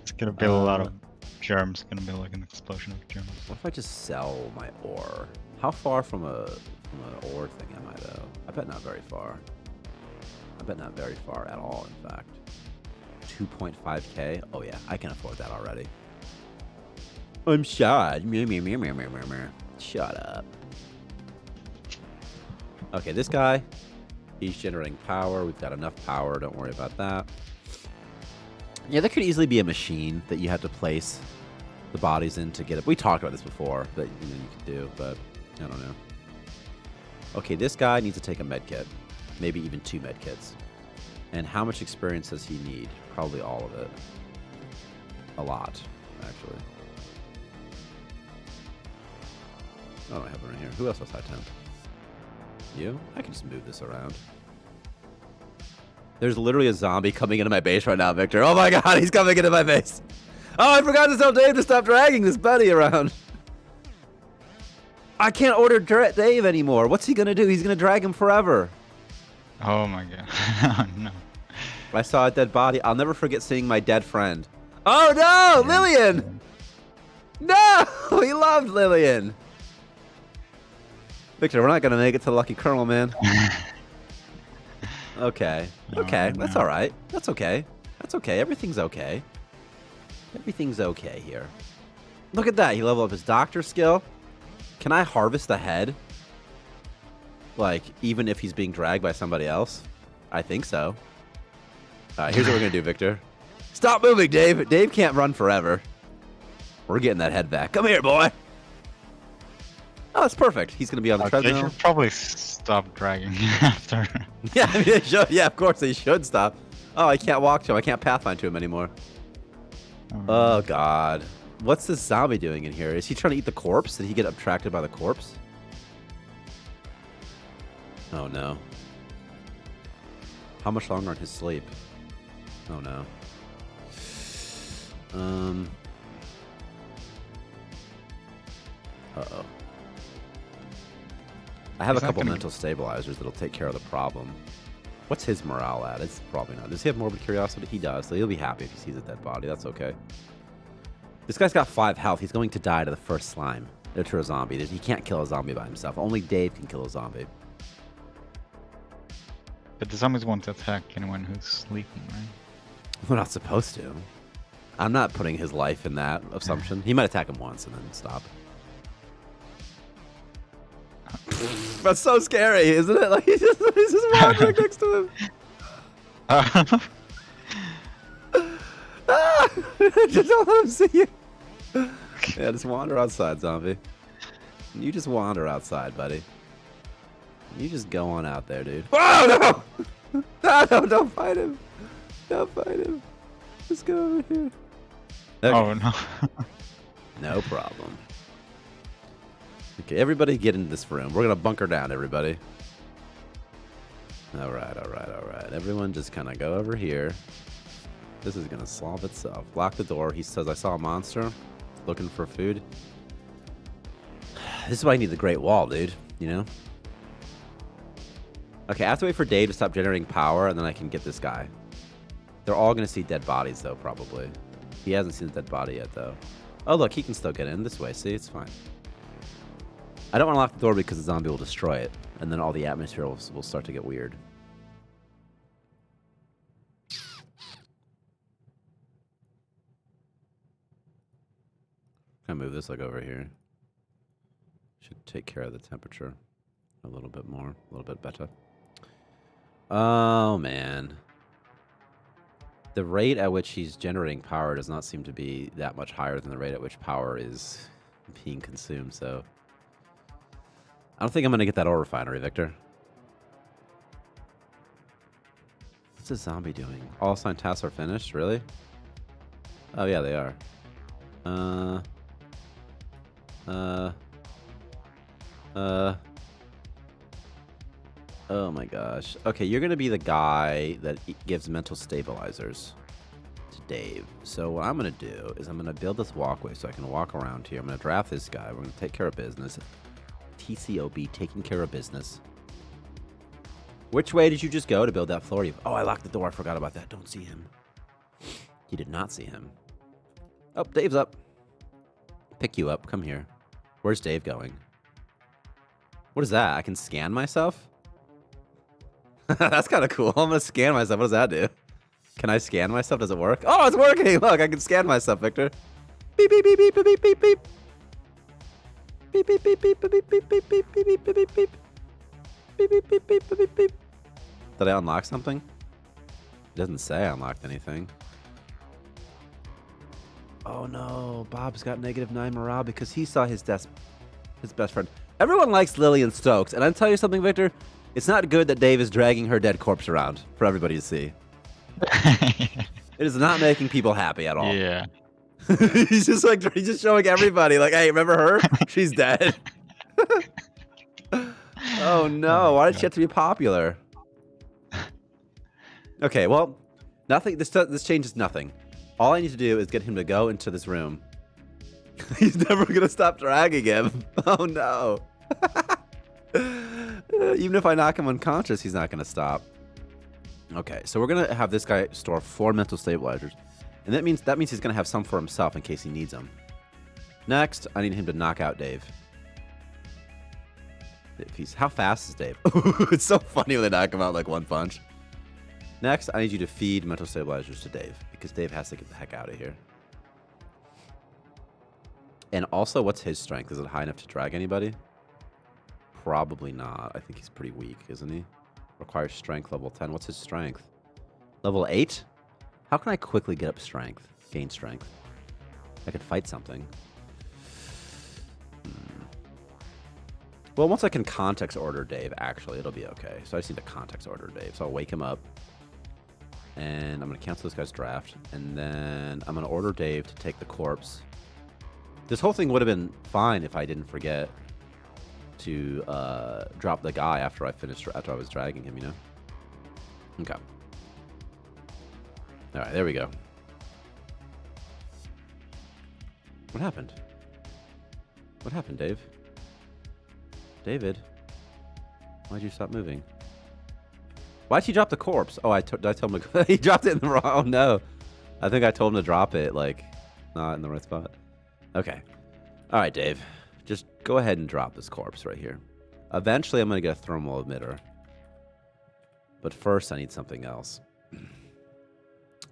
It's gonna be a lot of germs. It's gonna be like an explosion of germs. What if I just sell my ore? How far from an ore thing am I, though? I bet not very far. I bet not very far at all, in fact. 2.5k? Oh, yeah, I can afford that already. I'm shot. Shut up. Okay, this guy, he's generating power. We've got enough power. Don't worry about that. Yeah, there could easily be a machine that you have to place the bodies in to get it. We talked about this before that you could do, but I don't know. Okay, this guy needs to take a med kit. Maybe even 2 med kits. And how much experience does he need? Probably all of it. A lot, actually. Oh, I have it right here. Who else has high temp? You? I can just move this around. There's literally a zombie coming into my base right now, Victor. Oh my god, he's coming into my base. Oh, I forgot to tell Dave to stop dragging this buddy around. I can't order Dave anymore. What's he going to do? He's going to drag him forever. Oh my god. Oh no. I saw a dead body. I'll never forget seeing my dead friend. Oh no, Lillian! No! He loved Lillian. Victor, we're not going to make it to the Lucky Colonel, man. Okay. Okay, No, that's no. all right. That's okay. That's okay. Everything's okay. Everything's okay here. Look at that. He leveled up his doctor skill. Can I harvest the head? Like, even if he's being dragged by somebody else? I think so. All right, here's what we're going to do, Victor. Stop moving, Dave. Dave can't run forever. We're getting that head back. Come here, boy. Oh, that's perfect. He's going to be on the They treadmill. should probably stop dragging after. Yeah, I mean, they should. Yeah, of course they should stop. Oh, I can't walk to him. I can't pathfind to him anymore. Oh, God. What's this zombie doing in here? Is he trying to eat the corpse? Did he get attracted by the corpse? Oh, no. How much longer on his sleep? Oh, no. Uh-oh. I have a He's not couple gonna- mental stabilizers that'll take care of the problem. What's his morale at? It's probably not. Does he have morbid curiosity? He does, so he'll be happy if he sees a dead body. That's okay. This guy's got 5 health. He's going to die to the first slime. Or to a zombie. He can't kill a zombie by himself. Only Dave can kill a zombie. But the zombies won't attack anyone who's sleeping, right? We're not supposed to. I'm not putting his life in that assumption. He might attack him once and then stop. That's so scary, isn't it? Like he's just walking right next to him. Just don't let him see you. Yeah, just wander outside, zombie. You just wander outside, buddy. You just go on out there, dude. Oh no! No, don't fight him. Don't fight him. Just go over here. Okay. Oh no. No problem. Okay, everybody get into this room. We're gonna bunker down, everybody. Alright, alright, alright. Everyone just kind of go over here. This is gonna solve itself. Lock the door. He says, I saw a monster looking for food. This is why I need the Great Wall, dude. You know? Okay, I have to wait for Dave to stop generating power, and then I can get this guy. They're all gonna see dead bodies, though, probably. He hasn't seen a dead body yet, though. Oh, look, he can still get in this way. See, it's fine. I don't want to lock the door because the zombie will destroy it, and then all the atmosphere will start to get weird. Can I move this like over here? Should take care of the temperature a little bit more, a little bit better. Oh, man. The rate at which he's generating power does not seem to be that much higher than the rate at which power is being consumed, so... I don't think I'm going to get that ore refinery, Victor. What's the zombie doing? All assigned tasks are finished? Really? Oh, yeah, they are. Oh my gosh. Okay, you're going to be the guy that gives mental stabilizers to Dave. So what I'm going to do is I'm going to build this walkway so I can walk around here. I'm going to draft this guy. We're going to take care of business. TCOB, taking care of business. Which way did you just go to build that floor? Oh, I locked the door. I forgot about that. Don't see him. You did not see him. Oh, Dave's up. Pick you up. Come here. Where's Dave going? What is that? I can scan myself? That's kind of cool. I'm going to scan myself. What does that do? Can I scan myself? Does it work? Oh, it's working. Look, I can scan myself, Victor. Beep, beep, beep, beep, beep, beep, beep, beep. Beep, beep, beep, beep, beep, beep, beep, beep, beep, beep, beep, beep, beep. Beep, beep, beep, beep, beep, beep. Did I unlock something? It doesn't say I unlocked anything. Oh no, Bob's got -9 morale because he saw his best friend. Everyone likes Lillian Stokes, and I'll tell you something, Victor. It's not good that Dave is dragging her dead corpse around for everybody to see. It is not making people happy at all. Yeah. he's just showing everybody, like, hey, remember her? She's dead. Oh no, why did she have to be popular? Okay, well, nothing. This changes nothing. All I need to do is get him to go into this room. He's never gonna stop dragging him. Oh no. Even if I knock him unconscious, he's not gonna stop. Okay, so we're gonna have this guy store 4 mental stabilizers, and that means he's gonna have some for himself in case he needs them. Next, I need him to knock out Dave. How fast is Dave? It's so funny when they knock him out like one punch. Next, I need you to feed mental stabilizers to Dave, because Dave has to get the heck out of here. And also, what's his strength? Is it high enough to drag anybody? Probably not. I think he's pretty weak, isn't he? Requires strength level 10. What's his strength? Level 8? How can I quickly get up strength? Gain strength. I could fight something. Well, once I can context order Dave, actually, it'll be okay. So I just need to context order Dave. So I'll wake him up. And I'm going to cancel this guy's draft. And then I'm going to order Dave to take the corpse. This whole thing would have been fine if I didn't forget to drop the guy after I was dragging him, you know? Okay. All right, there we go. What happened? What happened, Dave? David? Why'd you stop moving? Why'd he drop the corpse? Oh, did I tell him to... He dropped it in the wrong... Oh, no. I think I told him to drop it, like, not in the right spot. Okay. All right, Dave. Just go ahead and drop this corpse right here. Eventually, I'm going to get a thermal emitter. But first, I need something else.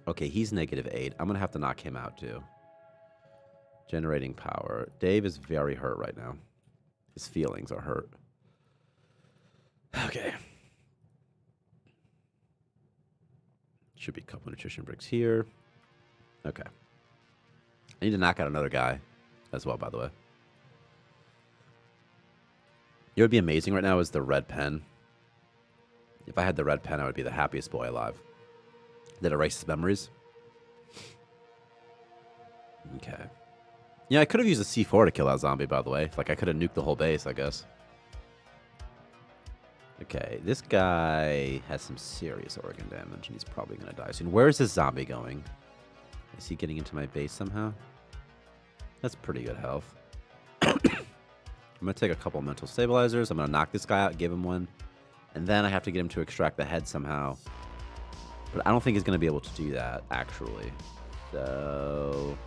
Okay, he's -8. I'm going to have to knock him out, too. Generating power. Dave is very hurt right now. His feelings are hurt. Okay. Should be a couple nutrition bricks here. Okay. I need to knock out another guy as well, by the way. You know what would be amazing right now is the red pen. If I had the red pen, I would be the happiest boy alive. That erases memories. Okay. Yeah, I could have used a C4 to kill that zombie, by the way. Like, I could have nuked the whole base, I guess. Okay, this guy has some serious organ damage, and he's probably going to die soon. Where is this zombie going? Is he getting into my base somehow? That's pretty good health. I'm going to take a couple mental stabilizers. I'm going to knock this guy out, give him one. And then I have to get him to extract the head somehow. But I don't think he's going to be able to do that, actually. So...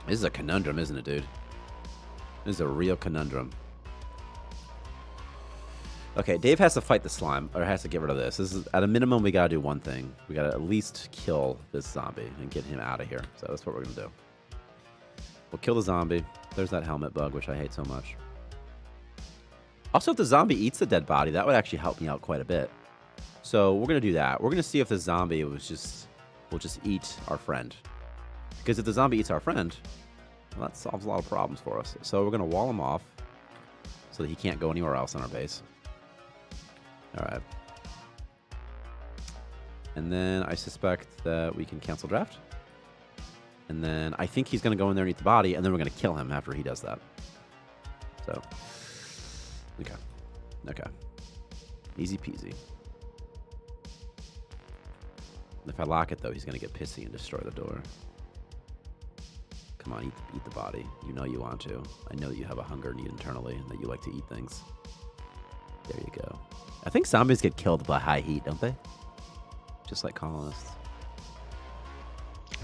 This is a conundrum, isn't it, dude? This is a real conundrum. Okay, Dave has to fight the slime, or has to get rid of this. This is, at a minimum, we gotta do one thing. We gotta at least kill this zombie and get him out of here. So that's what we're gonna do. We'll kill the zombie. There's that helmet bug, which I hate so much. Also, if the zombie eats the dead body, that would actually help me out quite a bit. So we're gonna do that. We're gonna see if the zombie will just eat our friend. Because if the zombie eats our friend, well, that solves a lot of problems for us. So we're gonna wall him off so that he can't go anywhere else on our base. All right. And then I suspect that we can cancel draft. And then I think he's going to go in there and eat the body, and then we're going to kill him after he does that. So, okay. Okay. Easy peasy. If I lock it, though, he's going to get pissy and destroy the door. Come on, eat the body. You know you want to. I know you have a hunger need internally, and that you like to eat things. There you go. I think zombies get killed by high heat, don't they? Just like colonists.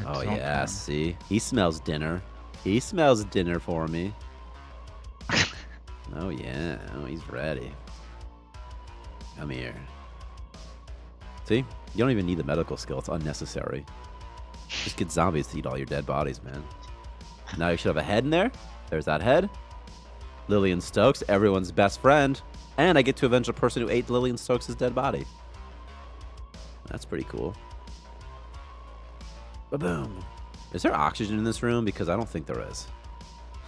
Oh, yeah, see? He smells dinner. He smells dinner for me. Oh, yeah. Oh, he's ready. Come here. See? You don't even need the medical skill. It's unnecessary. Just get zombies to eat all your dead bodies, man. Now you should have a head in there. There's that head. Lillian Stokes, everyone's best friend. And I get to avenge a person who ate Lillian Stokes' dead body. That's pretty cool. Ba-boom. Is there oxygen in this room? Because I don't think there is.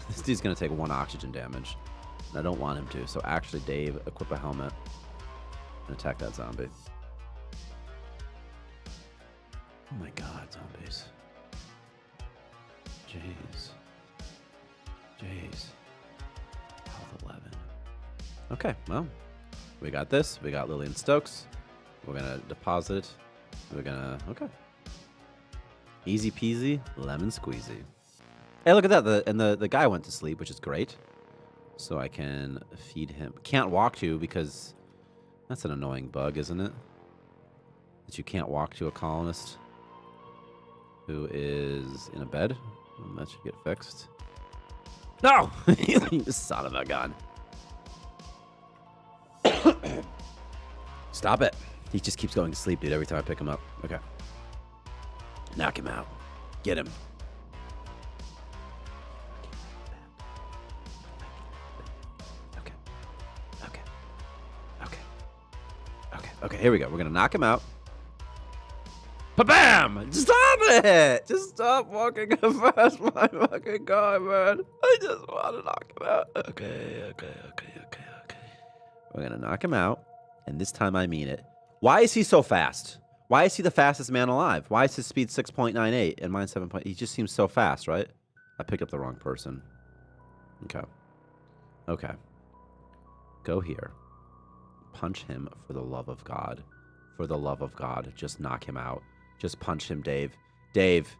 This dude's going to take 1 oxygen damage. And I don't want him to. So actually, Dave, equip a helmet and attack that zombie. Oh my god, zombies. Jeez. Jeez. Health 11. Okay, well, we got this. We got Lillian Stokes. We're going to deposit it. We're going to... Okay. Easy peasy, lemon squeezy. Hey, look at that. And the guy went to sleep, which is great. So I can feed him. Can't walk to because that's an annoying bug, isn't it? That you can't walk to a colonist who is in a bed. That should get fixed. No! You son of a gun. Stop it. He just keeps going to sleep, dude, every time I pick him up. Okay. Knock him out. Get him. Okay. Okay. Okay. Okay. Okay, here we go. We're going to knock him out. Ba-bam! Stop it! Just stop walking past my fucking car, man. I just want to knock him out. Okay. We're going to knock him out. And this time I mean it. Why is he so fast? Why is he the fastest man alive? Why is his speed 6.98 and mine 7. He just seems so fast, right? I picked up the wrong person. Okay. Okay. Go here. Punch him for the love of God. For the love of God. Just knock him out. Just punch him, Dave. Dave,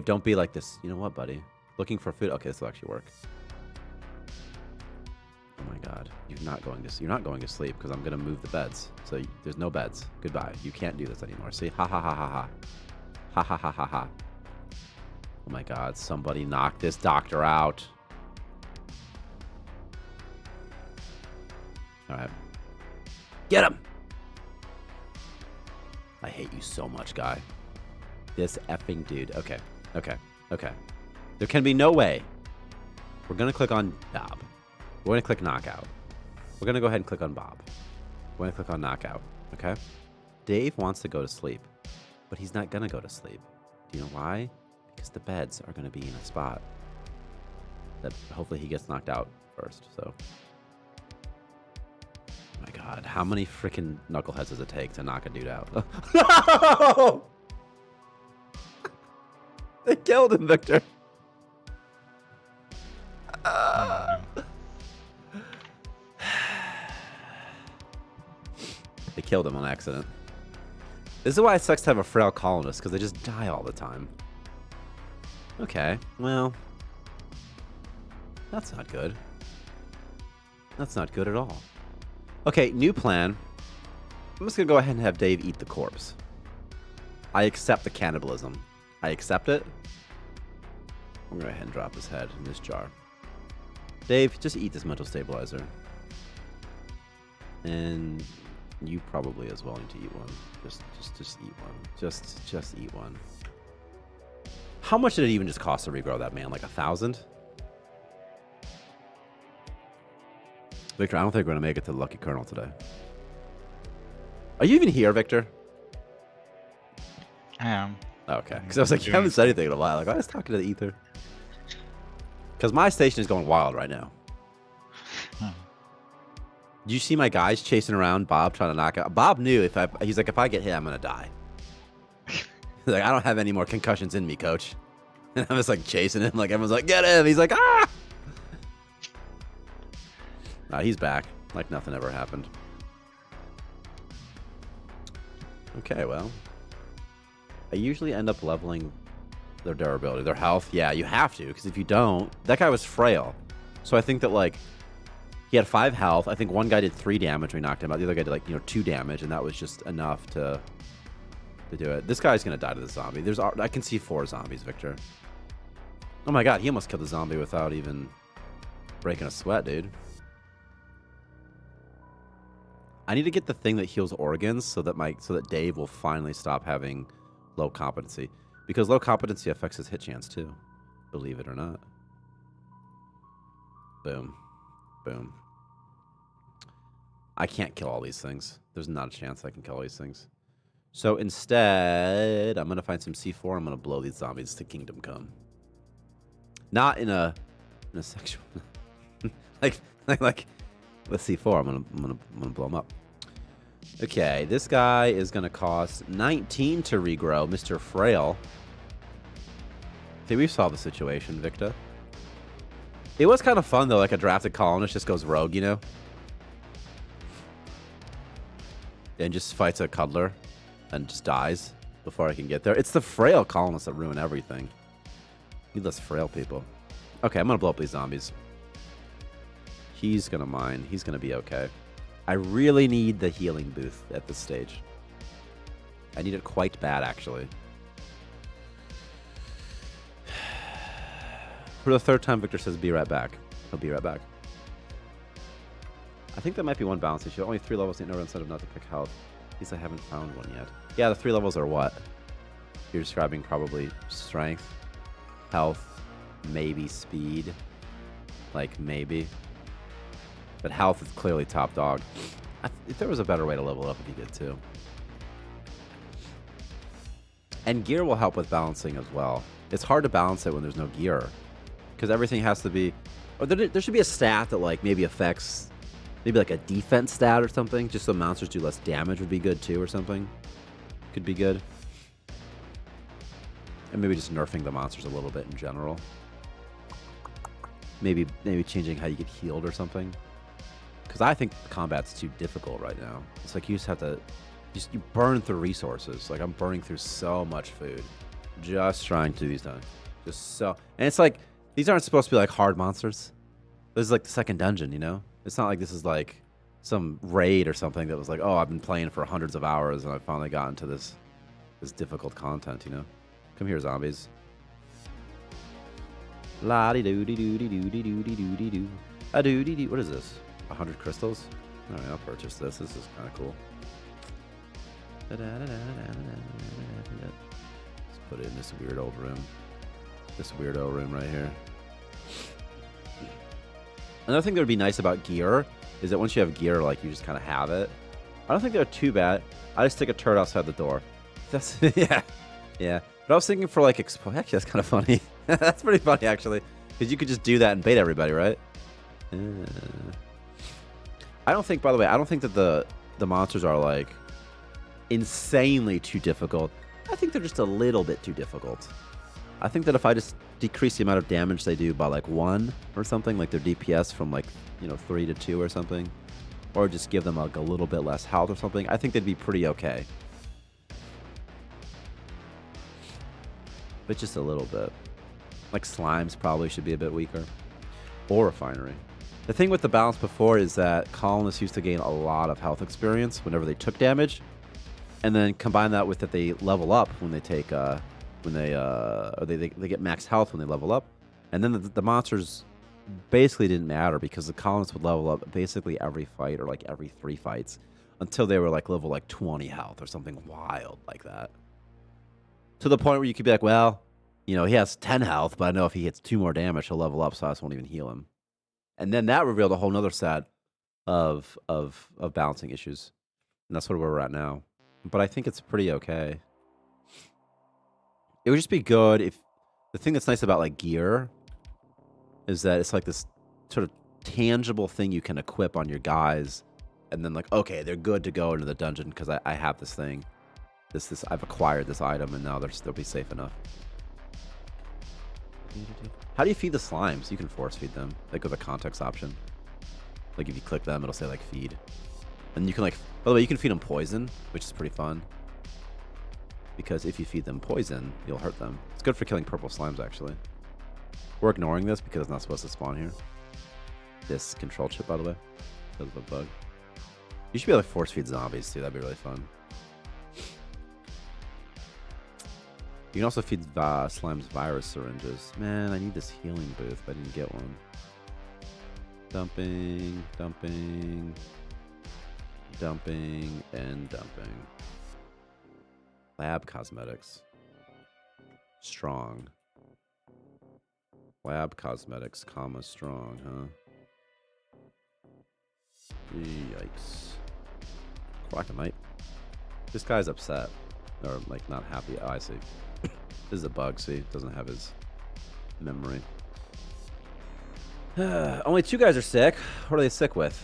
don't be like this. You know what, buddy? Looking for food. Okay, this will actually work. Oh my God, you're not going to sleep because I'm going to move the beds. So there's no beds. Goodbye. You can't do this anymore. See? Ha ha ha ha ha. Ha ha ha ha ha. Oh my God, somebody knock this doctor out. All right. Get him. I hate you so much, guy. This effing dude. Okay. There can be no way. We're going to click on Bob. We're going to click knockout. We're going to go ahead and click on Bob. We're going to click on knockout. Okay? Dave wants to go to sleep, but he's not going to go to sleep. Do you know why? Because the beds are going to be in a spot that hopefully he gets knocked out first. So, oh my God, how many freaking knuckleheads does it take to knock a dude out? No! They killed him, Victor. They killed him on accident. This is why it sucks to have a frail colonist, because they just die all the time. Okay, well, that's not good. That's not good at all. Okay, new plan. I'm just going to go ahead and have Dave eat the corpse. I accept the cannibalism. I accept it. I'm going to go ahead and drop his head in this jar. Dave, just eat this mental stabilizer. And you probably as well need to eat one. Just eat one. Just eat one. How much did it even just cost to regrow that, man? Like 1,000? Victor, I don't think we're going to make it to the Lucky Colonel today. Are you even here, Victor? I am. Okay. Because I was like, you haven't said anything in a while. Like, I was talking to the ether. Because my station is going wild right now. Do you see my guys chasing around Bob trying to knock out? Bob knew he's like, if I get hit, I'm going to die. He's like, I don't have any more concussions in me, coach. And I was like chasing him. Like, everyone's like, get him. He's like, ah! Nah, he's back. Like nothing ever happened. Okay, well. I usually end up leveling their durability, their health. Yeah, you have to, because if you don't, that guy was frail. So I think that, like, he had 5 health. I think one guy did 3 damage when we knocked him out. The other guy did, like, 2 damage, and that was just enough to do it. This guy's going to die to the zombie. I can see 4 zombies, Victor. Oh my god, he almost killed the zombie without even breaking a sweat, dude. I need to get the thing that heals organs so that Dave will finally stop having low competency. Because low competency affects his hit chance too. Believe it or not. Boom. Boom. I can't kill all these things. There's not a chance I can kill all these things. So instead, I'm going to find some C4. I'm going to blow these zombies to Kingdom Come. Not in a sexual... like with C4, I'm gonna blow them up. Okay, this guy is gonna cost 19 to regrow, Mr. Frail. See, we've solved the situation, Victor. It was kind of fun though, like a drafted colonist just goes rogue, you know? And just fights a cuddler and just dies before I can get there. It's the frail colonists that ruin everything. Need less frail people. Okay, I'm gonna blow up these zombies. He's gonna mine. He's gonna be okay. I really need the healing booth at this stage. I need it quite bad, actually. For the 3rd time, Victor says, be right back. He'll be right back. I think that might be one balance issue. Only 3 levels, no incentive not to pick health. At least I haven't found one yet. Yeah, the 3 levels are what? You're describing probably strength, health, maybe speed. Like, maybe. But health is clearly top dog. If there was a better way to level up, it'd be good too. And gear will help with balancing as well. It's hard to balance it when there's no gear. Because everything has to be... Or there should be a stat that like maybe affects... Maybe like a defense stat or something. Just so monsters do less damage would be good too or something. Could be good. And maybe just nerfing the monsters a little bit in general. Maybe changing how you get healed or something. Because I think combat's too difficult right now. It's like you just have to... You burn through resources. Like, I'm burning through so much food. Just trying to do these done. Just so... And it's like, these aren't supposed to be like hard monsters. This is like the second dungeon, you know? It's not like this is like some raid or something that was like, oh, I've been playing for hundreds of hours and I finally got into this difficult content, you know? Come here, zombies. La-di-doo-di-doo-di-doo-di-doo-di-doo-di-doo. A-doo-di-doo. What is this? 100 crystals? Alright, I'll purchase this. This is kind of cool. Let's put it in this weird old room. This weirdo room right here. Another thing that would be nice about gear is that once you have gear, like, you just kind of have it. I don't think they're too bad. I just stick a turret outside the door. That's... yeah. Yeah. But I was thinking for, like, actually, that's kind of funny. That's pretty funny, actually. Because you could just do that and bait everybody, right? I don't think, by the way, I don't think that the monsters are, like, insanely too difficult. I think they're just a little bit too difficult. I think that if I just decrease the amount of damage they do by, like, 1 or something, like their DPS from, like, 3 to 2 or something, or just give them, like, a little bit less health or something, I think they'd be pretty okay. But just a little bit. Like, slimes probably should be a bit weaker. Or refinery. The thing with the balance before is that colonists used to gain a lot of health experience whenever they took damage, and then combine that with that they level up when they take, or they get max health when they level up. And then the monsters basically didn't matter because the colonists would level up basically every fight or like every 3 fights until they were like level like 20 health or something wild like that. To the point where you could be like, well, you know, he has 10 health, but I know if he hits 2 more damage, he'll level up, so I just won't even heal him. And then that revealed a whole nother set of balancing issues. And that's sort of where we're at now. But I think it's pretty okay. It would just be good if the thing that's nice about like gear is that it's like this sort of tangible thing you can equip on your guys, and then like, okay, they're good to go into the dungeon because I have this thing. This I've acquired this item, and now they'll be safe enough. How do you feed the slimes? You can force feed them, like with a context option. Like if you click them, it'll say like feed. And you can like, by the way, you can feed them poison, which is pretty fun. Because if you feed them poison, you'll hurt them. It's good for killing purple slimes, actually. We're ignoring this because it's not supposed to spawn here. This control chip, by the way, because of a bug. You should be able to force feed zombies too. That'd be really fun. You can also feed slimes virus syringes. Man, I need this healing booth, but I didn't get one. Dumping, dumping, dumping, and dumping. Lab cosmetics. Strong. Lab cosmetics, comma, strong, huh? Yikes. Quackamite. This guy's upset. Or, like, not happy. Oh, I see. This is a bug, see? Doesn't have his memory. Only 2 guys are sick. What are they sick with?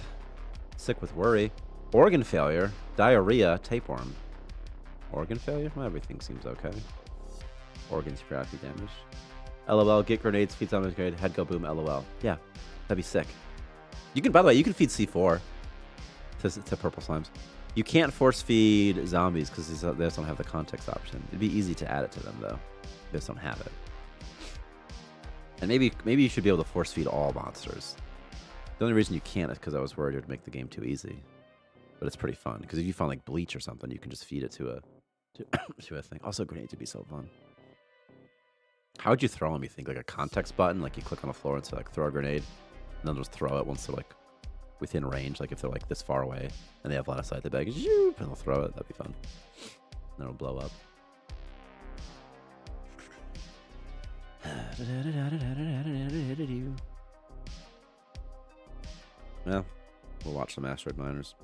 Sick with worry. Organ failure. Diarrhea. Tapeworm. Organ failure? Well, everything seems okay. Organs periodically damaged. LOL. Get grenades. Feed zombies. Grenade. Head go boom. LOL. Yeah. That'd be sick. You can, by the way, you can feed C4 to purple slimes. You can't force feed zombies because they just don't have the context option. It'd be easy to add it to them, though. They just don't have it. And maybe you should be able to force feed all monsters. The only reason you can't is because I was worried it would make the game too easy. But it's pretty fun because if you find like bleach or something, you can just feed it to a thing. Also, grenades would be so fun. How would you throw them? You think like a context button, like you click on the floor and say like throw a grenade, and then just throw it once they're like within range, like if they're like this far away and they have line of sight, they'll be like, and they'll throw it. That'd be fun. And it'll blow up. Well, we'll watch some asteroid miners.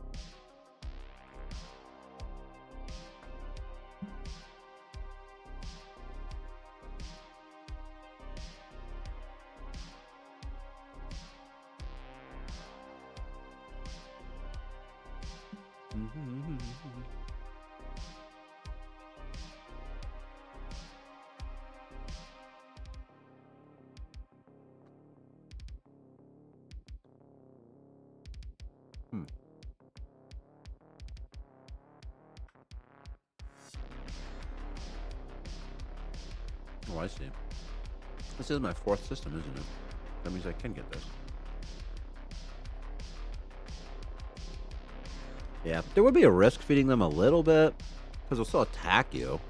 Oh, I see. This is my 4th system, isn't it? That means I can get this. Yeah, there would be a risk feeding them a little bit, because they'll still attack you,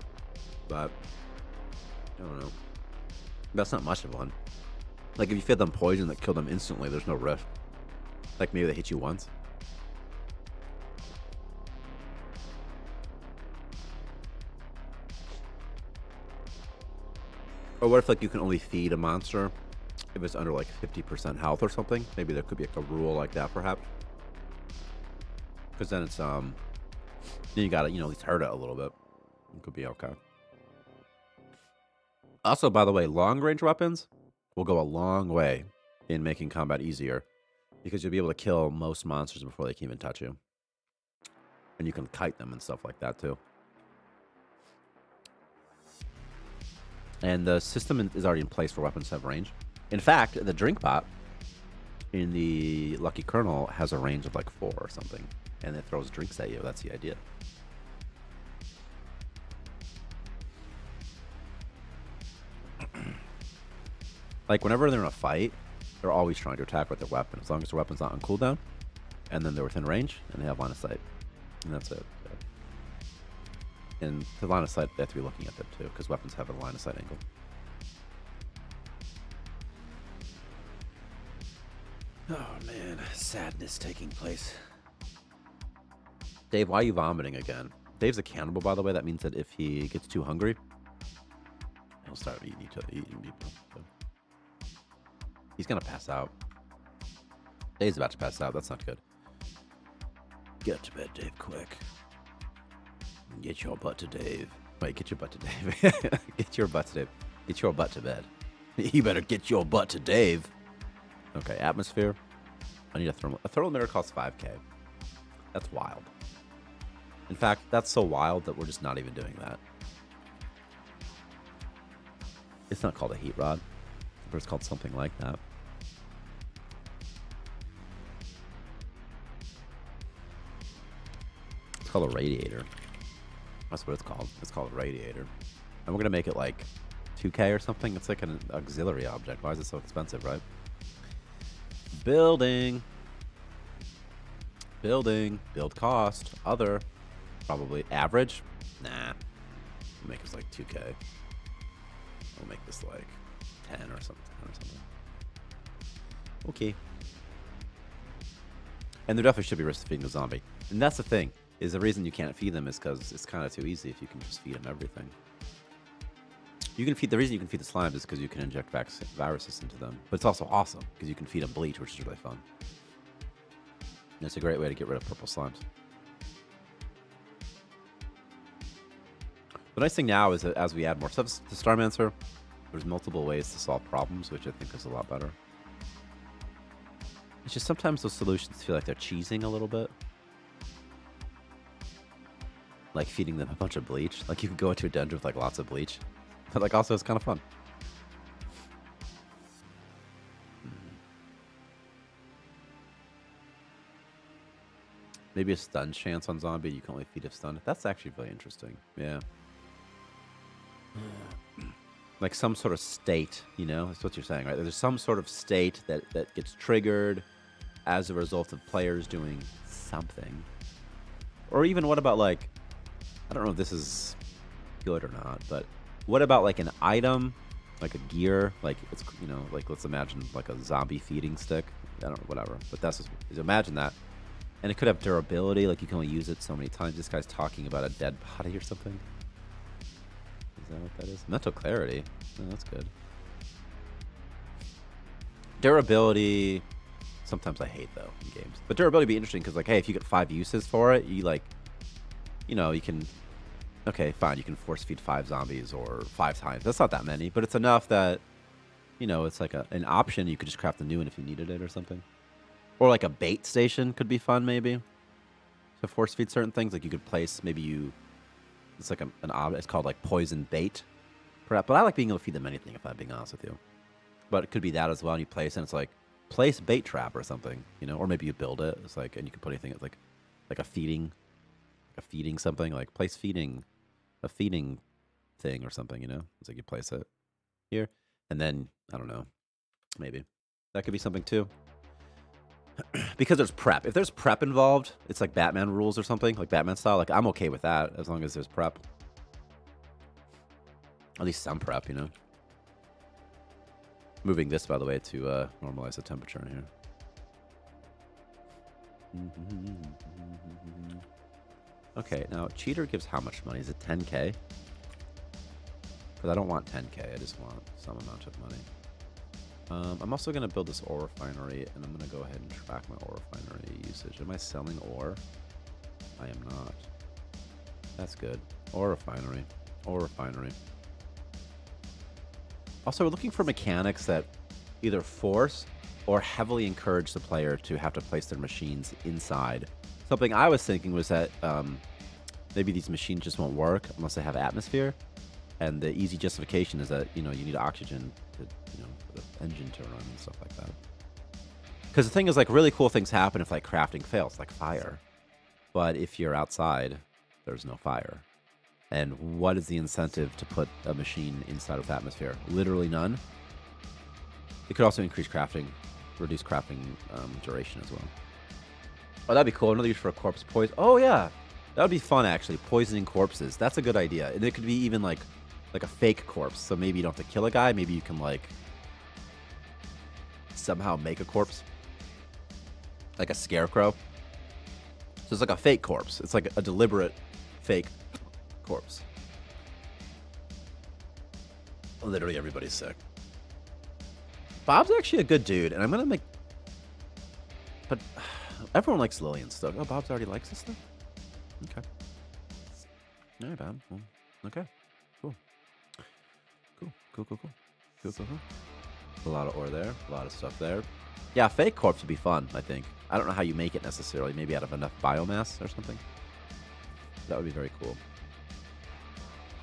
but I don't know. That's not much of one. Like, if you fed them poison that killed them instantly, there's no risk. Like, maybe they hit you once. Or what if, like, you can only feed a monster if it's under, like, 50% health or something? Maybe there could be, like, a rule like that, perhaps. Because then it's, then you gotta, you know, at least hurt it a little bit. It could be okay. Also, by the way, long-range weapons will go a long way in making combat easier. Because you'll be able to kill most monsters before they can even touch you. And you can kite them and stuff like that, too. And the system is already in place for weapons to have range. In fact, the drink pot in the Lucky Colonel has a range of like 4 or something. And it throws drinks at you. That's the idea. Like, whenever they're in a fight, they're always trying to attack with their weapon. As long as their weapon's not on cooldown. And then they're within range, and they have line of sight. And that's it. And the line of sight, they have to be looking at them too, because weapons have a line of sight angle. Oh man, sadness taking place. Dave, why are you vomiting again? Dave's a cannibal, by the way. That means that if he gets too hungry, he'll start eating people. So he's gonna pass out. Dave's about to pass out. That's not good. Get to bed, Dave, quick. Get your butt to Dave. Wait, get your butt to Dave. Get your butt to Dave. Get your butt to bed. You better get your butt to Dave. Okay, atmosphere. I need a thermal. A thermal emitter costs 5K. That's wild. In fact, that's so wild that we're just not even doing that. It's not called a heat rod, but it's called something like that. It's called a radiator. That's what it's called. It's called a radiator. And we're going to make it like 2K or something. It's like an auxiliary object. Why is it so expensive, right? Building. Building. Build cost. Other. Probably average. Nah. We'll make this like 2K. We'll make this like 10 or something. Okay. And there definitely should be risk to feeding the zombie. And that's the thing. Is the reason you can't feed them is because it's kind of too easy if you can just feed them everything. You can feed. The reason you can feed the slimes is because you can inject viruses into them. But it's also awesome because you can feed them bleach, which is really fun. And it's a great way to get rid of purple slimes. The nice thing now is that as we add more stuff to Starmancer, there's multiple ways to solve problems, which I think is a lot better. It's just sometimes those solutions feel like they're cheesing a little bit. Like feeding them a bunch of bleach. Like you could go into a dungeon with like lots of bleach. But like also it's kind of fun. Maybe a stun chance on zombie. You can only feed if stunned. That's actually really interesting. Yeah. Like some sort of state, you know? That's what you're saying, right? There's some sort of state that gets triggered as a result of players doing something. Or even what about like, I don't know if this is good or not, but what about like an item, like a gear, like it's, you know, like let's imagine like a zombie feeding stick. I don't know, whatever. But that's just, imagine that. And it could have durability, like you can only use it so many times. This guy's talking about a dead body or something. Is that what that is? Mental clarity. Oh, that's good. Durability. Sometimes I hate though in games. But durability would be interesting because like, hey, if you get 5 uses for it, you like, you know, you can, okay, fine, you can force feed 5 zombies or 5 times. That's not that many, but it's enough that, you know, it's like an option. You could just craft a new one if you needed it or something. Or like a bait station could be fun maybe. To force feed certain things. Like you could place, maybe you, it's like an object, it's called like poison bait. Perhaps, but I like being able to feed them anything if I'm being honest with you. But it could be that as well, and you place, and it's like, place bait trap or something, you know, or maybe you build it. It's like, and you can put anything. It's like a feeding something, like place a feeding thing or something, you know. It's like you place it here, and then I don't know, maybe that could be something too. Because there's prep. If there's prep involved, it's like Batman rules or something, like Batman style. Like I'm okay with that as long as there's prep. At least some prep, you know. Moving this, by the way, to normalize the temperature in here. Okay, now cheater gives how much money? Is it 10K? Because I don't want 10K. I just want some amount of money. I'm also going to build this ore refinery, and I'm going to go ahead and track my ore refinery usage. Am I selling ore? I am not. That's good. Ore refinery. Ore refinery. Also, we're looking for mechanics that either force or heavily encourage the player to have to place their machines inside. Something I was thinking was that maybe these machines just won't work unless they have atmosphere. And the easy justification is that, you know, you need oxygen to, you know, for the engine to run and stuff like that. Because the thing is, like, really cool things happen if, like, crafting fails, like fire. But if you're outside, there's no fire. And what is the incentive to put a machine inside of atmosphere? Literally none. It could also increase crafting, reduce crafting duration as well. Oh, that'd be cool. Another use for a corpse poison. Oh, yeah. That would be fun, actually. Poisoning corpses. That's a good idea. And it could be even, like a fake corpse. So maybe you don't have to kill a guy. Maybe you can, like, somehow make a corpse like a scarecrow. So it's like a fake corpse. It's like a deliberate fake corpse. Literally everybody's sick. Bob's actually a good dude, and I'm gonna make. But everyone likes Lillian stuff. Oh, Bob's already likes this stuff. Okay. All right, Bob. Well, okay. Cool. Cool. A lot of ore there. A lot of stuff there. Yeah, fake corpse would be fun, I think. I don't know how you make it necessarily. Maybe out of enough biomass or something. That would be very cool.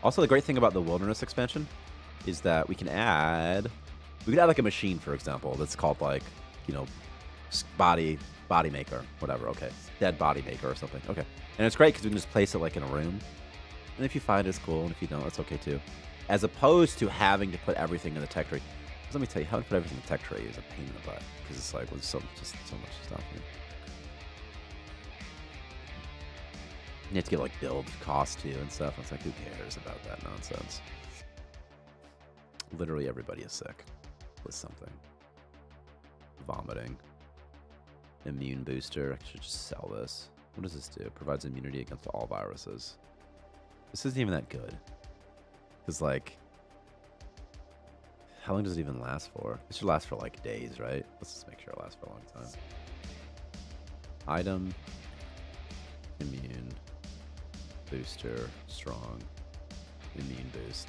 Also, the great thing about the wilderness expansion is that we can add like a machine, for example, that's called like, you know, body maker, whatever. Okay, dead body maker or something. Okay, and it's great because we can just place it like in a room. And if you find it, it's cool, and if you don't, that's okay too. As opposed to having to put everything in the tech tree. Let me tell you, how to put everything in the tech tree is a pain in the butt because it's like with so much stuff here. You have to get like build cost too and stuff. It's like, who cares about that nonsense? Literally everybody is sick with something. Vomiting. Immune booster. I should just sell this. What does this do? It provides immunity against all viruses. This isn't even that good. Because like, how long does it even last for? It should last for like days, right? Let's just make sure it lasts for a long time. Item. Immune. Booster. Strong. Immune boost.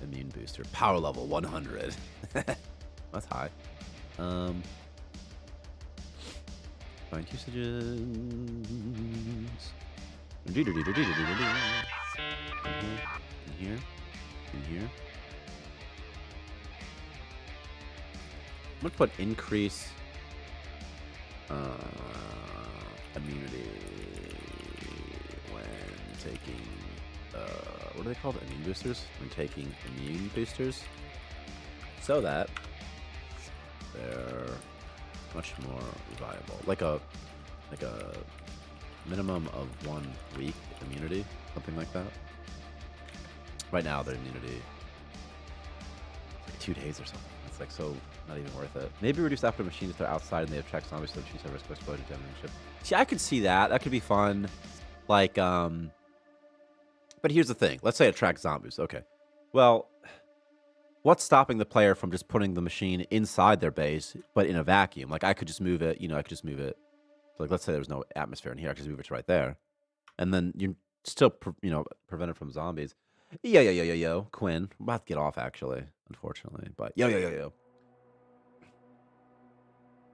Immune booster. Power level 100. That's high. Find usages. In here. I'm gonna put increase immunity when taking what are they called? Immune boosters? When taking immune boosters. So that they're much more viable. Like a minimum of 1 week immunity, something like that. Right now their immunity is like 2 days or something. It's like so not even worth it. Maybe reduce after machines if they're outside and they have checks zombies so choose a risk of explosion damaging ship. See, I could see that. That could be fun. Like, but here's the thing. Let's say it tracks zombies. Okay. Well, what's stopping the player from just putting the machine inside their base, but in a vacuum? Like, I could just move it, I could just move it. So, like, let's say there's no atmosphere in here. I could just move it to right there. And then you're still, prevented from zombies. Yo, Quinn. I'm about to get off, actually, unfortunately. But yo.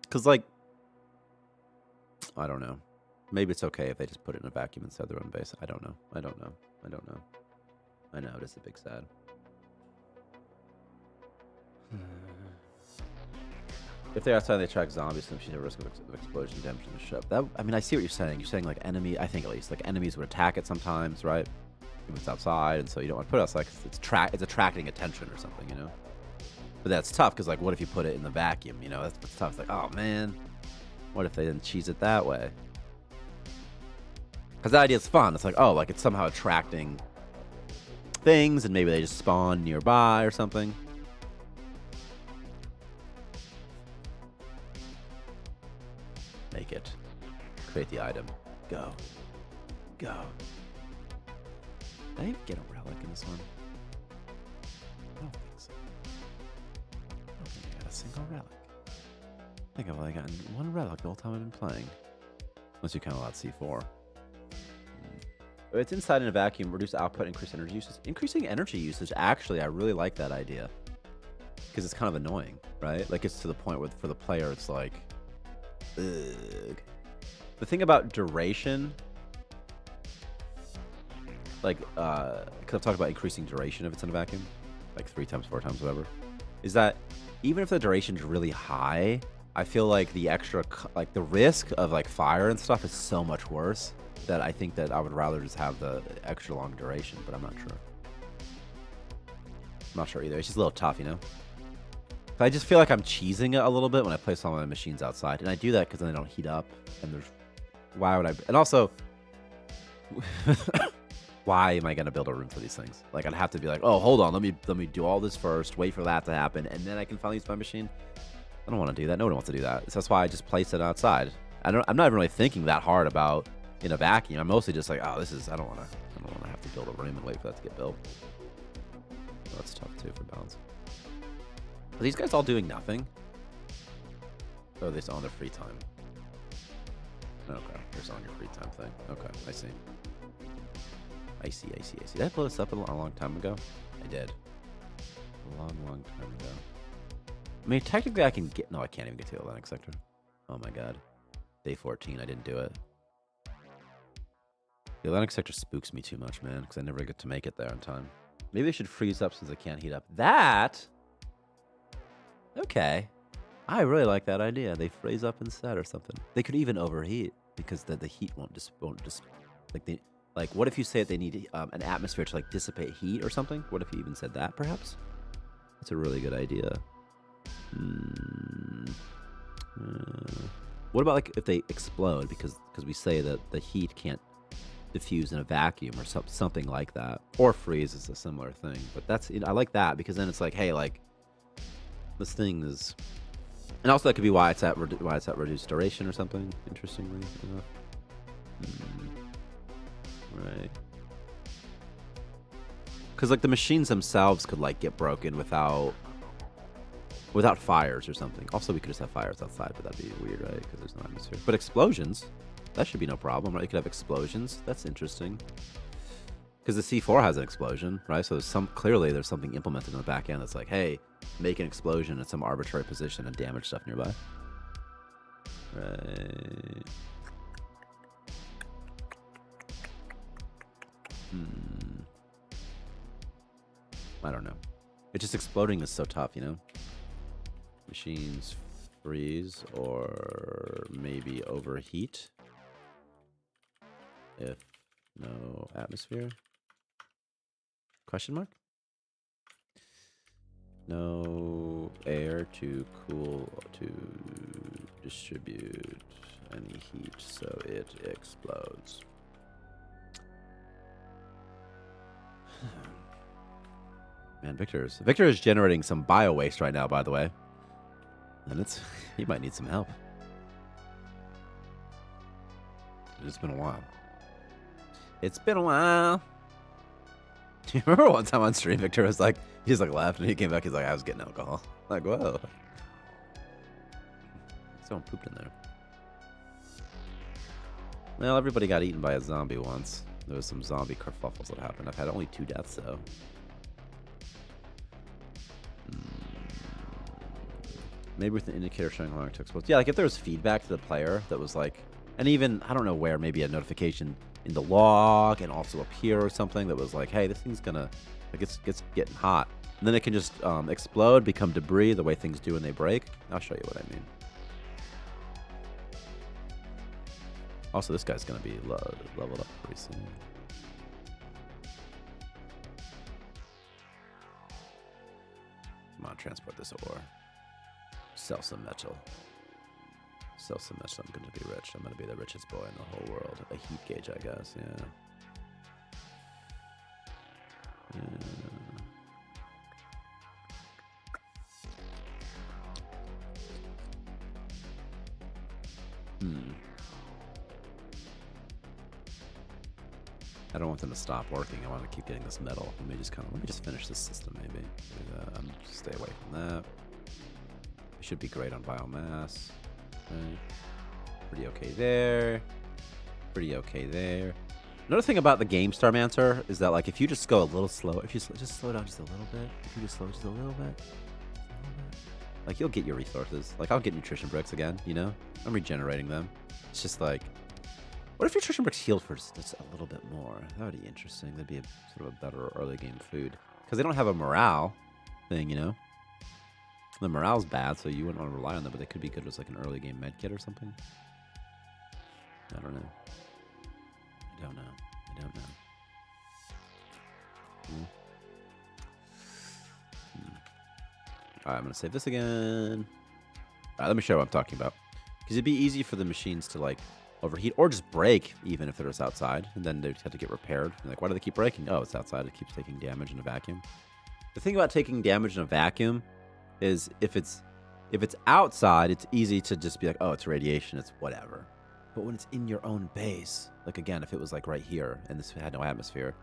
Because, like, I don't know. Maybe it's okay if they just put it in a vacuum inside their own base. I don't know. I know, it is a big sad. If they're outside, they track zombies, then she's at risk of explosion damage to the ship. I mean, I see what you're saying. You're saying, like, enemy, I think at least, like, enemies would attack it sometimes, right? If it's outside, and so you don't want to put it outside because it's attracting attention or something, But that's tough because, like, what if you put it in the vacuum, That's what's tough. It's like, oh, man, what if they didn't cheese it that way? Because the idea is fun. It's like, oh, like, it's somehow attracting things, and maybe they just spawn nearby or something. Make it. Create the item. Go. Did I even get a relic in this one? I don't think so. I don't think I got a single relic. I think I've only gotten 1 relic the whole time I've been playing. Unless you count a lot C4. It's inside in a vacuum. Reduce output, increase energy usage. Increasing energy usage, actually, I really like that idea. Because it's kind of annoying, right? Like, it's to the point where for the player, it's like, ugh. The thing about duration, like, because I've talked about increasing duration if it's in a vacuum, like 3 times, 4 times, whatever, is that even if the duration's really high, I feel like the extra, like, the risk of, like, fire and stuff is so much worse that I think that I would rather just have the extra long duration, but I'm not sure. I'm not sure either. It's just a little tough, I just feel like I'm cheesing it a little bit when I place all my machines outside, and I do that because then they don't heat up, and why would I, and also, why am I going to build a room for these things? Like, I'd have to be like, oh, hold on, let me do all this first, wait for that to happen, and then I can finally use my machine. I don't want to do that. Nobody wants to do that. So that's why I just place it outside. I'm not even really thinking that hard about in a vacuum. I'm mostly just like, oh, this is, I don't want to have to build a room and wait for that to get built. Oh, that's tough too for balance. Are these guys all doing nothing? Or are they just on their free time? Okay, they're just on your free time thing. Okay, I see. I see. Did I blow this up a long time ago? I did. A long time ago. I mean, technically I can get... No, I can't even get to the Atlantic sector. Oh my god. Day 14, I didn't do it. The Atlantic sector spooks me too much, man, because I never get to make it there in time. Maybe they should freeze up since I can't heat up. That... Okay. I really like that idea. They freeze up instead or something. They could even overheat because the heat won't just like what if you say that they need an atmosphere to like dissipate heat or something? What if you even said that perhaps? That's a really good idea. What about like if they explode because we say that the heat can't diffuse in a vacuum or something like that, or freeze is a similar thing. But that's I like that because then it's like, hey, like this thing is. And also, that could be why it's at reduced duration or something. Interestingly enough, right? Because like the machines themselves could like get broken without fires or something. Also, we could just have fires outside, but that'd be weird, right? Because there's no atmosphere. But explosions, that should be no problem, right? You could have explosions. That's interesting. Because the C4 has an explosion, right? So clearly there's something implemented in the back end that's like, hey, make an explosion at some arbitrary position and damage stuff nearby. Right. I don't know. It's just exploding is so tough, you know? Machines freeze or maybe overheat if no atmosphere. Question mark? No air to cool to distribute any heat, so it explodes. Man, Victor is generating some bio waste right now, by the way, and he might need some help. It's been a while. It's been a while. Do you remember one time on stream, Victor was like, he just like laughed and he came back, he's like, I was getting alcohol. Like, whoa. Someone pooped in there. Well, everybody got eaten by a zombie once. There was some zombie kerfuffles that happened. I've had only 2 deaths, though. Maybe with an indicator showing how long it took to explode. Yeah, like if there was feedback to the player that was like, and even, I don't know where, maybe a notification in the log and also up here or something that was like, hey, this thing's gonna, like, it's getting hot. And then it can just explode, become debris the way things do when they break. I'll show you what I mean. Also, this guy's gonna be leveled up pretty soon. Come on, transport this ore. Sell some metal. Sell some metal. I'm gonna be rich. I'm gonna be the richest boy in the whole world. A heat gauge, I guess. Yeah. I don't want them to stop working. I want to keep getting this metal. Let me just finish this system maybe. Stay away from that. It should be great on biomass. Right. Pretty okay there. Pretty okay there. Another thing about the game Starmancer is that like if you just go a little slow, if you just slow down just a little bit, if you just slow just a little bit, like you'll get your resources. Like I'll get nutrition bricks again, you know? I'm regenerating them. It's just like, what if nutrition bricks healed for just a little bit more? That would be interesting. That'd be sort of a better early game food. Because they don't have a morale thing, you know? The morale's bad, so you wouldn't want to rely on them, but they could be good as like an early game med kit or something. I don't know. I don't know. Alright, I'm going to save this again. Alright, let me show you what I'm talking about. Because it'd be easy for the machines to like overheat or just break even if they're just outside. And then they just have to get repaired. And like, why do they keep breaking? Oh, it's outside. It keeps taking damage in a vacuum. The thing about taking damage in a vacuum is if it's outside, it's easy to just be like, oh, it's radiation. It's whatever. But when it's in your own base, like again, if it was like right here and this had no atmosphere,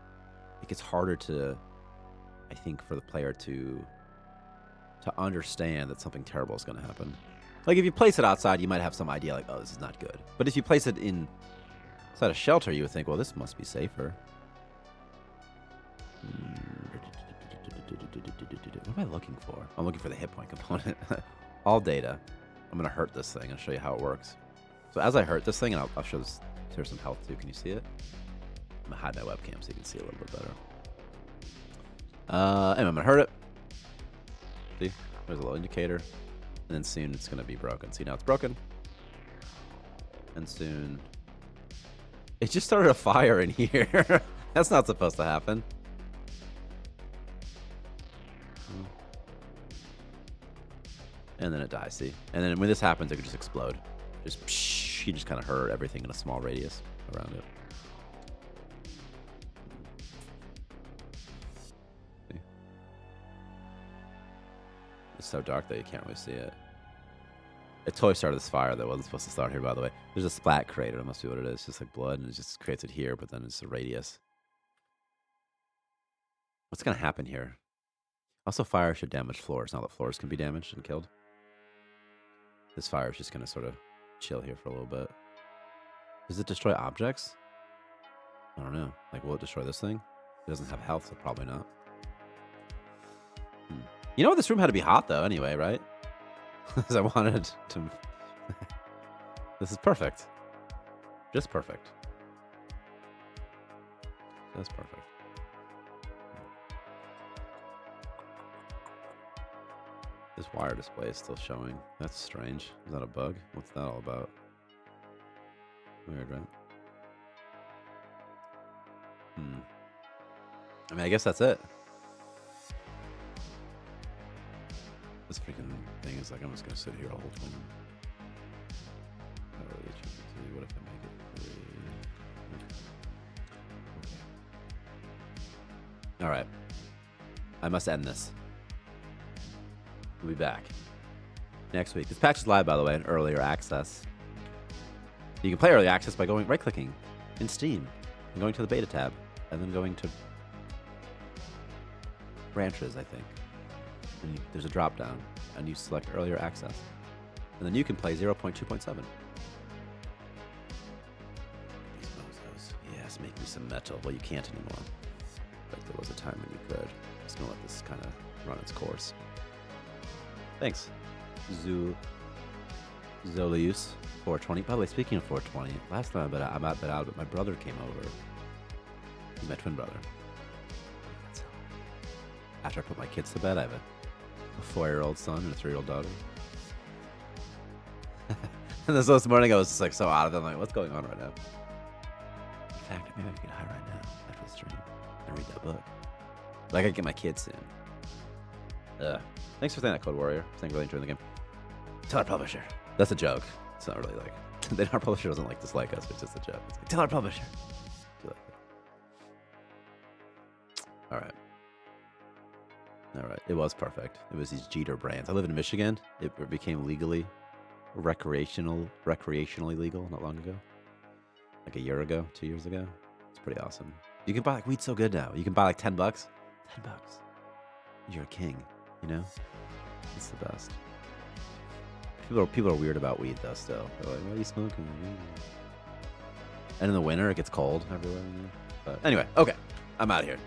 it gets harder to, I think, for the player to understand that something terrible is going to happen. Like if you place it outside, you might have some idea like, oh, this is not good. But if you place it inside a shelter, you would think, well, this must be safer. What am I looking for? I'm looking for the hit point component. All data. I'm going to hurt this thing and show you how it works. So as I hurt this thing, and I'll show this, here's some health too. Can you see it? I'm going to hide my webcam so you can see a little bit better. Anyway, I'm going to hurt it. See? There's a little indicator. And then soon it's going to be broken. See, now it's broken. And soon... It just started a fire in here. That's not supposed to happen. And then it dies, see? And then when this happens, it could just explode. Just psh, you just kind of hurt everything in a small radius around it. See? It's so dark that you can't really see it. It totally started this fire that wasn't supposed to start here, by the way. There's a splat crater. That must be what it is. It's just like blood, and it just creates it here, but then it's a radius. What's going to happen here? Also, fire should damage floors. Now that floors can be damaged and killed. This fire is just going to sort of chill here for a little bit. Does it destroy objects? I don't know. Like, will it destroy this thing? It doesn't have health, so probably not. You know, this room had to be hot, though, anyway, right? Because I wanted to... This is perfect. Just perfect. Just perfect. This wire display is still showing. That's strange. Is that a bug? What's that all about? Weird, right? I mean, I guess that's it. This freaking thing is like, I'm just going to sit here all the time. What if I make it 3? Okay. Alright. I must end this. We'll be back next week. This patch is live, by the way, in earlier access. You can play early access by going right-clicking in Steam and going to the beta tab, and then going to branches, I think. And there's a drop-down, and you select earlier access, and then you can play 0.2.7. Yes, make me some metal. Well, you can't anymore. But there was a time when you could. Just gonna let this kind of run its course. Thanks, Zolius 420. By the way, speaking of 420, last time I'm at out, but my brother came over. He's my twin brother. After I put my kids to bed, I have a 4-year-old son and a 3-year-old daughter. And this morning, I was just like so out of it. I'm like, what's going on right now? In fact, maybe I could get high right now after the stream and read that book. But I gotta get my kids soon. Thanks for saying that, Code Warrior. I think really enjoying the game. Tell our publisher. That's a joke. It's not really like... Our publisher doesn't like dislike us, it's just a joke. It's like, tell our publisher. Alright. Alright. It was perfect. It was these Jeter brands. I live in Michigan. It became legally, recreationally legal not long ago. Like a year ago, 2 years ago. It's pretty awesome. You can buy like weed so good now. You can buy like $10. $10. You're a king, you know? It's the best. People are weird about weed though still. They're like, why are you smoking? And in the winter it gets cold everywhere. But anyway, okay. I'm out of here.